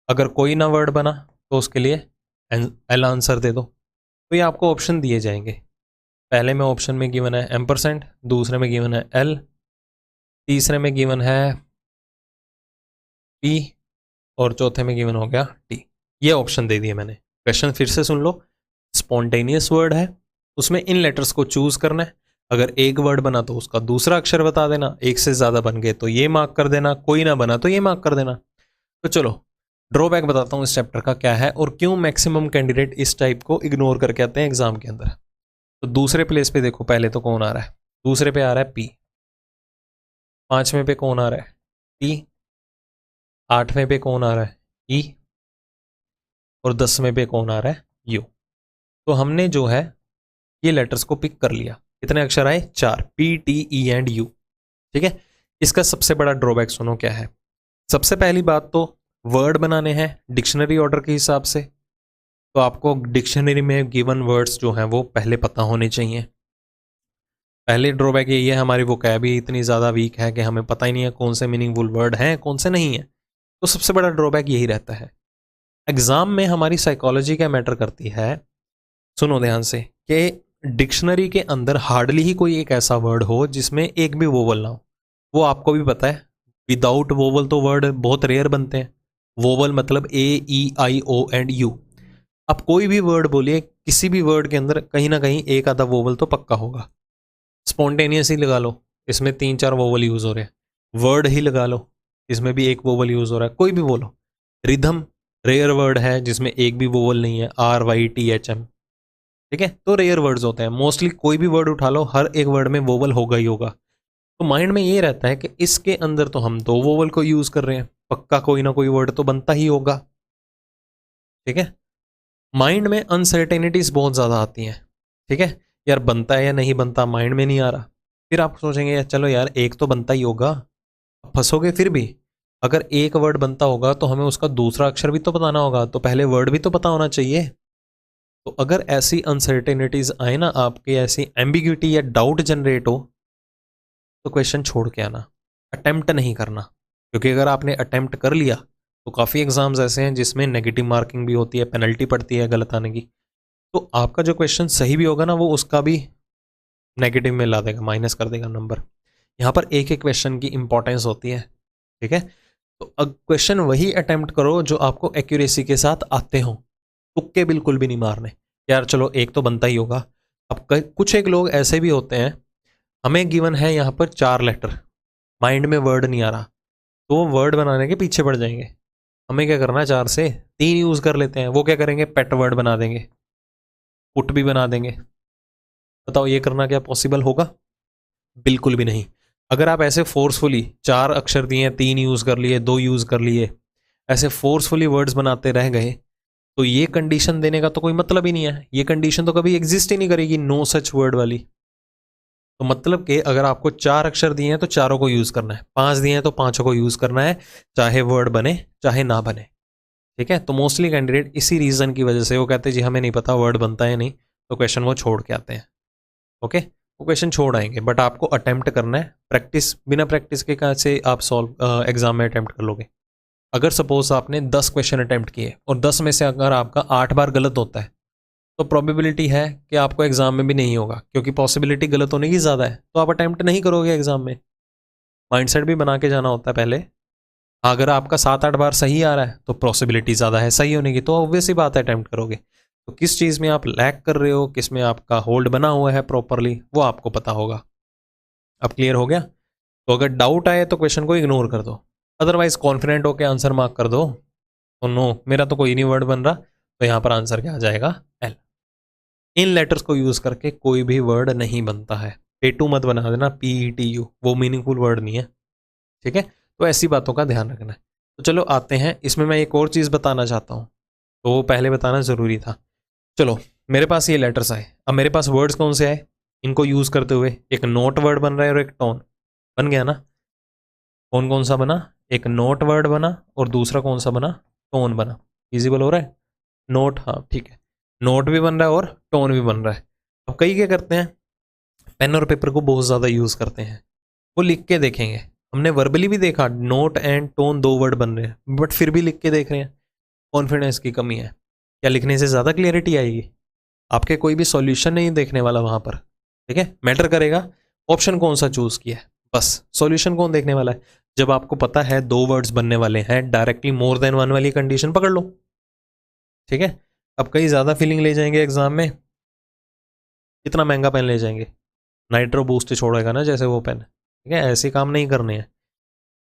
अगर कोई ना वर्ड बना तो उसके लिए एल आंसर दे दो। तो ये आपको ऑप्शन दिए जाएंगे, पहले में ऑप्शन में गिवन है M%, दूसरे में गिवन है एल, तीसरे में गिवन है पी, और चौथे में गिवन हो गया टी। ये ऑप्शन दे दिए मैंने। क्वेश्चन फिर से सुन लो, स्पॉन्टेनियस वर्ड है, उसमें इन लेटर्स को चूज करना है, अगर एक वर्ड बना तो उसका दूसरा अक्षर बता देना, एक से ज्यादा बन गए तो ये मार्क कर देना, कोई ना बना तो ये मार्क कर देना। तो चलो ड्रॉबैक बताता हूं इस चैप्टर का क्या है और क्यों मैक्सिमम कैंडिडेट इस टाइप को इग्नोर करके आते हैं एग्जाम के अंदर। तो दूसरे प्लेस पे देखो, पहले तो कौन आ रहा है, दूसरे पे आ रहा है पी, 5वें पे कौन आ रहा है, टी, 8वें पे कौन आ रहा है, ई, और 10वें पे कौन आ रहा है, यू। तो हमने जो है ये लेटर्स को पिक कर लिया, कितने अक्षर आए, 4, P, T, E and you. ठीक है, इसका सबसे बड़ा ड्रॉबैक सुनो क्या है। सबसे पहली बात तो वर्ड बनाने हैं डिक्शनरी ऑर्डर के हिसाब से, तो आपको डिक्शनरी में गिवन वर्ड्स जो हैं वो पहले पता होने चाहिए। पहले ड्रॉबैक यही है, हमारी वोकैब ही इतनी ज़्यादा वीक है कि हमें पता ही नहीं है कौन से मीनिंगफुल वर्ड हैं कौन से नहीं है। तो सबसे बड़ा ड्रॉबैक यही रहता है। एग्जाम में हमारी साइकोलॉजी क्या मैटर करती है, सुनो ध्यान से, कि डिक्शनरी के अंदर हार्डली ही कोई एक ऐसा वर्ड हो जिसमें एक भी वोवल ना हो। वो आपको भी पता है, विदाउट वोवल तो वर्ड बहुत रेयर बनते हैं। वोवल मतलब AEIO&U। अब कोई भी वर्ड बोलिए, किसी भी वर्ड के अंदर कहीं ना कहीं एक आधा वोवल तो पक्का होगा। स्पॉन्टेनियस ही लगा लो, इसमें 3-4 वोवल यूज हो रहे हैं। वर्ड ही लगा लो, इसमें भी एक वोवल यूज हो रहा है। कोई भी बोलो। रिदम रेयर वर्ड है जिसमें एक भी वोवल नहीं है, RYTHM। ठीक है, तो रेयर वर्ड्स होते हैं। मोस्टली कोई भी वर्ड उठा लो, हर एक वर्ड में वोवल होगा ही होगा। तो माइंड में ये रहता है कि इसके अंदर तो हम 2 वोवल को यूज कर रहे हैं, पक्का कोई ना कोई वर्ड तो बनता ही होगा। ठीक है, माइंड में अनसर्टेनिटीज बहुत ज्यादा आती हैं। ठीक है, यार बनता है या नहीं बनता, माइंड में नहीं आ रहा। फिर आप सोचेंगे यार चलो यार एक तो बनता ही होगा, फंसोगे फिर भी। अगर एक वर्ड बनता होगा तो हमें उसका दूसरा अक्षर भी तो बताना होगा, तो पहले वर्ड भी तो पता होना चाहिए। तो अगर ऐसी अनसर्टेनिटीज आए ना, आपके ऐसी एम्बिग्यूटी या डाउट जनरेट हो, तो क्वेश्चन छोड़ के आना, अटेम्प्ट नहीं करना। क्योंकि अगर आपने अटेम्प्ट कर लिया तो काफ़ी एग्जाम्स ऐसे हैं जिसमें नेगेटिव मार्किंग भी होती है, पेनल्टी पड़ती है गलत आने की। तो आपका जो क्वेश्चन सही भी होगा ना, वो उसका भी नेगेटिव में ला देगा, माइनस कर देगा नंबर। यहाँ पर एक एक क्वेश्चन की इंपॉर्टेंस होती है। ठीक है, तो अब क्वेश्चन वही अटेम्प्ट करो जो आपको एक्यूरेसी के साथ आते हो, तुक्के बिल्कुल भी नहीं मारने। यार चलो एक तो बनता ही होगा। अब कुछ एक लोग ऐसे भी होते हैं, हमें गिवन है यहाँ पर 4 लेटर, माइंड में वर्ड नहीं आ रहा, तो वो वर्ड बनाने के पीछे पड़ जाएंगे। हमें क्या करना है, 4 से 3 यूज कर लेते हैं। वो क्या करेंगे, पेट वर्ड बना देंगे, पुट भी बना देंगे। बताओ ये करना क्या पॉसिबल होगा? बिल्कुल भी नहीं। अगर आप ऐसे फोर्सफुली 4 अक्षर दिए, 3 यूज कर लिए, 2 यूज कर लिए, ऐसे फोर्सफुली वर्ड्स बनाते रह गए, तो ये कंडीशन देने का तो कोई मतलब ही नहीं है। ये कंडीशन तो कभी एग्जिस्ट ही नहीं करेगी, नो सच वर्ड वाली। तो मतलब कि अगर आपको 4 अक्षर दिए हैं तो चारों को यूज करना है, 5 दिए हैं तो 5 को यूज करना है, चाहे वर्ड बने चाहे ना बने। ठीक है, तो मोस्टली कैंडिडेट इसी रीजन की वजह से वो कहते हैं जी हमें नहीं पता वर्ड बनता है नहीं, तो क्वेश्चन वो छोड़ के आते हैं। ओके, वो क्वेश्चन छोड़ आएंगे, बट आपको अटेम्प्ट करना है। प्रैक्टिस, बिना प्रैक्टिस के कहाँ से आप सॉल्व एग्जाम में अटेम्प्ट कर लोगे? अगर सपोज आपने 10 क्वेश्चन अटेम्प्ट किए और 10 में से अगर आपका 8 बार गलत होता है, तो प्रोबेबिलिटी है कि आपको एग्जाम में भी नहीं होगा, क्योंकि पॉसिबिलिटी गलत होने की ज़्यादा है। तो आप अटेम्प्ट नहीं करोगे एग्जाम में। माइंडसेट भी बना के जाना होता है पहले। अगर आपका 7-8 बार सही आ रहा है तो पॉसिबिलिटी ज़्यादा है सही होने की, तो ऑब्वियस ही बात है अटेम्प्ट करोगे। तो किस चीज़ में आप लैक कर रहे हो, किस में आपका होल्ड बना हुआ है प्रॉपरली, वो आपको पता होगा। अब क्लियर हो गया? तो अगर डाउट आए तो क्वेश्चन को इग्नोर कर दो, अदरवाइज कॉन्फिडेंट होकर आंसर मार्क कर दो। तो नो, मेरा तो कोई नहीं वर्ड बन रहा, तो यहाँ पर आंसर क्या आ जाएगा, एल। इन लेटर्स को यूज करके कोई भी वर्ड नहीं बनता है। पेटू मत बना देना, PETU, वो मीनिंगफुल वर्ड नहीं है। ठीक है, तो ऐसी बातों का ध्यान रखना है। तो चलो आते हैं, इसमें मैं एक और चीज़ बताना चाहता हूँ, तो वो पहले बताना ज़रूरी था। चलो, मेरे पास ये लेटर्स आए, अब मेरे पास वर्ड्स कौन से आए, इनको यूज़ करते हुए एक नोट वर्ड बन रहा है और एक टोन बन गया ना। कौन कौन सा बना, एक नोट वर्ड बना और दूसरा कौन सा बना, टोन बना। विजिबल हो रहा है? नोट, हाँ ठीक है, नोट भी बन रहा है और टोन भी बन रहा है। अब कई क्या करते हैं, पेन और पेपर को बहुत ज़्यादा यूज़ करते हैं। वो लिख के देखेंगे, हमने वर्बली भी देखा नोट एंड टोन 2 वर्ड बन रहे हैं, बट फिर भी लिख के देख रहे हैं। कॉन्फिडेंस की कमी है। क्या लिखने से ज़्यादा क्लियरिटी आएगी? आपके कोई भी सॉल्यूशन नहीं देखने वाला वहाँ पर। ठीक है, मैटर करेगा ऑप्शन कौन सा चूज़ किया है, बस। सॉल्यूशन कौन देखने वाला है? जब आपको पता है 2 वर्ड्स बनने वाले हैं, डायरेक्टली मोर देन 1 वाली कंडीशन पकड़ लो। ठीक है, अब कहीं ज़्यादा फीलिंग ले जाएंगे एग्जाम में, कितना महंगा पेन ले जाएंगे, नाइट्रो बूस्ट छोड़ेगा ना जैसे वो पेन। ठीक है, ऐसे काम नहीं करने हैं।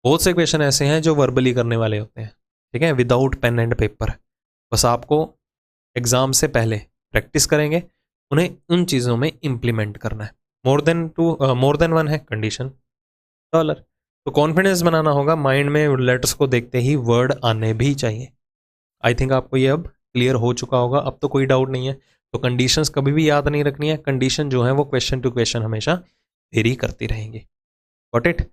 बहुत से क्वेश्चन ऐसे हैं जो वर्बली करने वाले होते हैं। ठीक है, विदाउट पेन एंड पेपर। बस आपको एग्जाम से पहले प्रैक्टिस करेंगे, उन्हें उन चीज़ों में इम्प्लीमेंट करना है। मोर देन 1 है कंडीशन, डॉलर। तो कॉन्फिडेंस बनाना होगा, माइंड में लेटर्स को देखते ही वर्ड आने भी चाहिए। आई थिंक आपको ये अब क्लियर हो चुका होगा, अब तो कोई डाउट नहीं है। तो कंडीशंस कभी भी याद नहीं रखनी है, कंडीशन जो है वो क्वेश्चन टू क्वेश्चन हमेशा वेरी करती रहेंगी। Got it?